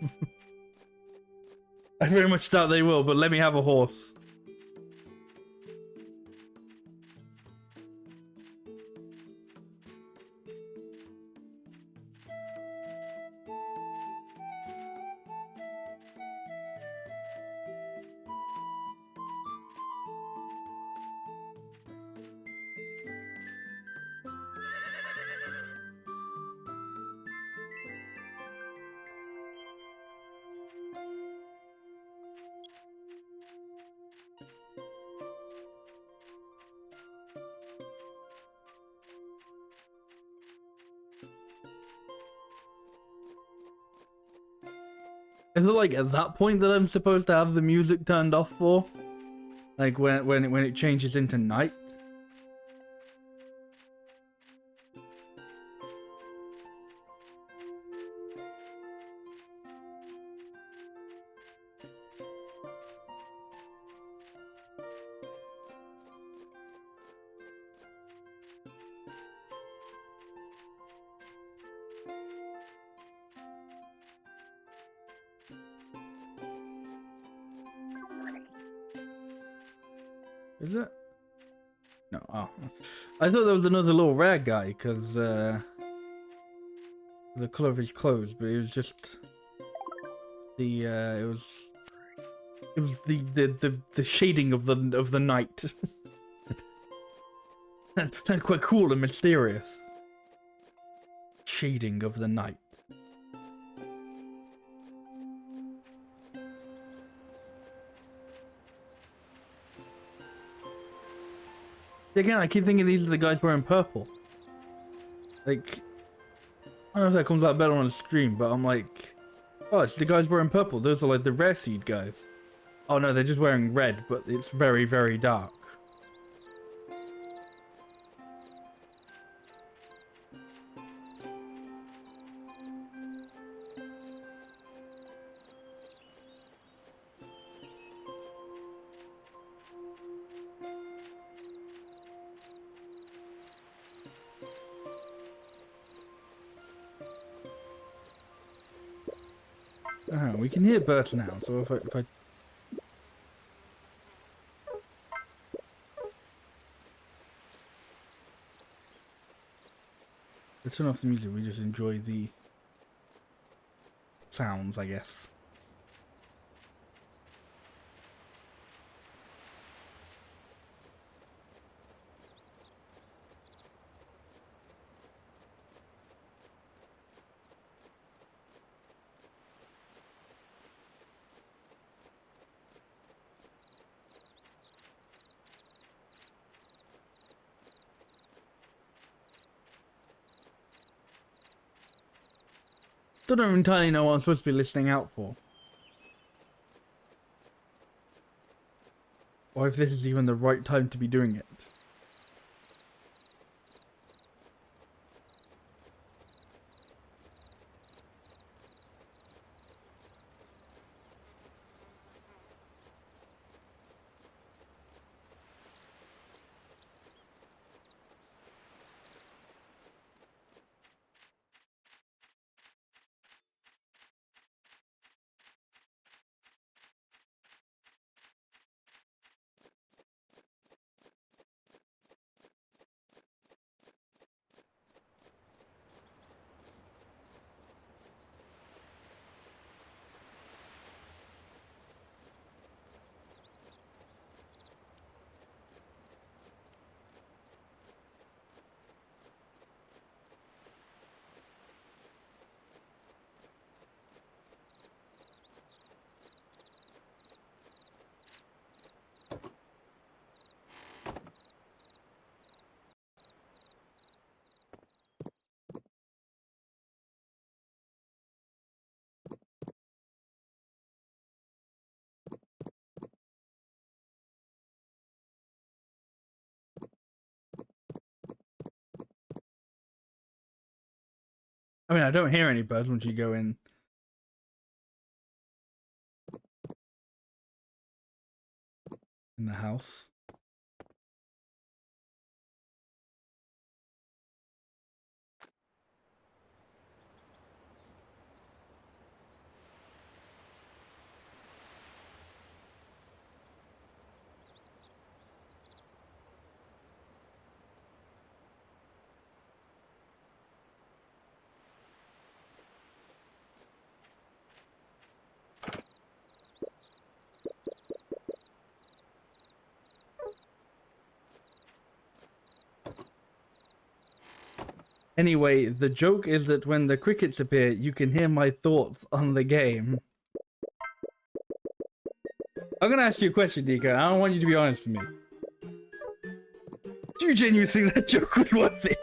I very much doubt they will, but let me have a horse. Is it like at that point that I'm supposed to have the music turned off for? Like when it changes into night? Is it? No. Oh, I thought there was another little rare guy because the color of his clothes, but it was just the it was the shading of the night. Sounds quite cool and mysterious. Shading of the night. Again, I keep thinking these are the guys wearing purple. Like, I don't know if that comes out better on the stream, but I'm like, oh, it's the guys wearing purple. Those are like the rare seed guys. Oh no, they're just wearing red, but it's very, very dark. We can hear birds now, so if I let's turn off the music, we just enjoy the sounds, I guess. Still don't entirely know what I'm supposed to be listening out for. Or if this is even the right time to be doing it. I mean, I don't hear any birds once you go in the house. Anyway, the joke is that when the crickets appear, you can hear my thoughts on the game. I'm gonna ask you a question, Nico. I don't want you to be honest with me. Do you genuinely think that joke was worth it?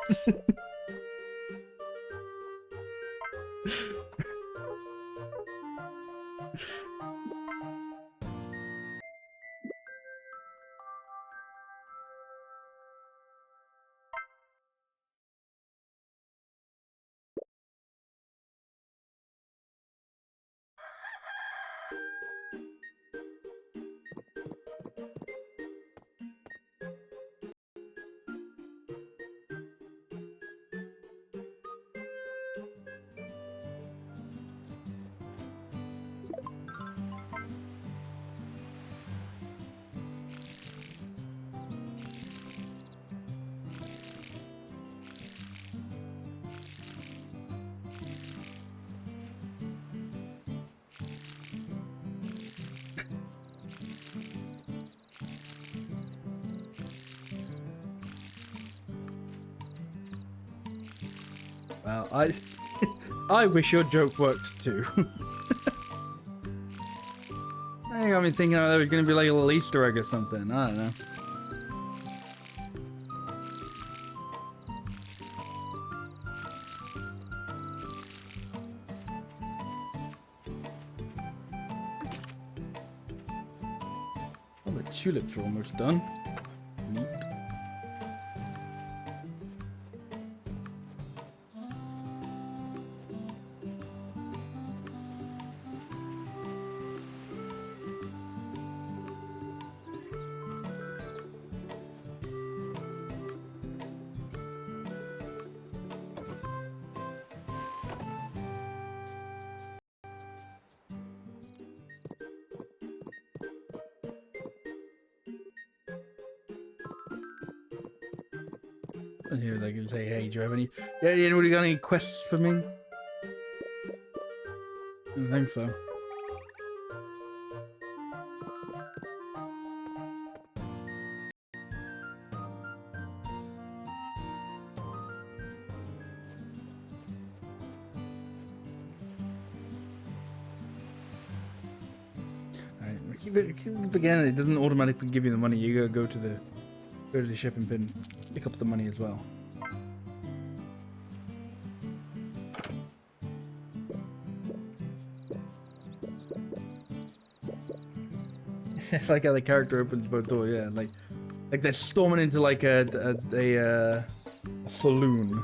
Well, I wish your joke worked too. I got me thinking there was gonna be like a little Easter egg or something. I don't know. Oh, the tulips are almost done. Neat. Here they can say, hey, do you have any? Yeah, anybody got any quests for me? I don't think so. Alright, keep it again. It doesn't automatically give you the money. You gotta go to the shipping bin, pick up the money as well. It's like how the character opens both doors. Yeah, like they're storming into like a saloon.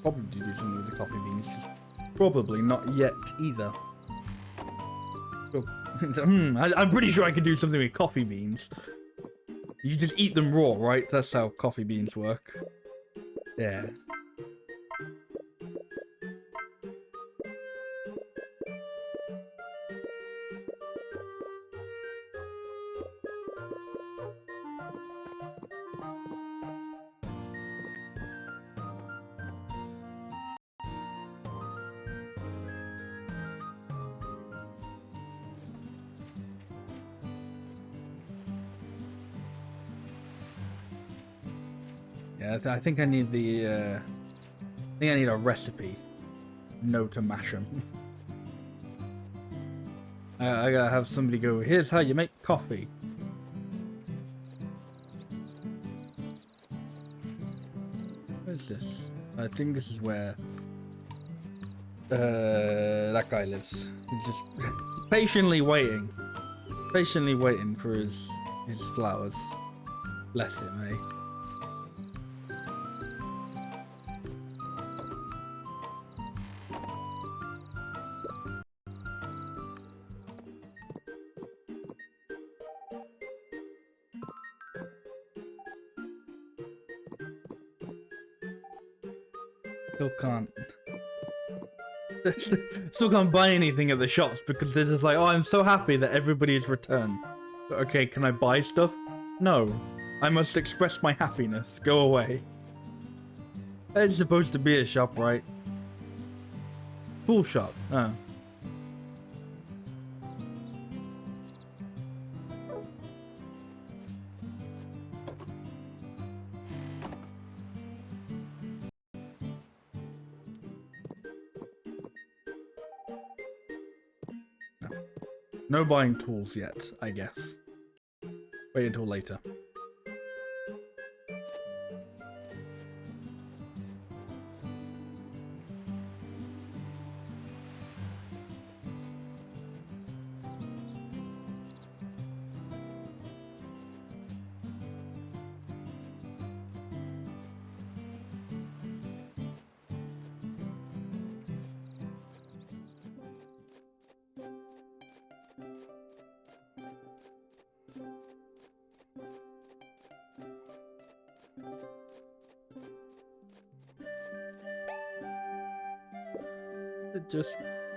Probably do something with the coffee beans. Probably not yet either. I'm pretty sure I could do something with coffee beans. You just eat them raw, right? That's how coffee beans work. Yeah. Yeah, I think I need the, I think I need a recipe. No to mash them. I gotta have somebody go, here's how you make coffee. Where's this? I think this is where, that guy lives. He's just patiently waiting for his flowers. Bless him, eh? Still can't buy anything at the shops because they're just like, oh, I'm so happy that everybody has returned. But okay, can I buy stuff? No. I must express my happiness. Go away. It's supposed to be a shop, right? Full shop. Oh. No buying tools yet, I guess. Wait until later.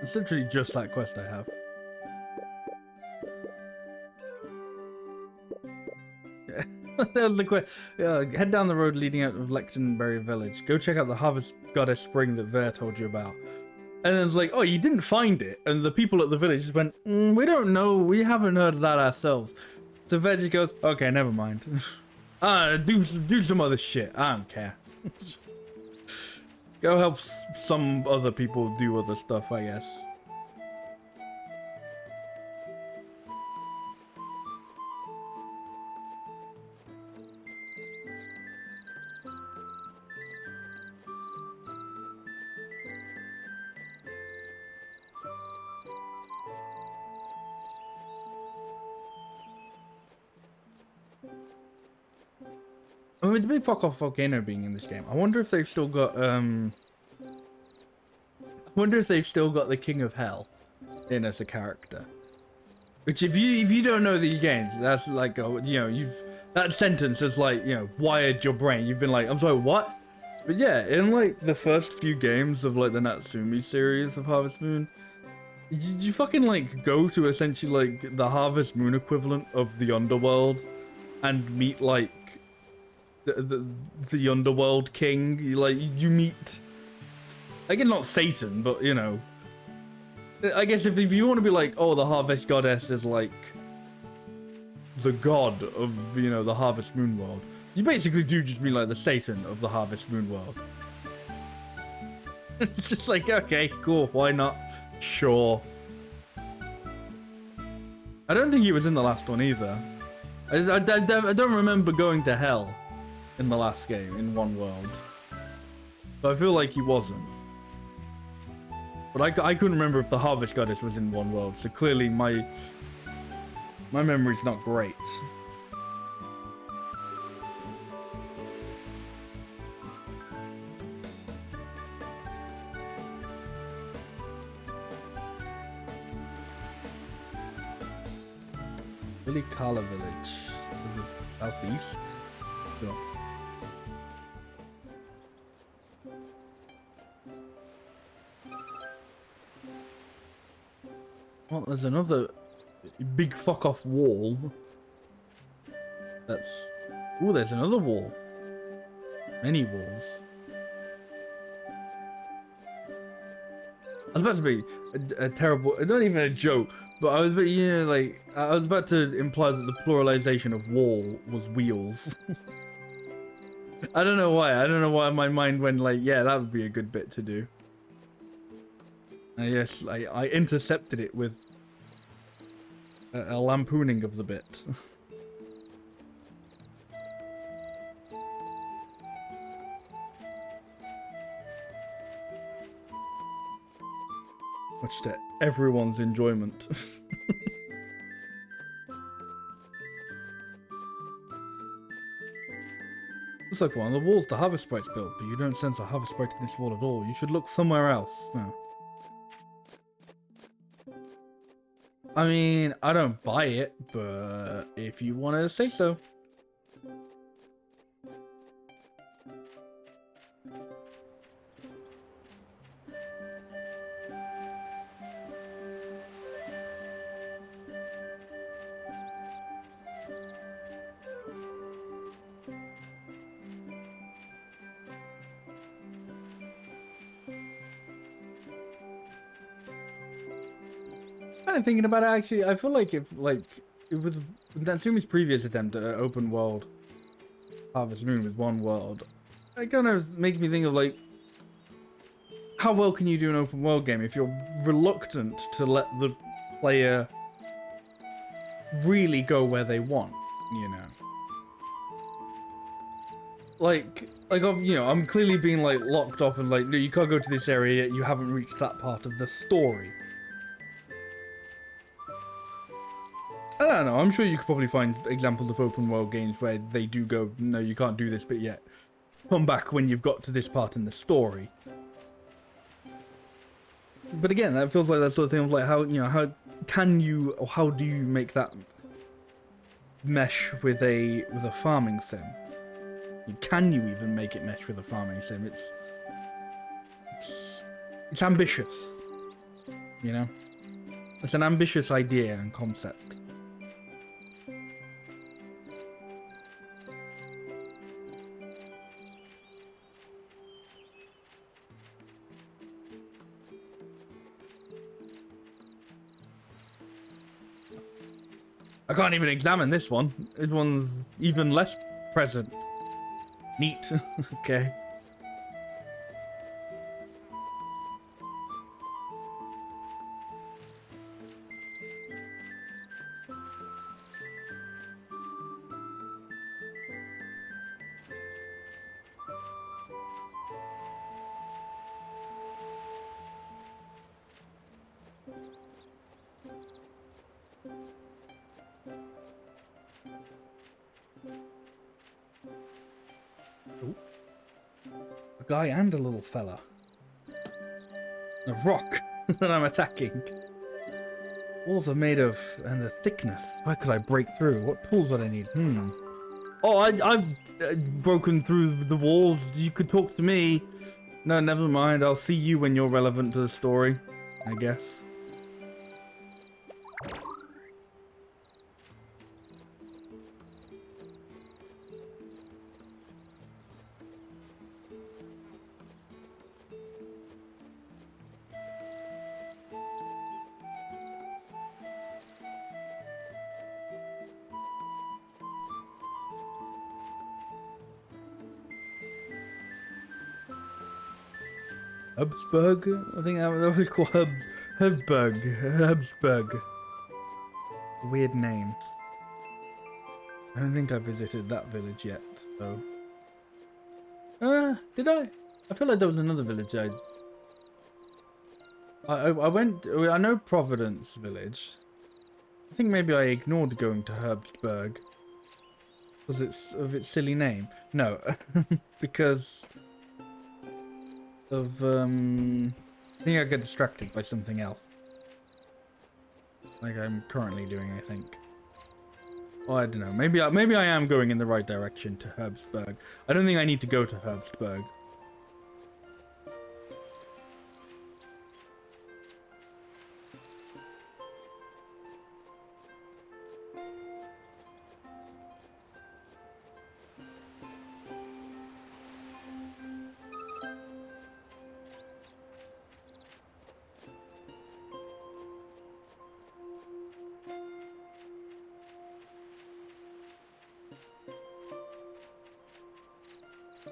It's literally just that quest I have. There's the quest. Head down the road leading out of Lechtenberry Village. Go check out the Harvest Goddess Spring that Ver told you about. And then it's like, oh, you didn't find it. And the people at the village just went, we don't know. We haven't heard of that ourselves. So Ver just goes, okay, never mind. Do some other shit. I don't care. Go help some other people do other stuff, I guess. I mean, the big fuck off volcano being in this game. I wonder if they've still got I wonder if they've still got the King of Hell in as a character. Which, if you don't know these games, that's like, that sentence is like, wired your brain. You've been like, I'm sorry, what? But yeah, in like the first few games of like the Natsumi series of Harvest Moon, Did you fucking like go to essentially like the Harvest Moon equivalent of the underworld and meet like the underworld king? You meet, again, not Satan, but you know, I guess if you want to be like, oh, the Harvest Goddess is like the god of, you know, the Harvest Moon world, you basically do just mean like the Satan of the Harvest Moon world. It's just like, okay, cool, why not? Sure. I don't think he was in the last one either. I don't remember going to hell in the last game in one world, but I feel like he wasn't. But I couldn't remember if the Harvest Goddess was in one world, so clearly my memory's not great. Billy Carla Village, southeast. Sure. Well, there's another big fuck off wall. That's... Ooh, there's another wall. Many walls. I was about to be a terrible, not even a joke, but I was about, you know, like, I was about to imply that the pluralization of wall was wheels. I don't know why my mind went like, yeah, that would be a good bit to do. And yes, I intercepted it with a lampooning of the bit. Much to everyone's enjoyment. Looks like one of the walls the Harvest Sprite's built, but you don't sense a Harvest Sprite in this wall at all. You should look somewhere else. No. I mean, I don't buy it, but if you want to say so. Kind of thinking about it, actually, I feel like if, like, it was Natsumi's previous attempt at open world Harvest Moon with one world, it kind of makes me think of, like, how well can you do an open world game if you're reluctant to let the player really go where they want, you know? Like, you know, I'm clearly being, like, locked off and, like, no, you can't go to this area yet, you haven't reached that part of the story. I don't know, I'm sure you could probably find examples of open world games where they do go, no, you can't do this bit yet. Come back when you've got to this part in the story. But again, that feels like that sort of thing of like, how, you know, how can you, or how do you make that mesh with a farming sim? Can you even make it mesh with a farming sim? It's ambitious, you know? It's an ambitious idea and concept. I can't even examine this one. This one's even less present. Neat. Okay. Ooh. A guy and a little fella. A rock that I'm attacking. Walls are made of, and the thickness. Where could I break through? What tools would I need? Oh, I've broken through the walls. You could talk to me. No, never mind. I'll see you when you're relevant to the story, I guess. Hubsburg? I think that was called Hubsburg. Weird name. I don't think I visited that village yet, so... did I? I feel like there was another village I went... I know Providence Village. I think maybe I ignored going to Herbsburg. Because it's of its silly name. No, because of, I think I get distracted by something else. Like I'm currently doing, I think. Oh, I don't know. Maybe I am going in the right direction to Herbsburg. I don't think I need to go to Herbsburg.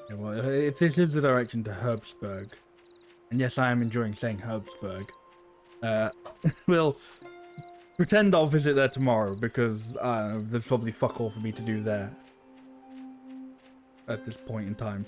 Yeah, well, if this is the direction to Herbsburg, and yes, I am enjoying saying Herbsburg, we'll pretend I'll visit there tomorrow because there's probably fuck all for me to do there at this point in time.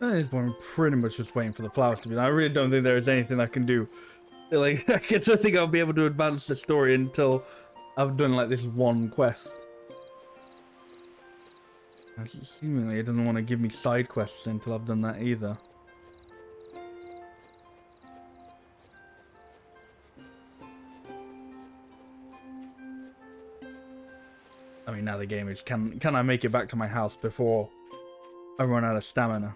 At this point, I'm pretty much just waiting for the flowers to be done. I really don't think there is anything I can do. Like, I don't think I'll be able to advance the story until I've done, like, this one quest. Seemingly, it doesn't want to give me side quests until I've done that either. I mean, now the game is, can I make it back to my house before I run out of stamina?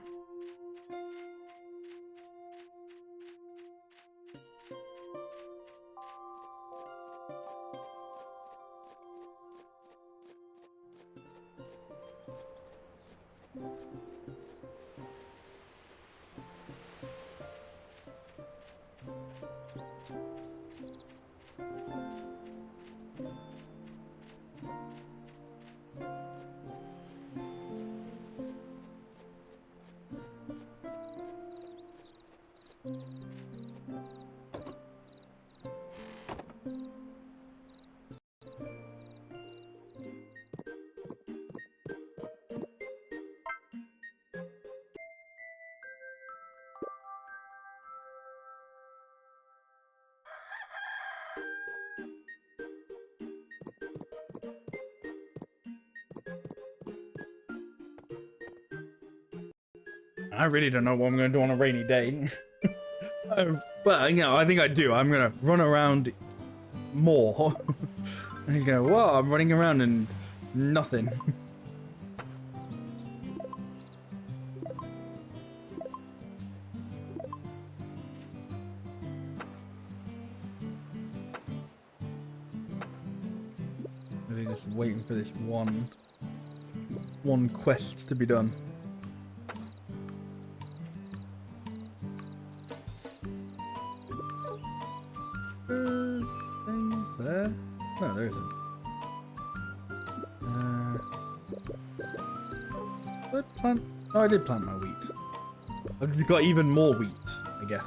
I really don't know what I'm going to do on a rainy day. But, you know, I think I do. I'm going to run around more. And he's going, whoa, I'm running around and nothing. just waiting for this one quest to be done. Thing there? No, there isn't. Did I plant? Oh, I did plant my wheat. I've got even more wheat, I guess.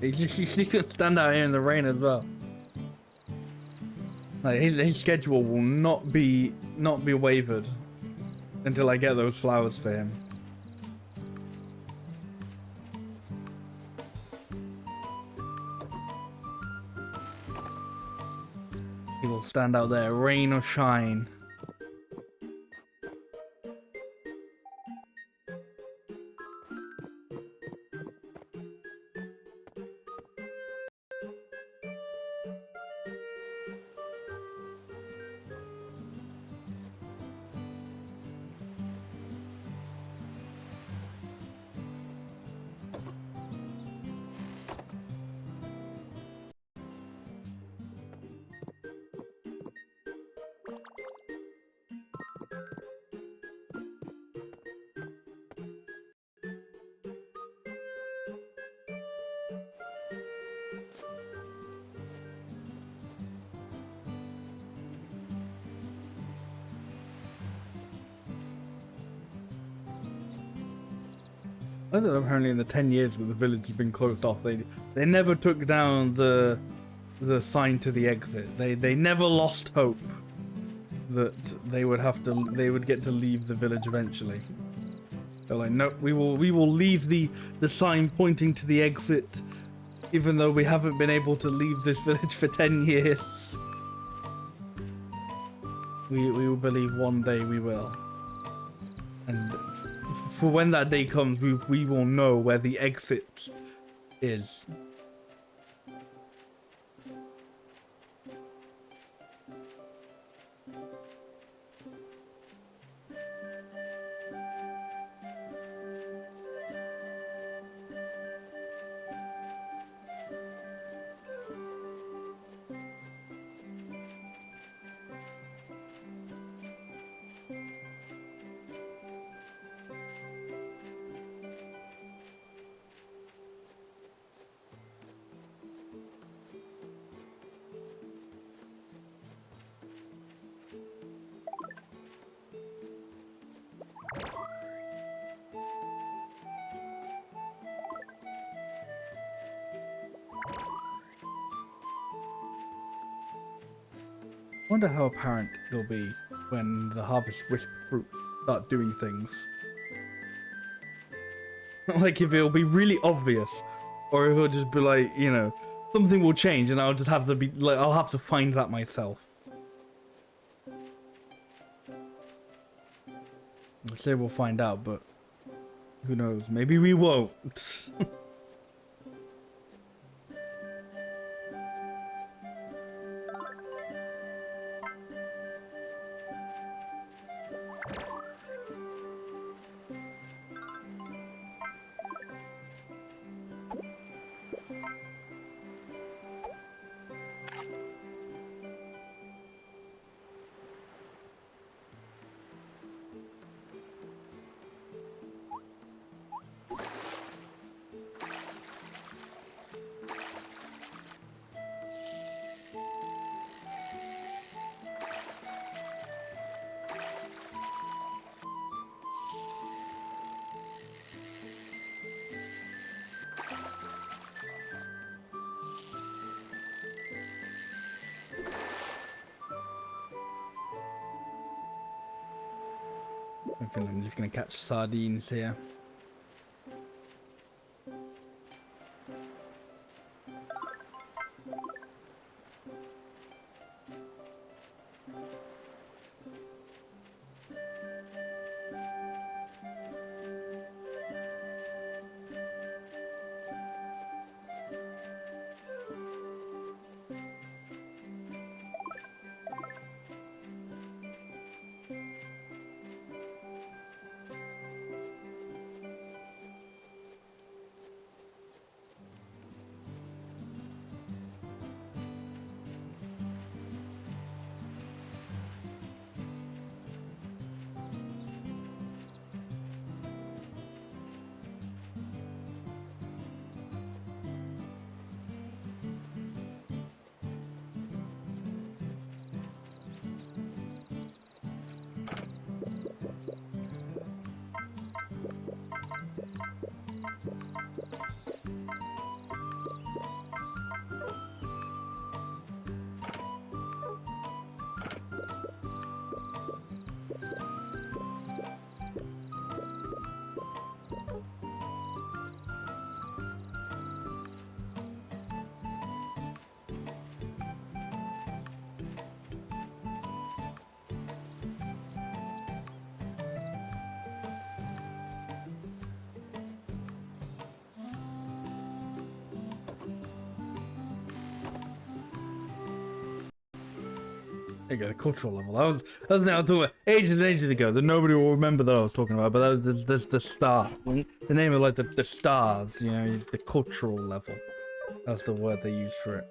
He could stand out here in the rain as well. Like his schedule will not be wavered until I get those flowers for him. He will stand out there, rain or shine. I don't know, apparently in the 10 years that the village has been closed off, they never took down the sign to the exit. They never lost hope that they would get to leave the village eventually. They're like, no, we will leave the sign pointing to the exit, even though we haven't been able to leave this village for 10 years. We will believe one day we will. And for when that day comes, we will know where the exit is. I wonder how apparent it'll be when the Harvest Wisp fruit start doing things. Like if it'll be really obvious, or if it'll just be like, you know, something will change and I'll just have to be like, I'll have to find that myself. I say we'll find out, but who knows? Maybe we won't. I think I'm just gonna catch sardines here. There you go, the cultural level. That was now talking about ages and ages ago that nobody will remember that I was talking about, but that was the star. The name of like the stars, you know, the cultural level. That's the word they use for it.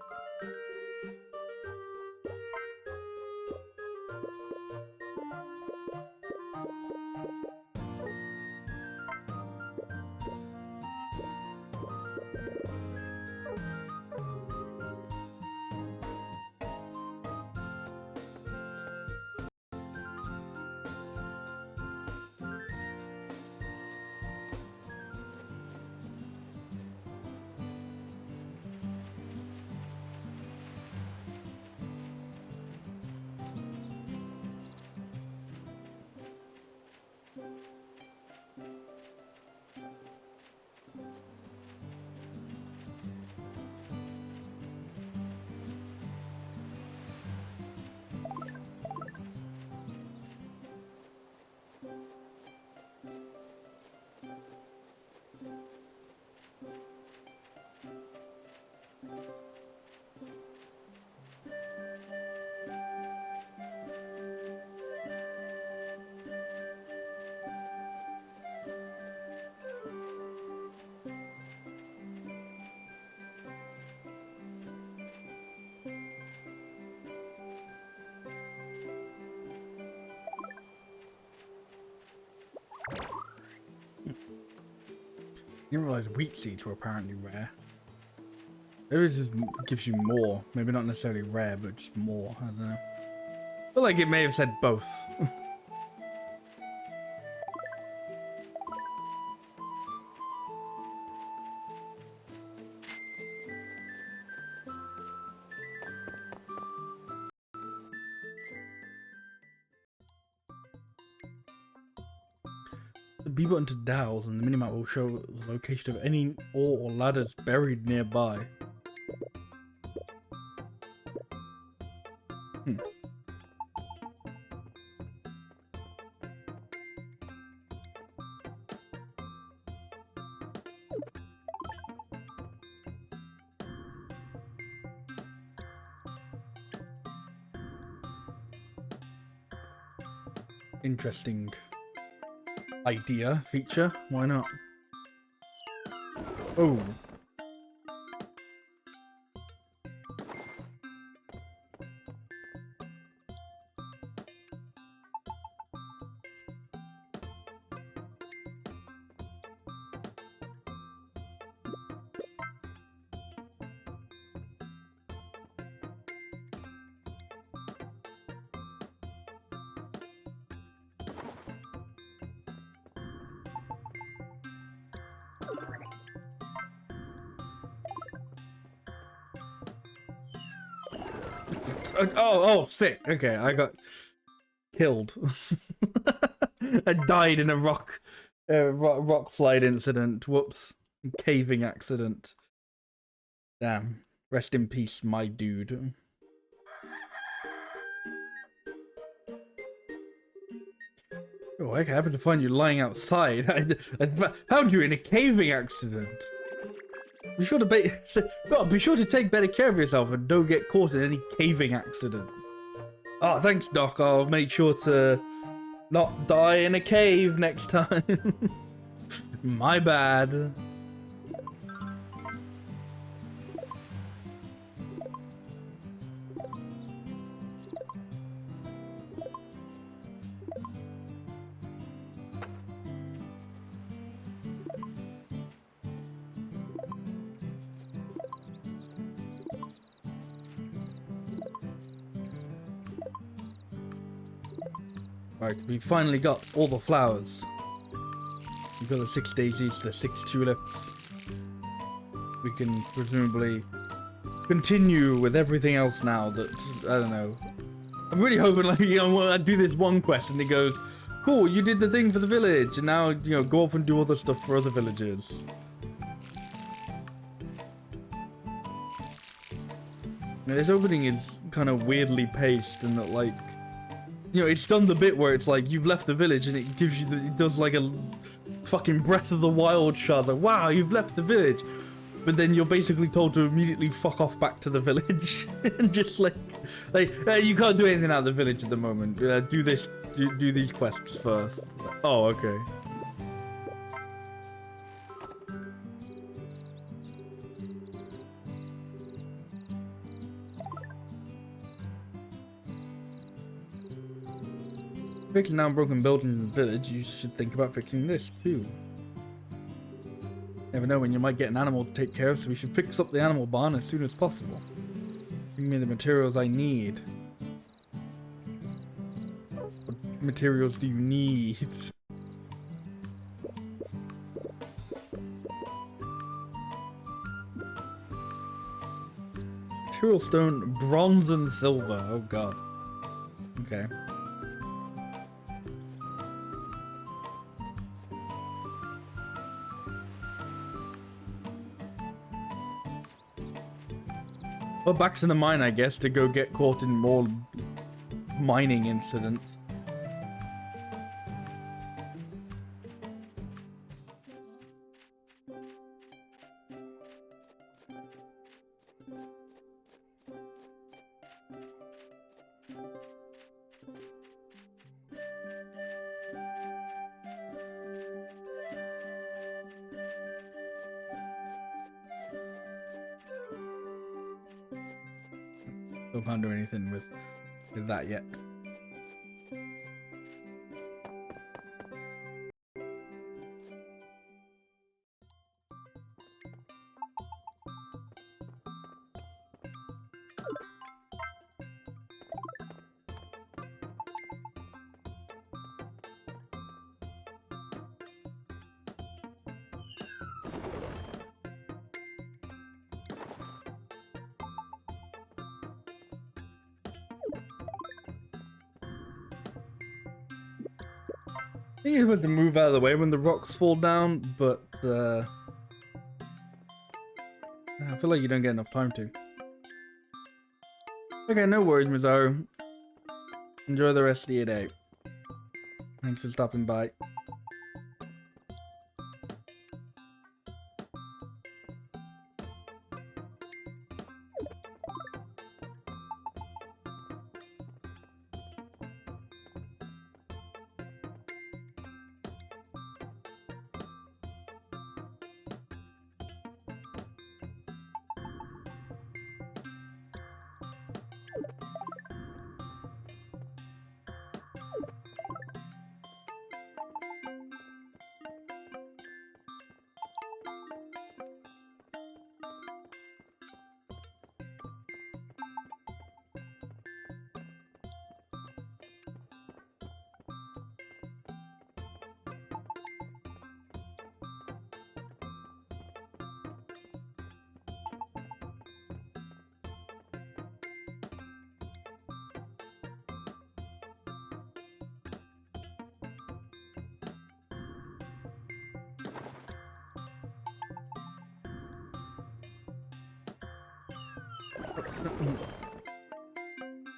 I didn't realize wheat seeds were apparently rare. Maybe it just gives you more. Maybe not necessarily rare, but just more. I don't know. I feel like it may have said both. The B button to dowels and the minimap will show the location of any ore or ladders buried nearby. Interesting idea, feature. Why not? Oh. Oh, sick. Okay, I got killed. I died in a rock slide incident. Whoops. Caving accident. Damn. Rest in peace, my dude. Oh, I happened to find you lying outside. I found you in a caving accident. Be sure to take better care of yourself and don't get caught in any caving accident. Oh, thanks, Doc. I'll make sure to not die in a cave next time. My bad. Right, we finally got all the flowers. We've got the 6 daisies, the 6 tulips. We can presumably continue with everything else now that, I don't know. I'm really hoping, like, you know, I do this one quest and it goes, cool, you did the thing for the village, and now, you know, go off and do other stuff for other villages. Now, this opening is kind of weirdly paced in that, like, you know, it's done the bit where it's like, you've left the village and it gives you it does like a fucking Breath of the Wild shot. Like, wow, you've left the village. But then you're basically told to immediately fuck off back to the village. And just like you can't do anything out of the village at the moment. Do these quests first. Oh, okay. Fixing now broken buildings in the village, you should think about fixing this too. Never know when you might get an animal to take care of, so we should fix up the animal barn as soon as possible. Bring me the materials I need. What materials do you need? Material stone, bronze and silver. Oh god. Okay. Well, back to the mine, I guess, to go get caught in more mining incidents. Still can't do anything with that yet. I think you're supposed to move out of the way when the rocks fall down, but I feel like you don't get enough time to. Okay, no worries, Mizaru. Enjoy the rest of your day. Thanks for stopping by.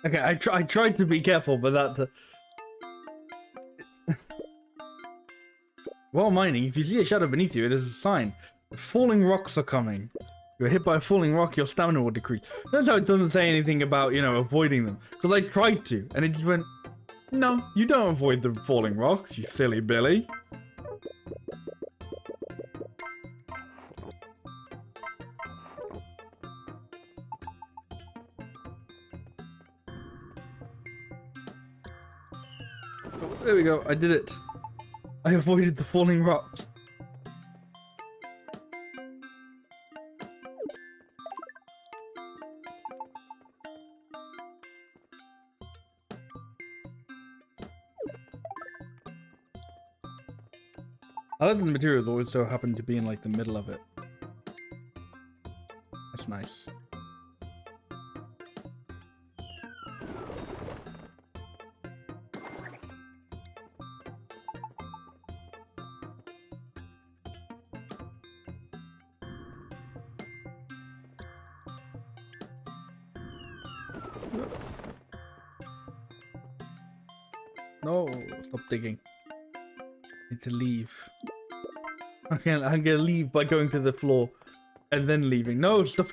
Okay, I tried to be careful, but that... While mining, if you see a shadow beneath you, it is a sign. Falling rocks are coming. If you're hit by a falling rock, your stamina will decrease. Notice how it doesn't say anything about, you know, avoiding them. Because I tried to, and it just went, no, you don't avoid the falling rocks, you silly Billy. Oh, there we go, I did it. I avoided the falling rocks. I like the materials always so happen to be in like the middle of it. That's nice. No, stop digging. I need to leave. I'm gonna leave by going to the floor and then leaving. No, stop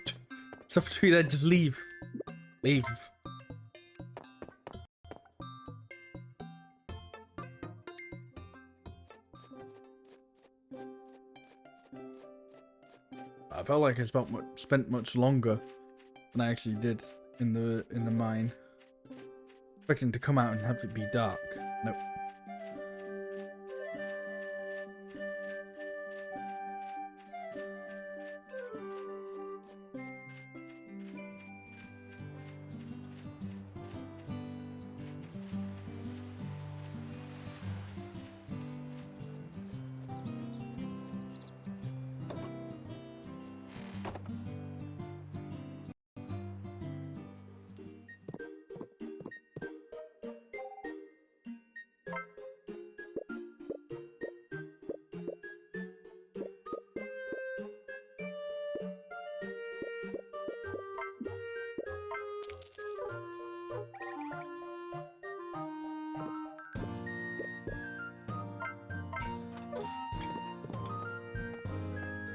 doing that. Just leave. Leave. I felt like I spent much longer than I actually did in the mine. Expecting to come out and have it be dark. Nope.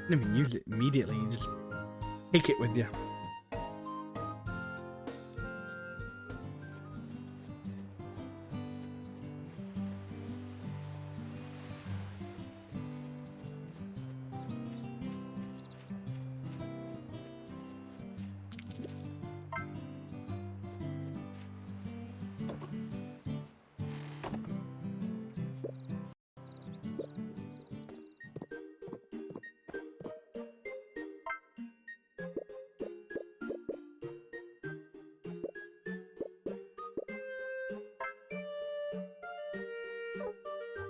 You don't even use it immediately, you just take it with you.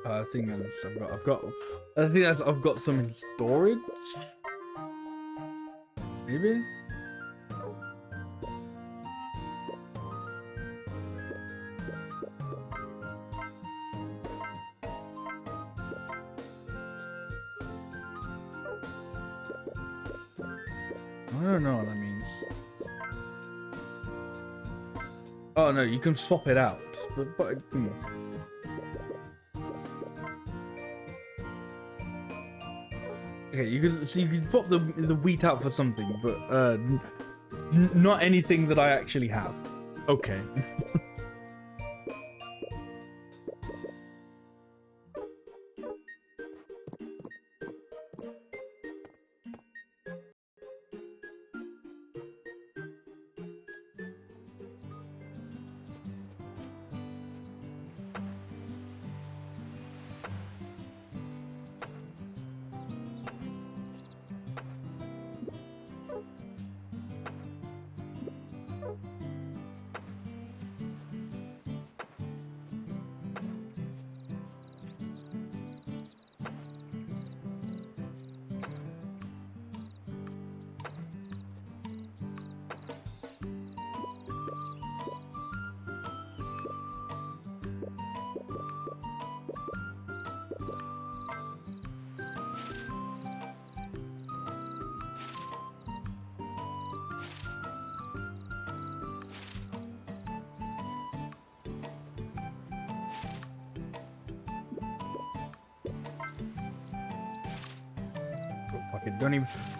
I think that's I think that's I've got some in storage. Maybe. I don't know what that means. Oh no, you can swap it out, but okay, you can swap the wheat out for something, but not anything that I actually have. Okay. it.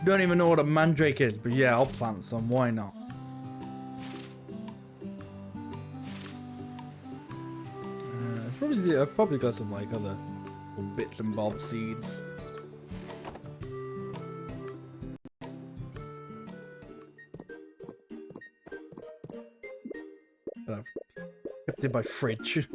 Don't even know what a mandrake is, but yeah, I'll plant some. Why not? I've probably got some like other little bits and bobs seeds. That I've kept in my fridge.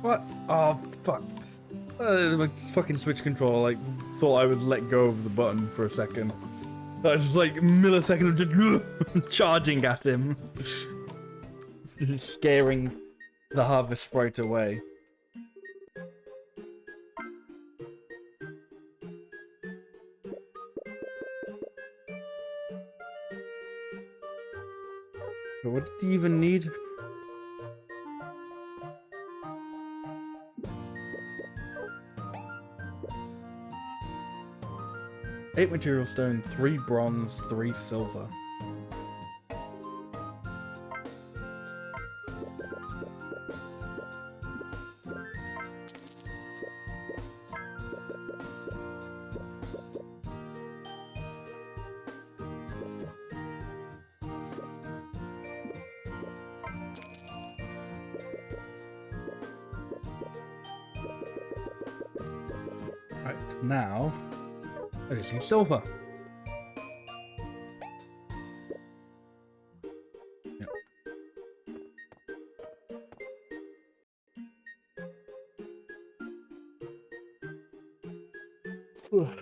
What? Oh, fuck. My fucking Switch controller, like, thought I would let go of the button for a second. I was just like, millisecond of just charging at him. Scaring the harvest sprite away. But what did he even need? Eight material stone, 3 bronze, 3 silver. Right, now I just need silver. Yep. Ugh.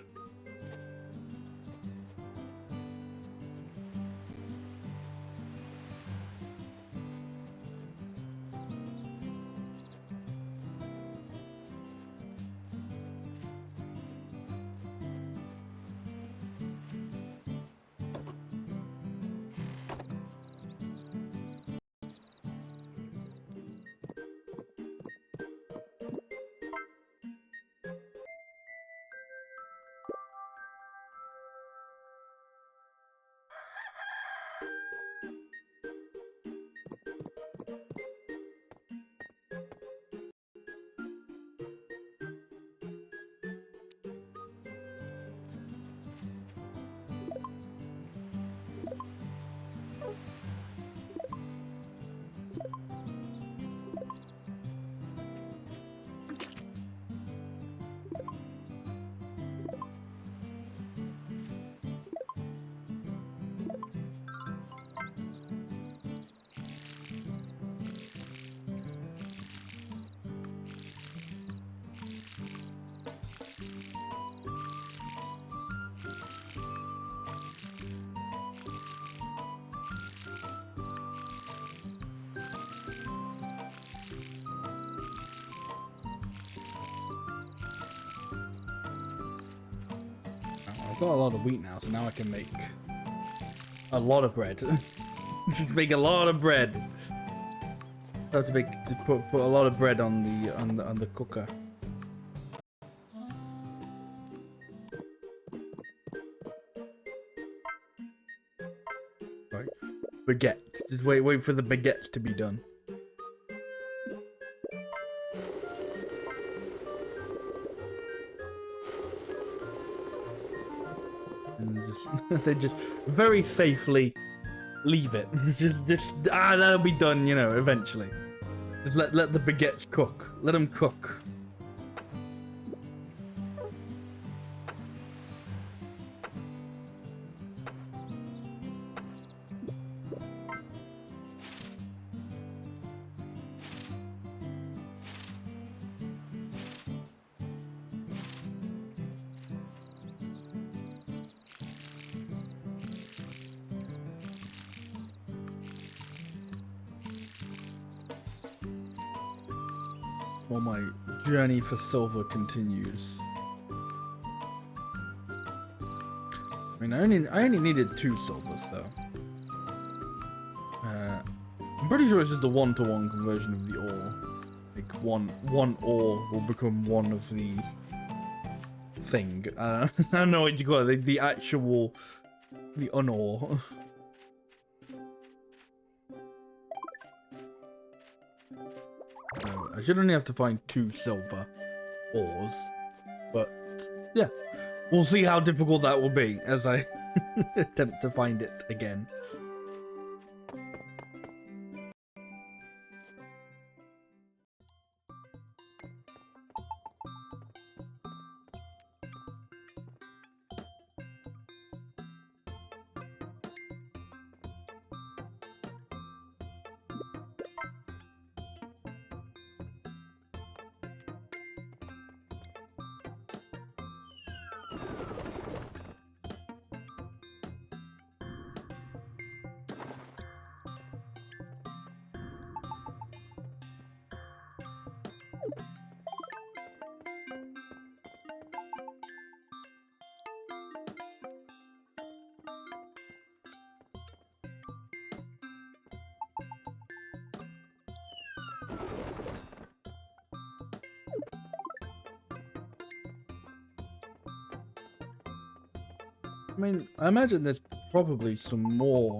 I've got a lot of wheat now, so now I can make a lot of bread. Just make a lot of bread. I have to put a lot of bread on the cooker. Right, baguette. Just wait for the baguette to be done. they just very safely leave it. That'll be done, you know, eventually. Just let the baguettes cook. Let them cook. While my journey for silver continues. I mean, I only needed 2 silvers though. I'm pretty sure it's just a 1-to-1 conversion of the ore. Like one ore will become one of the thing. I don't know what you call it. The actual, the unore. I should only have to find 2 silver ores, but yeah, we'll see how difficult that will be as I attempt to find it again. I mean, I imagine there's probably some more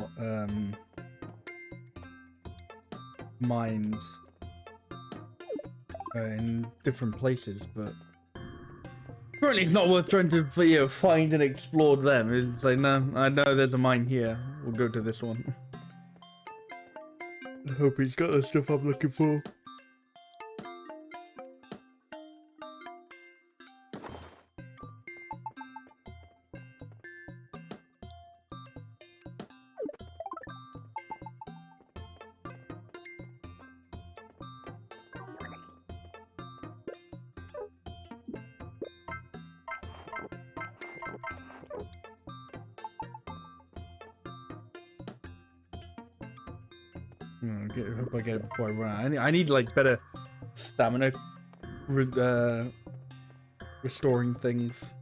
mines in different places, but currently it's not worth trying to, you know, find and explore them. It's like, no, I know there's a mine here. We'll go to this one. I hope he's got the stuff I'm looking for. I hope I get it before I run out. I need like better stamina restoring things.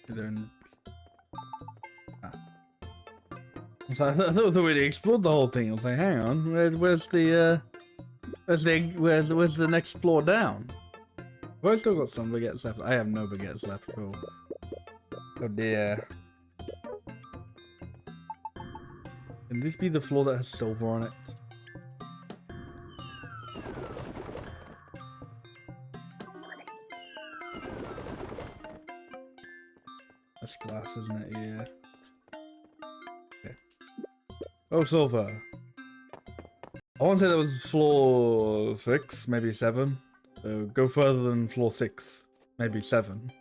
Then, so I thought we already explored the whole thing. I was like, hang on, where's the next floor down? Have I still got some baguettes left? I have no baguettes left. Cool. Oh dear. Can this be the floor that has silver on it? That's glass, isn't it? Yeah. Okay. Oh, silver. I want to say that was floor 6, maybe 7. So go further than floor 6, maybe 7.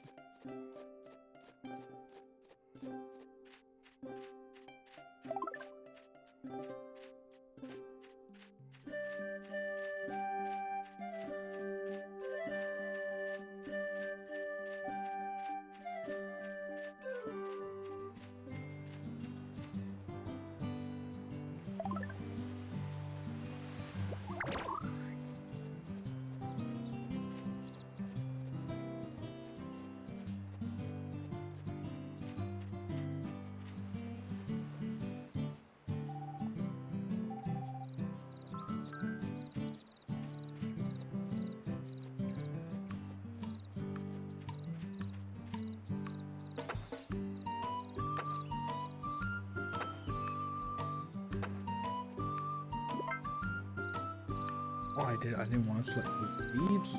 Oh, I didn't want to select the seeds.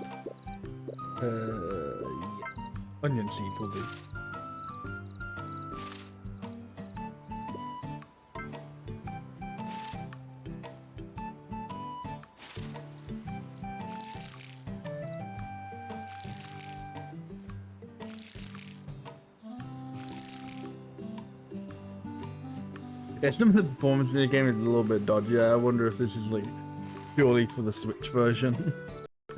Yeah. Onion seed will do. Yeah, some of the performance in this game is a little bit dodgy. I wonder if this is like purely for the Switch version.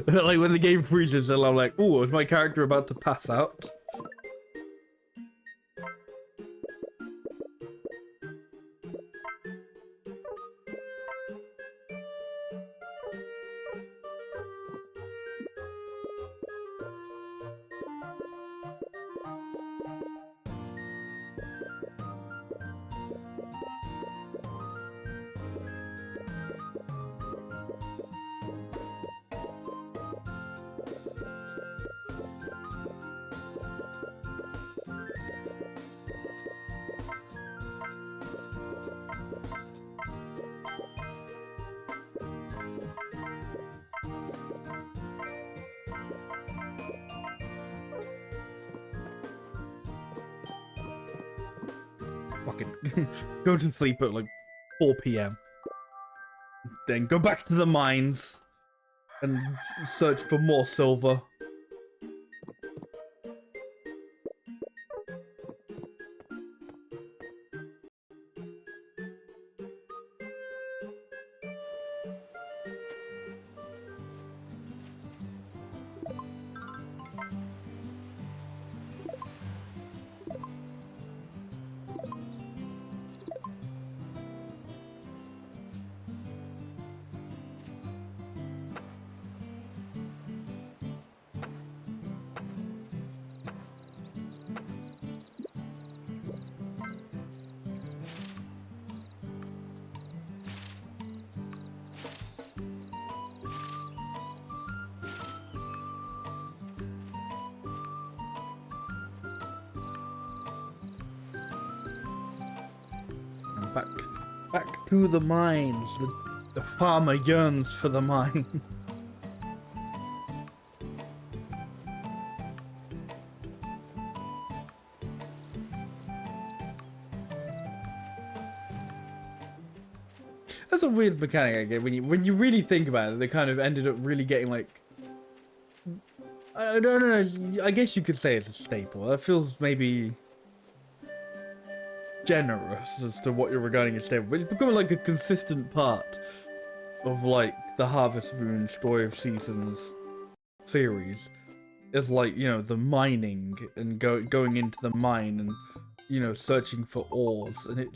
Like when the game freezes and I'm like, oh, is my character about to pass out? Fucking go to sleep at like 4 p.m. Then go back to the mines and search for more silver. Back to the mines. The farmer yearns for the mine. That's a weird mechanic I get when you really think about it. They kind of ended up really getting like, I don't know. I guess you could say it's a staple. That feels maybe generous as to what you're regarding as staple, but it's becoming like a consistent part of like the Harvest Moon Story of Seasons series. Is like, you know, the mining and going into the mine and, you know, searching for ores, and it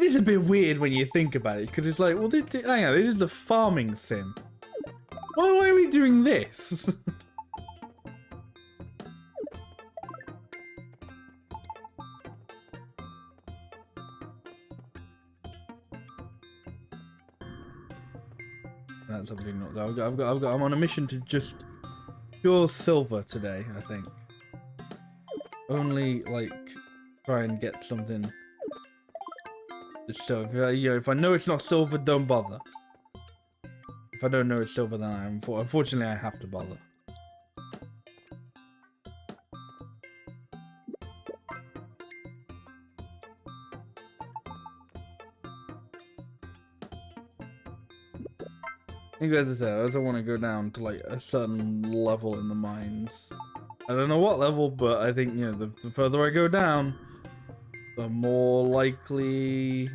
is a bit weird when you think about it, because it's like, well, hang on, this is a farming sim. Why are we doing this? That's something not though. I'm on a mission to just pure silver today, I think. only like try and get something. So if I know it's not silver, don't bother. If I don't know it's silver, then unfortunately I have to bother. I think as I said, I also want to go down to like a certain level in the mines. I don't know what level, but I think, you know, the further I go down, the more likely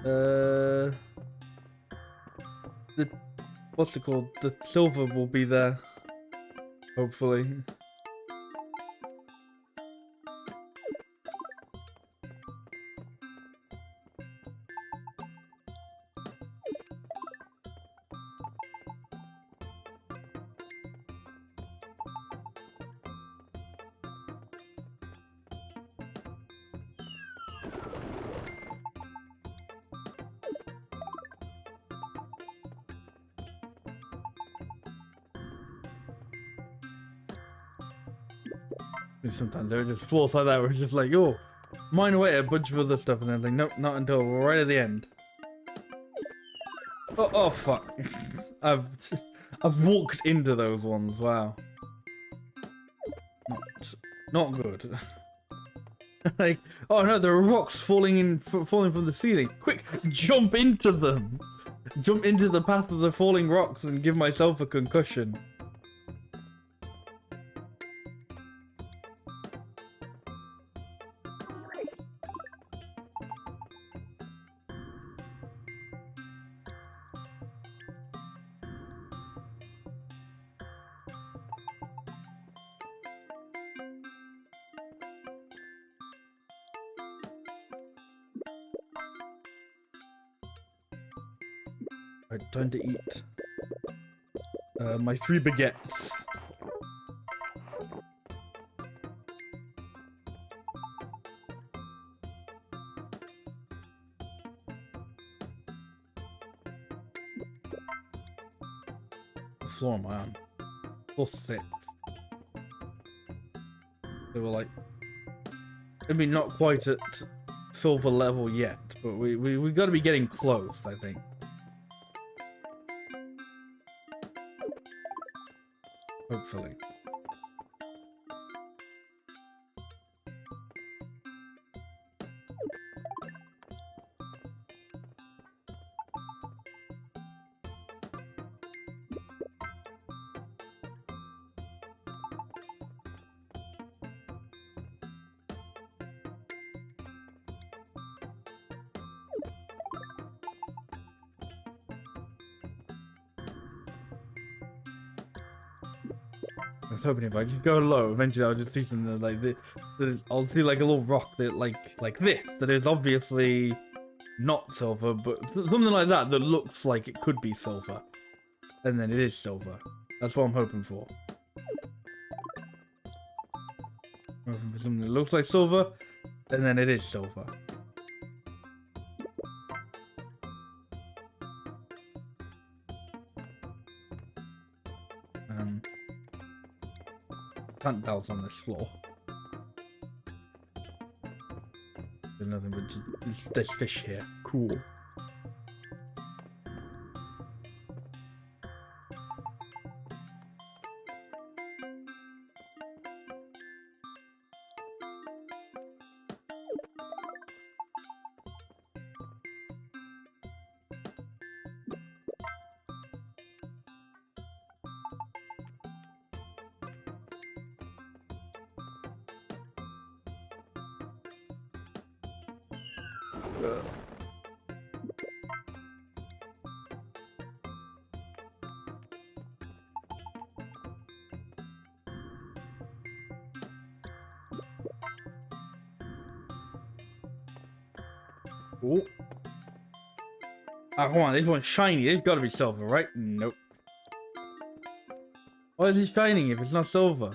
the what's it called? The silver will be there. Hopefully. Sometimes there are just flaws like that where it's just like, oh, mine away a bunch of other stuff, and then like, nope, not until right at the end. Oh fuck! I've walked into those ones. Wow. Not good. Like, oh no, there are rocks falling from the ceiling. Quick, jump into them. Jump into the path of the falling rocks and give myself a concussion. Right, time to eat. My 3 baguettes. What floor am I on? Floor 6. They were like, I mean, not quite at silver level yet, but we got to be getting close, I think. Hopefully. I was hoping if I just go low, eventually I'll just see something like this. I'll see like a little rock that like this that is obviously not silver, but something like that that looks like it could be silver, and then it is silver. That's what I'm hoping for. I'm hoping for something that looks like silver, and then it is silver. Can't tell it's on this floor. There's nothing but just, there's fish here. Cool. Oh. Ah, come on, this one's shiny. It's gotta be silver, right? Nope. Why is it shining if it's not silver?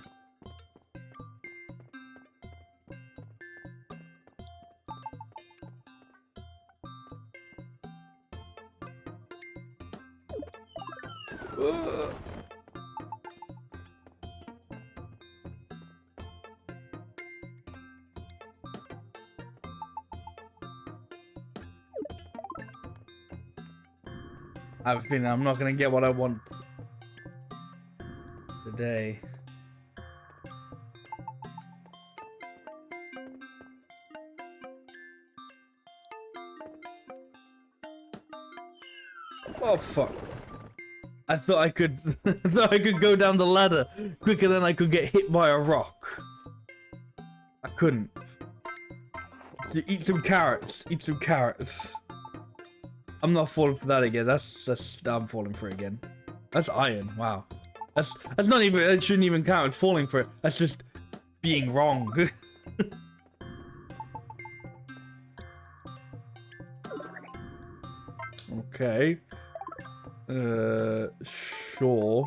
I have a feeling I'm not gonna get what I want today. Oh fuck. I thought I could go down the ladder quicker than I could get hit by a rock. I couldn't. Eat some carrots. Eat some carrots. I'm not falling for that again. That's I'm falling for it again. That's iron. Wow. That's not even, it shouldn't even count as falling for it. That's just being wrong. Okay. Sure.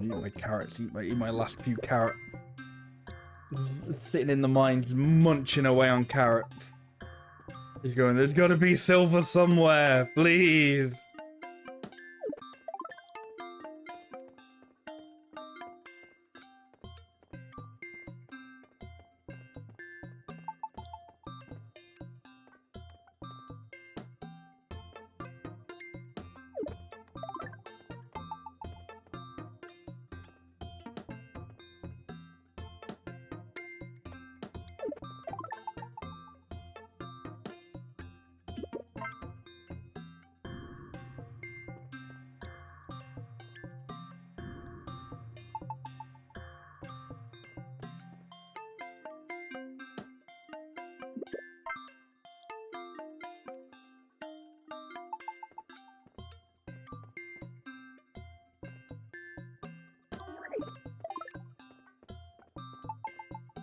Eat my carrots, eat my last few carrots. Sitting in the mines, munching away on carrots. He's going, there's gotta be silver somewhere, please.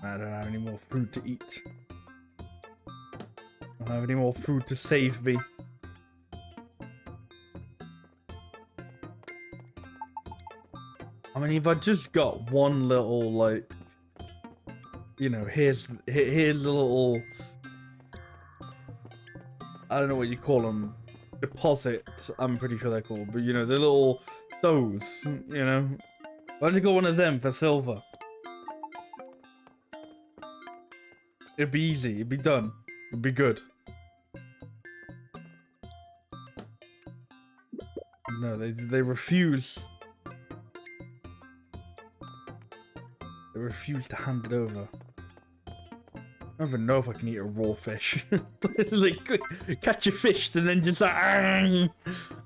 I don't have any more food to eat. I don't have any more food to save me. I mean, if I just got one little, like, you know, here's a little, I don't know what you call them, deposits, I'm pretty sure they're called, but you know, the little, those, you know, why don't you got one of them for silver? It'd be easy, it'd be done, it'd be good. No, they refuse. They refuse to hand it over. I don't even know if I can eat a raw fish. Like, catch a fish and then just like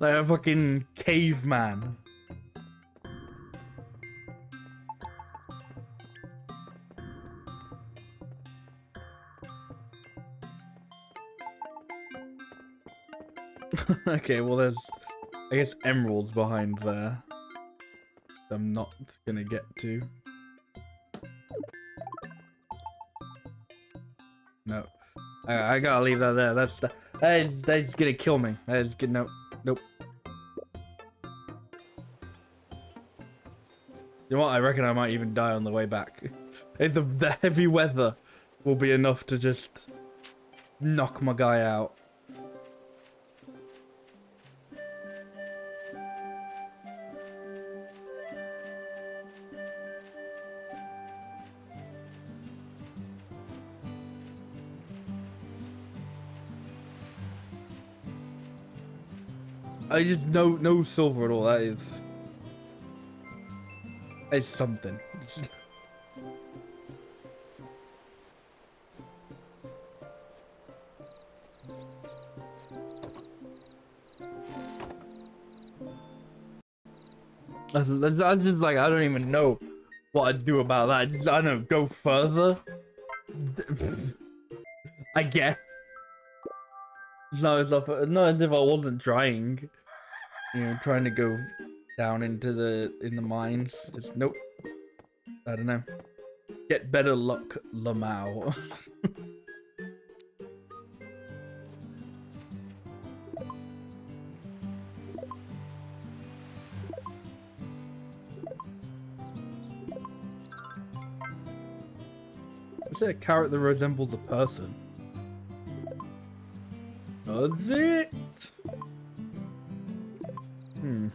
a fucking caveman. Okay, well there's, I guess, emeralds behind there. I'm not gonna get to. No, I gotta leave that there. That's gonna kill me. That is good. Nope. You know what? I reckon I might even die on the way back. The heavy weather will be enough to just knock my guy out. I just no silver at all. That is, it's something. That's just like, I don't even know what I'd do about that. I don't know, go further. I guess. Not as if I wasn't trying. You know, trying to go down into the mines. Just nope. I don't know. Get better luck, Lamau. Is it a carrot that resembles a person? Does it? Hmm.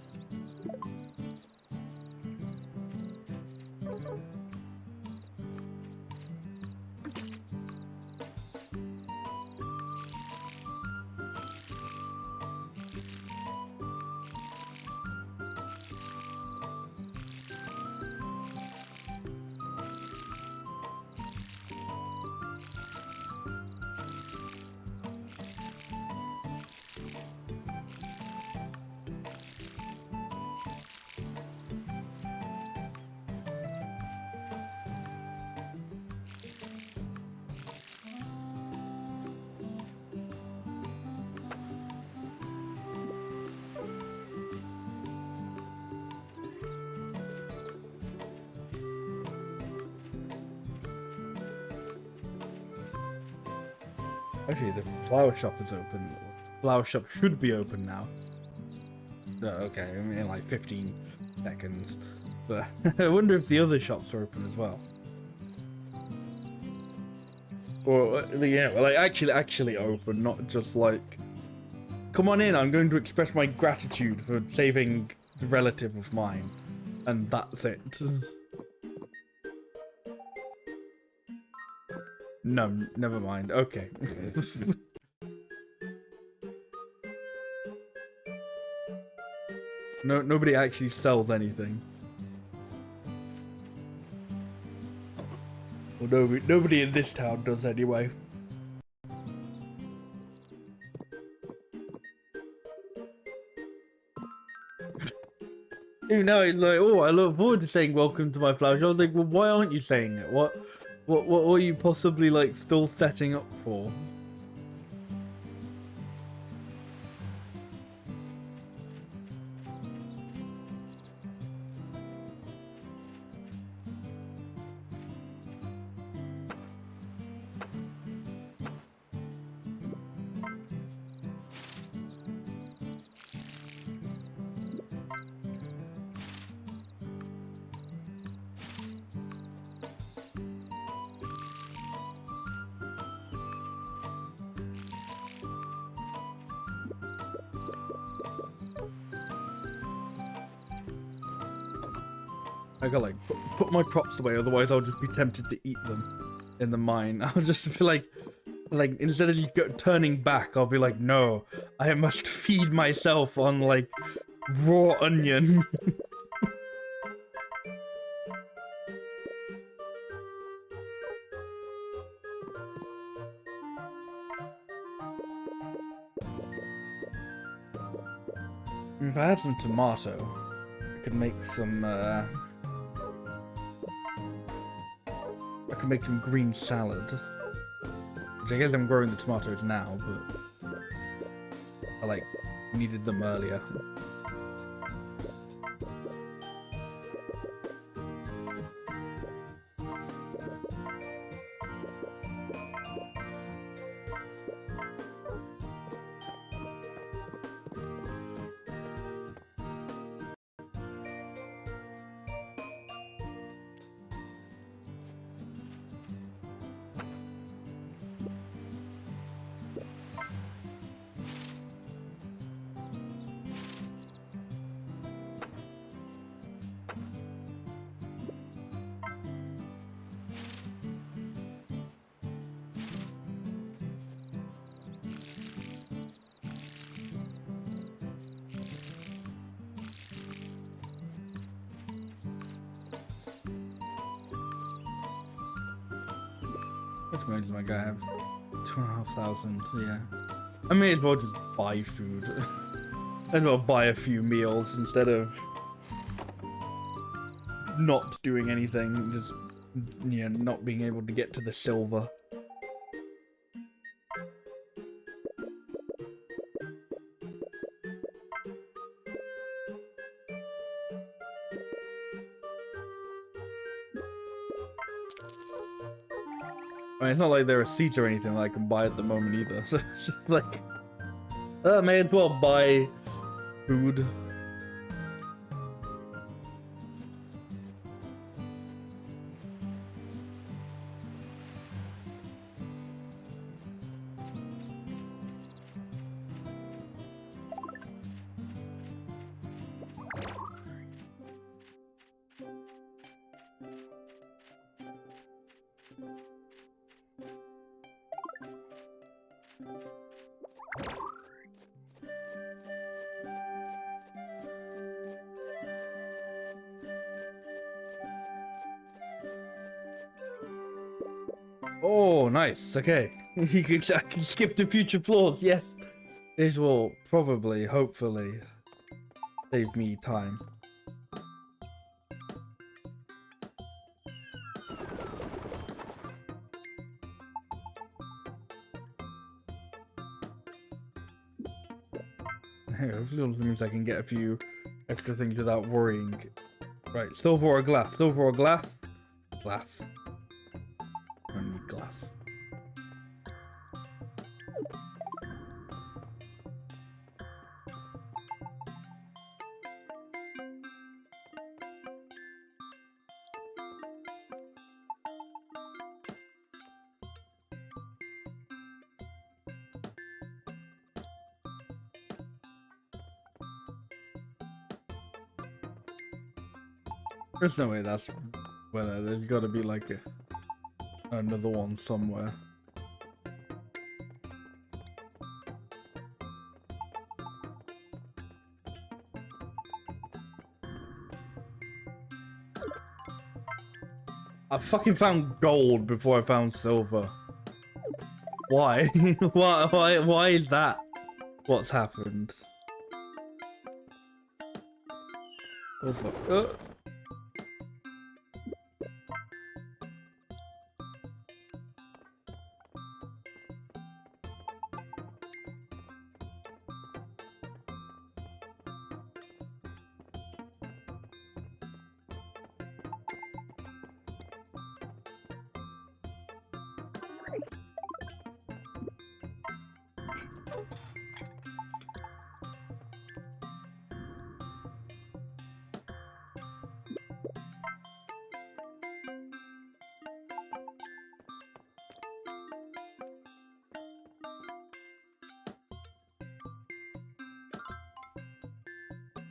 Actually, the flower shop is open. Flower shop should be open now. Okay, I mean, in like 15 seconds. But I wonder if the other shops are open as well. Or, yeah, like actually open, not just like, come on in, I'm going to express my gratitude for saving the relative of mine. And that's it. No, never mind. Okay. No, nobody actually sells anything. Well, nobody in this town does anyway. Now it's like, oh, I look forward to saying welcome to my flower shop. I was like, well, why aren't you saying it? What are you possibly like still setting up for? I gotta like put my props away, otherwise I'll just be tempted to eat them in the mine. I'll just be like instead of just turning back, I'll be like, no, I must feed myself on like raw onion. If I had some tomato, I could make some I could make some green salad. Which I guess I'm growing the tomatoes now, but I like needed them earlier. What money does my guy have? 2,500, yeah. I may as well just buy food. Might as well buy a few meals instead of not doing anything, just, you know, not being able to get to the silver. I mean, it's not like there are seats or anything that I can buy at the moment either, so it's just like, I may as well buy food. Oh, nice. Okay. I can skip the future floors. Yes. This will probably, hopefully, save me time. Hopefully it means I can get a few extra things without worrying. Right, silver or glass? Silver or glass? Glass. I need glass. There's no way that's whether there's got to be like another one somewhere. I fucking found gold before I found silver. Why? Why is that? What's happened? Oh fuck.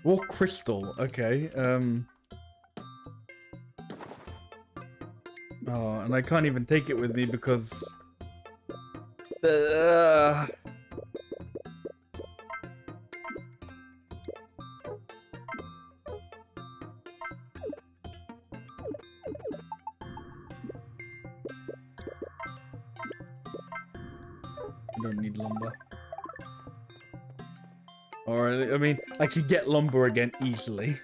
Or crystal, okay. Oh, and I can't even take it with me because I don't need lumber. Or, I mean, I could get lumber again easily.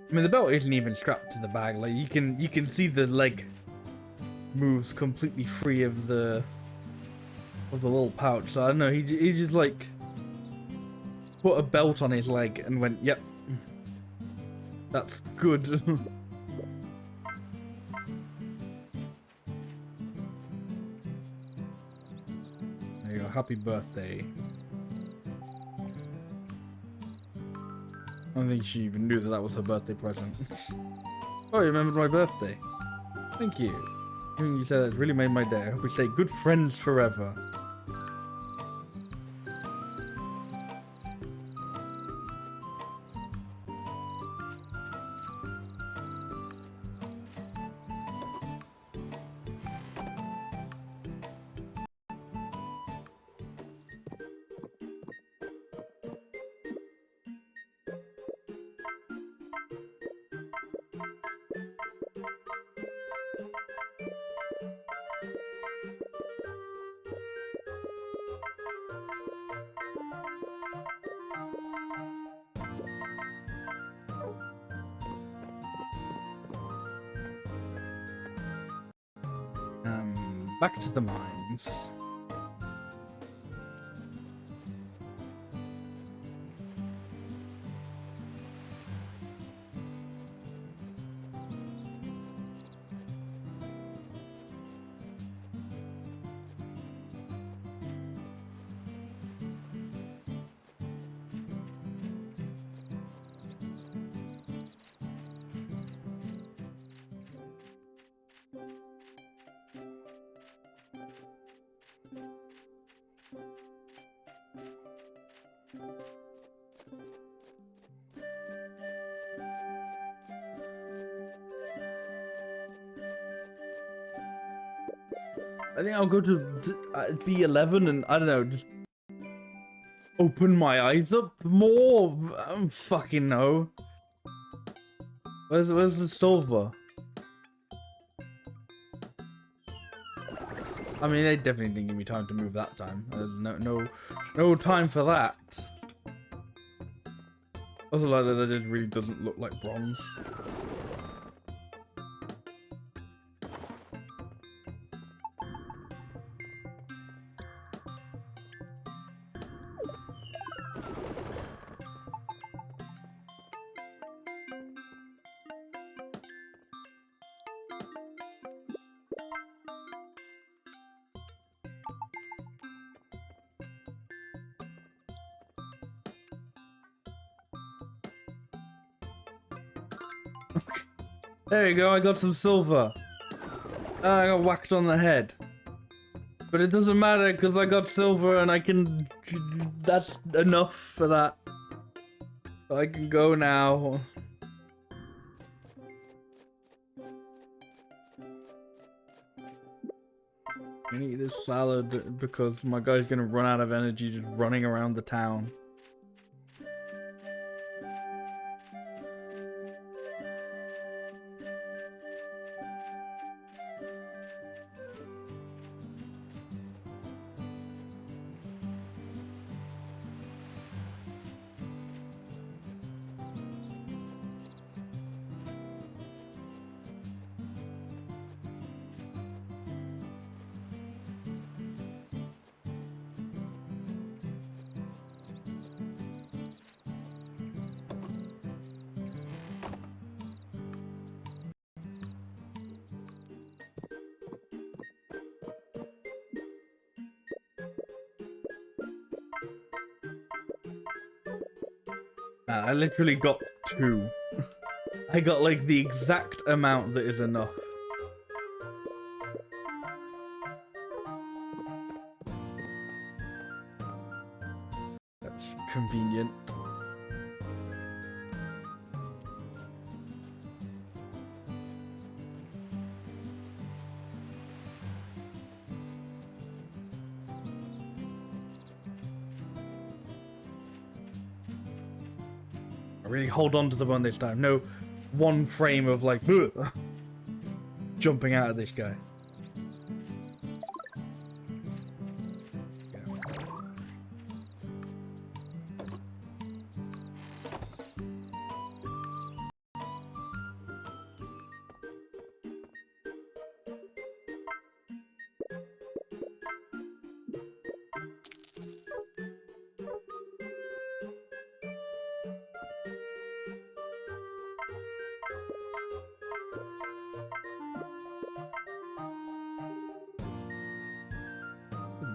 I mean, the belt isn't even strapped to the bag. Like you can see the leg moves completely free of the little pouch. So I don't know. He just like put a belt on his leg and went, "Yep, that's good." There you go. Happy birthday. I don't think she even knew that that was her birthday present. Oh, you remembered my birthday. Thank you. Hearing you say that really made my day. I hope we stay good friends forever. Back to the mines. I think I'll go to B11 and I don't know, just open my eyes up more. I don't fucking know. Where's the silver? I mean, they definitely didn't give me time to move that time. There's no time for that. Also, like that, it really doesn't look like bronze. There you go, I got some silver. I got whacked on the head. But it doesn't matter because I got silver and I can... That's enough for that. So I can go now. I need this salad because my guy's gonna run out of energy just running around the town. I literally got 2. I got like the exact amount that is enough. That's convenient. I really hold on to the one this time. No one frame of like jumping out of this guy.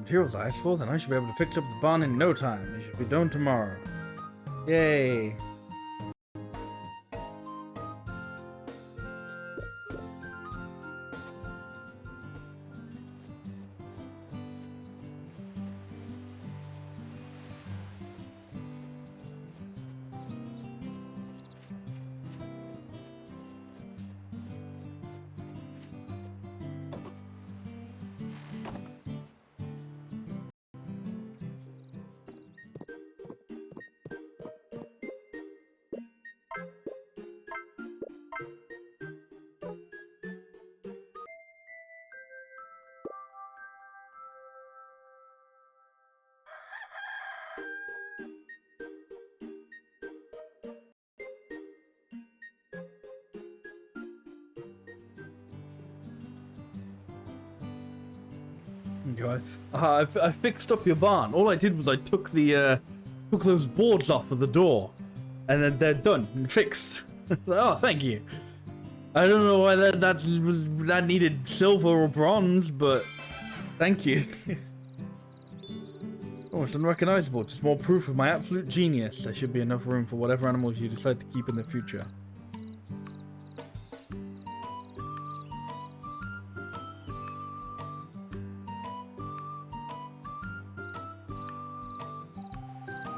Materials I asked for, then I should be able to fix up the barn in no time. It should be done tomorrow. Yay! I fixed up your barn. All I did was I took the took those boards off of the door, and then they're done and fixed. Oh, thank you. I don't know why that needed silver or bronze, but thank you. Oh, it's unrecognizable. It's more proof of my absolute genius. There should be enough room for whatever animals you decide to keep in the future.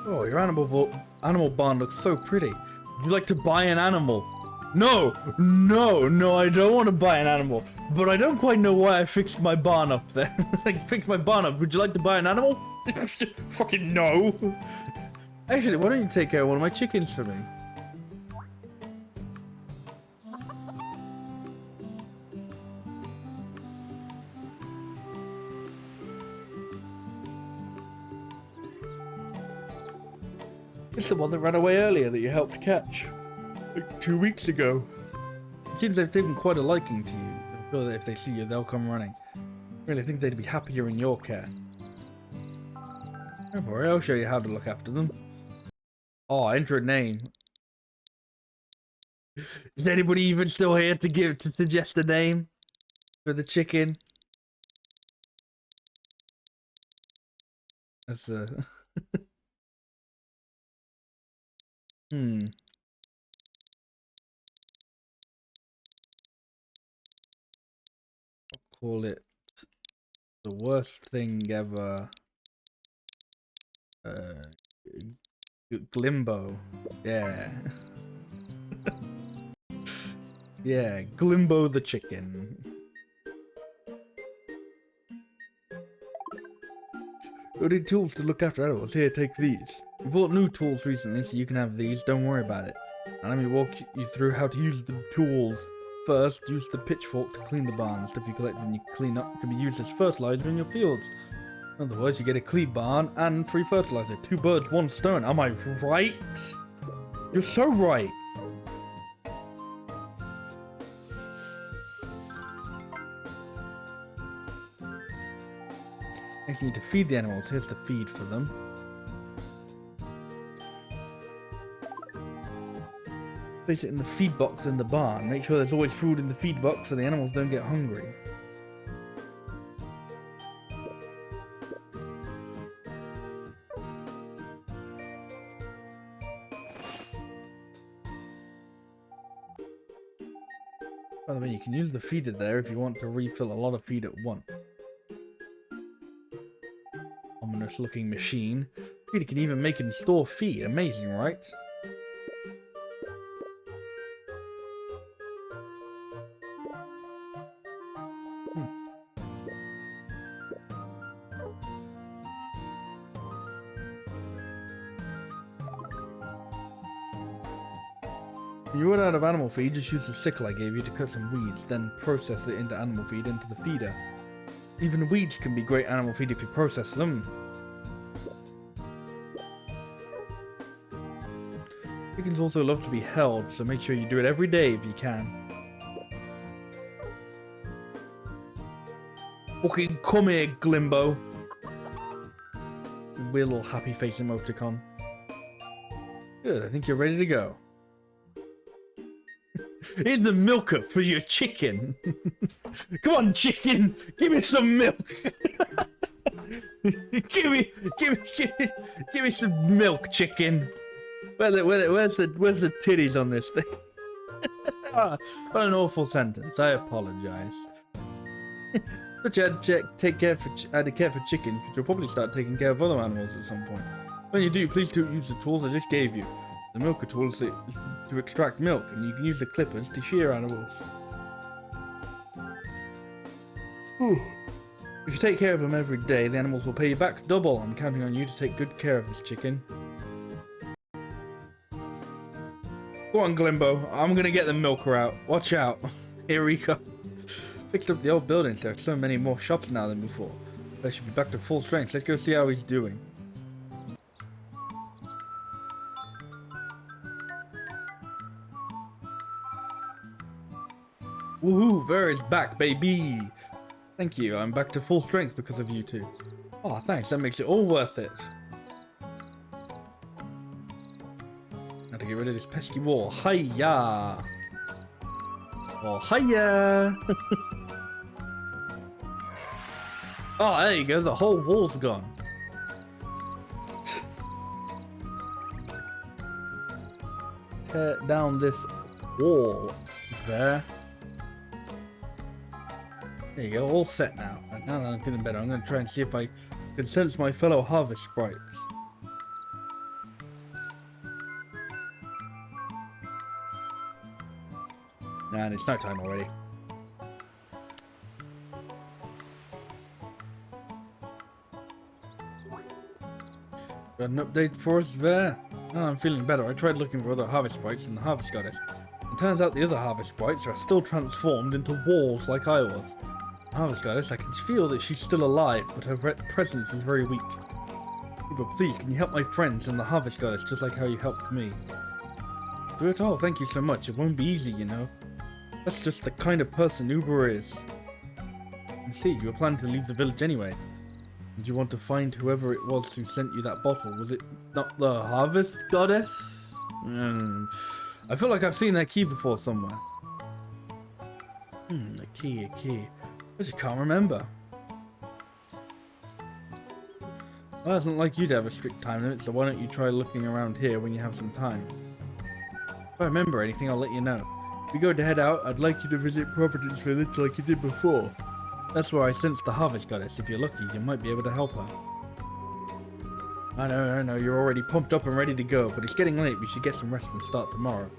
Oh, your animal barn looks so pretty. Would you like to buy an animal? No, no, no, I don't want to buy an animal. But I don't quite know why I fixed my barn up there. I fixed my barn up. Would you like to buy an animal? Fucking no. Actually, why don't you take care of one of my chickens for me? It's the one that ran away earlier that you helped catch. Like 2 weeks ago. It seems they've taken quite a liking to you. I'm sure that if they see you, they'll come running. I really think they'd be happier in your care. Don't worry, I'll show you how to look after them. Oh, enter a name. Is anybody even still here to suggest a name for the chicken? That's I'll call it the worst thing ever. Glimbo. Yeah. Yeah, Glimbo the chicken. You need tools to look after animals. Here, take these. We bought new tools recently, so you can have these. Don't worry about it. Now let me walk you through how to use the tools. First, use the pitchfork to clean the barn. The stuff you collect when you clean up can be used as fertilizer in your fields. Otherwise, you get a clean barn and free fertilizer. 2 birds, 1 stone. Am I right? You're so right. Next, you need to feed the animals. Here's the feed for them. Place it in the feed box in the barn. Make sure there's always food in the feed box so the animals don't get hungry. By the way, you can use the feeder there if you want to refill a lot of feed at once. Ominous looking machine. Feeder can even make and store feed. Amazing, right? When you run out of animal feed, just use the sickle I gave you to cut some weeds, then process it into animal feed into the feeder. Even weeds can be great animal feed if you process them. Chickens also love to be held, so make sure you do it every day if you can. Fucking come here, Glimbo. Weird little happy face emoticon. Good, I think you're ready to go. Here's the milker for your chicken. Come on, chicken, give me some milk. give me some milk, chicken. Where's the titties on this thing? What an awful sentence. I apologize. But you had to take care for chickens, but you'll probably start taking care of other animals at some point. When you do, please don't use the tools I just gave you. The milker tool is to extract milk, and you can use the clippers to shear animals. Whew. If you take care of them every day, the animals will pay you back double. I'm counting on you to take good care of this chicken. Go on, Glimbo. I'm gonna get the milker out. Watch out. Here we go. Fixed up the old buildings. There are so many more shops now than before. They should be back to full strength. Let's go see how he's doing. Woohoo, Ver is back, baby! Thank you, I'm back to full strength because of you two. Oh, thanks, that makes it all worth it. Now to get rid of this pesky wall. Hiya! Oh, hiya! Oh, there you go, the whole wall's gone. Tear down this wall. There. There you go, all set now. And now that I'm feeling better, I'm going to try and see if I can sense my fellow harvest sprites. And it's night time already. Got an update for us there? Oh, I'm feeling better. I tried looking for other harvest sprites in the harvest goddess. It turns out the other harvest sprites are still transformed into walls like I was. Harvest goddess, I can feel that she's still alive, but her presence is very weak. But please, can you help my friends in the harvest goddess just like how you helped me? Do it all, thank you so much. It won't be easy, you know. That's just the kind of person Uber is. I see, you were planning to leave the village anyway. Did you want to find whoever it was who sent you that bottle? Was it not the harvest goddess? I feel like I've seen that key before somewhere. A key. I just can't remember. Well, it's not like you'd have a strict time limit, so why don't you try looking around here when you have some time? If I remember anything, I'll let you know. If we go to head out, I'd like you to visit Providence Village like you did before. That's where I sensed the harvest goddess. If you're lucky, you might be able to help her. I know, you're already pumped up and ready to go, but it's getting late. We should get some rest and start tomorrow.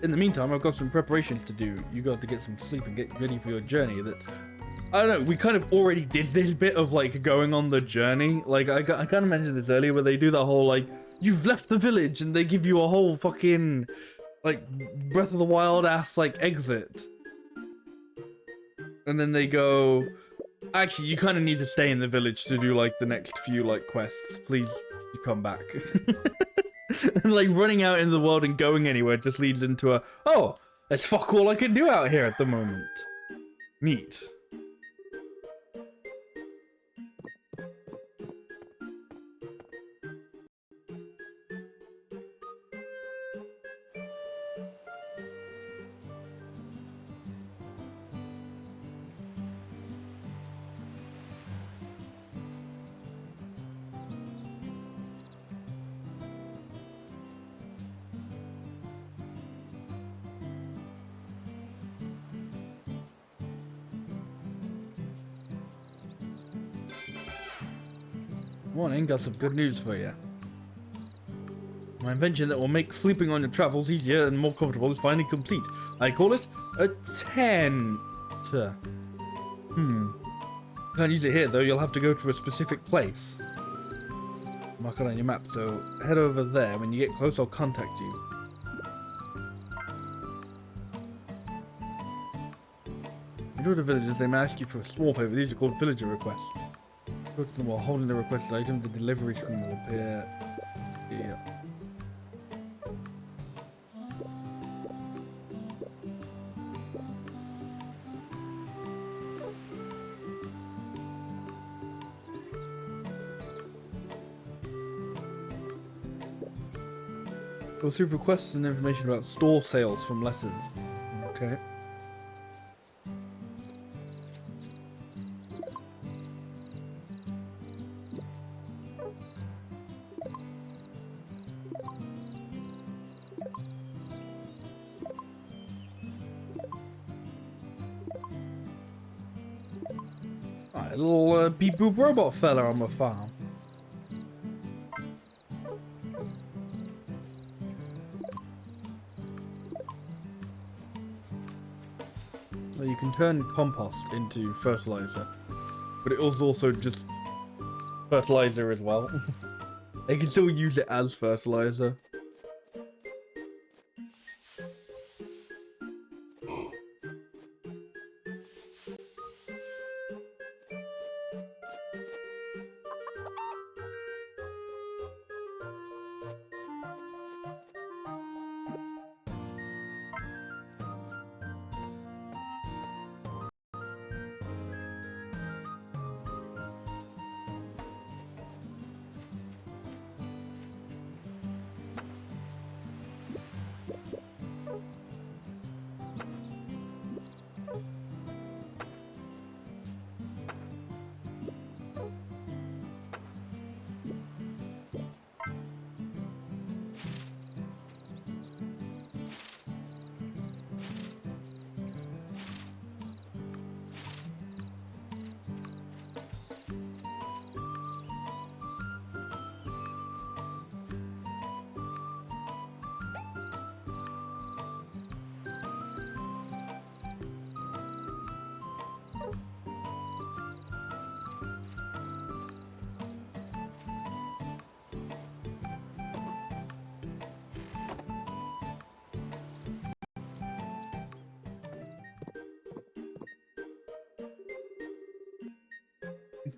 In the meantime, I've got some preparations to do. You got to get some sleep and get ready for your journey. I don't know, we kind of already did this bit of, like, going on the journey. Like, I kind of mentioned this earlier, where they do that whole, like, you've left the village, and they give you a whole fucking, like, Breath of the Wild ass, like, exit. And then they go, actually, you kind of need to stay in the village to do, like, the next few, like, quests. Please, you come back. And, like, running out in the world and going anywhere just leads into a, oh, that's fuck all I can do out here at the moment. Neat. Morning, got some good news for you. My invention that will make sleeping on your travels easier and more comfortable is finally complete. I call it a tent. Can't use it here though, you'll have to go to a specific place. Mark it on your map, so head over there. When you get close, I'll contact you. When you go to villages, they may ask you for a small favor. These are called villager requests. Go to them while holding the requested item. The delivery screen will appear here. Go through requests and information about store sales from letters. Okay. Alright, a little beep boop robot fella on my farm. Well, you can turn compost into fertilizer, but it was also just fertilizer as well. They can still use it as fertilizer.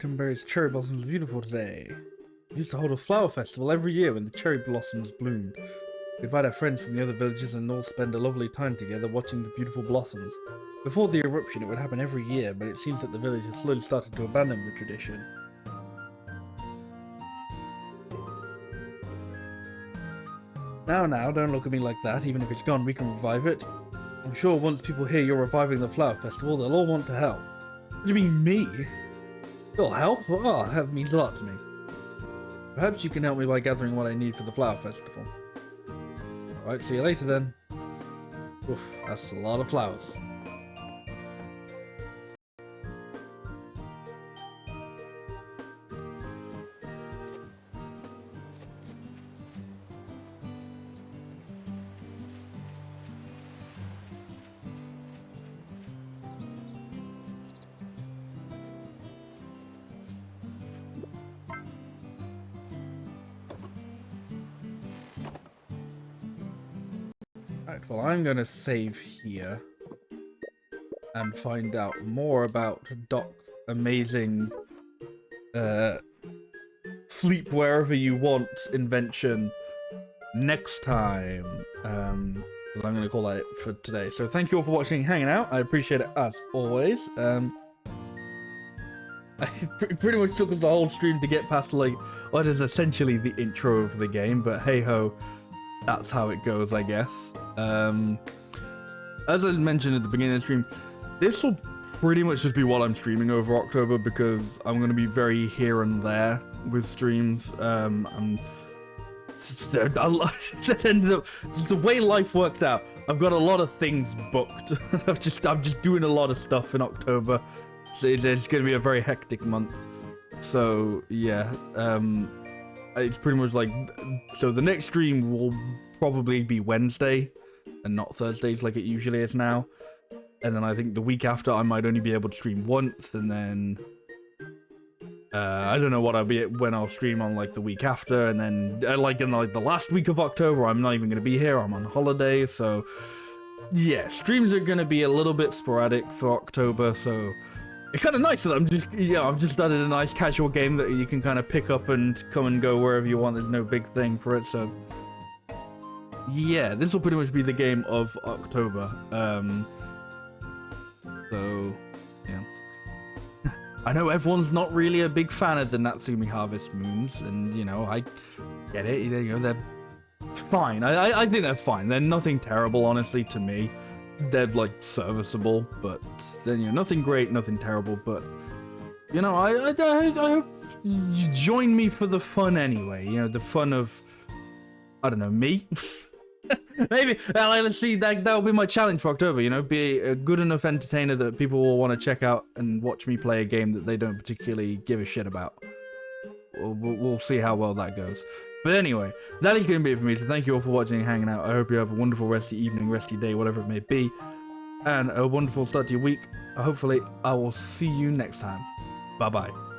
October's cherry blossoms are beautiful today. We used to hold a flower festival every year when the cherry blossoms bloomed. We invite our friends from the other villages and all spend a lovely time together watching the beautiful blossoms. Before the eruption, it would happen every year, but it seems that the village has slowly started to abandon the tradition. Now, don't look at me like that. Even if it's gone, we can revive it. I'm sure once people hear you're reviving the flower festival, they'll all want to help. What do you mean, me? You'll help? Oh, that means a lot to me. Perhaps you can help me by gathering what I need for the flower festival. Alright, see you later then. Oof, that's a lot of flowers. Alright, well, I'm gonna save here and find out more about Doc's amazing sleep wherever you want invention next time. I'm gonna call that it for today. So thank you all for watching and hanging out. I appreciate it as always. It pretty much took us the whole stream to get past like what is essentially the intro of the game, but hey ho, that's how it goes, I guess. As I mentioned at the beginning of the stream, this will pretty much just be what I'm streaming over October because I'm going to be very here and there with streams. The way life worked out, I've got a lot of things booked. I'm just doing a lot of stuff in October. So it's going to be a very hectic month. So yeah, it's pretty much like, so the next stream will probably be Wednesday and not Thursdays like it usually is now. And then I think the week after I might only be able to stream once, and then I don't know what I'll be when I'll stream on like the week after, and then like in like the last week of October I'm not even going to be here, I'm on holiday. So yeah, streams are going to be a little bit sporadic for October, so it's kind of nice that I've just started a nice casual game that you can kind of pick up and come and go wherever you want. There's no big thing for it, so yeah, this will pretty much be the game of October. So yeah, I know everyone's not really a big fan of the Natsumi Harvest moons, and you know, I get it. You know, they're fine. I think they're fine. They're nothing terrible, honestly, to me. They're like serviceable, but then, you know, nothing great, nothing terrible. But you know, I hope you join me for the fun anyway. You know, the fun of, I don't know, me. Maybe let's see, that'll be my challenge for October. You know, be a good enough entertainer that people will want to check out and watch me play a game that they don't particularly give a shit about. We'll see how well that goes. But anyway, that is going to be it for me. So thank you all for watching and hanging out. I hope you have a wonderful rest of your evening, rest of your day, whatever it may be, and a wonderful start to your week. Hopefully, I will see you next time. Bye bye.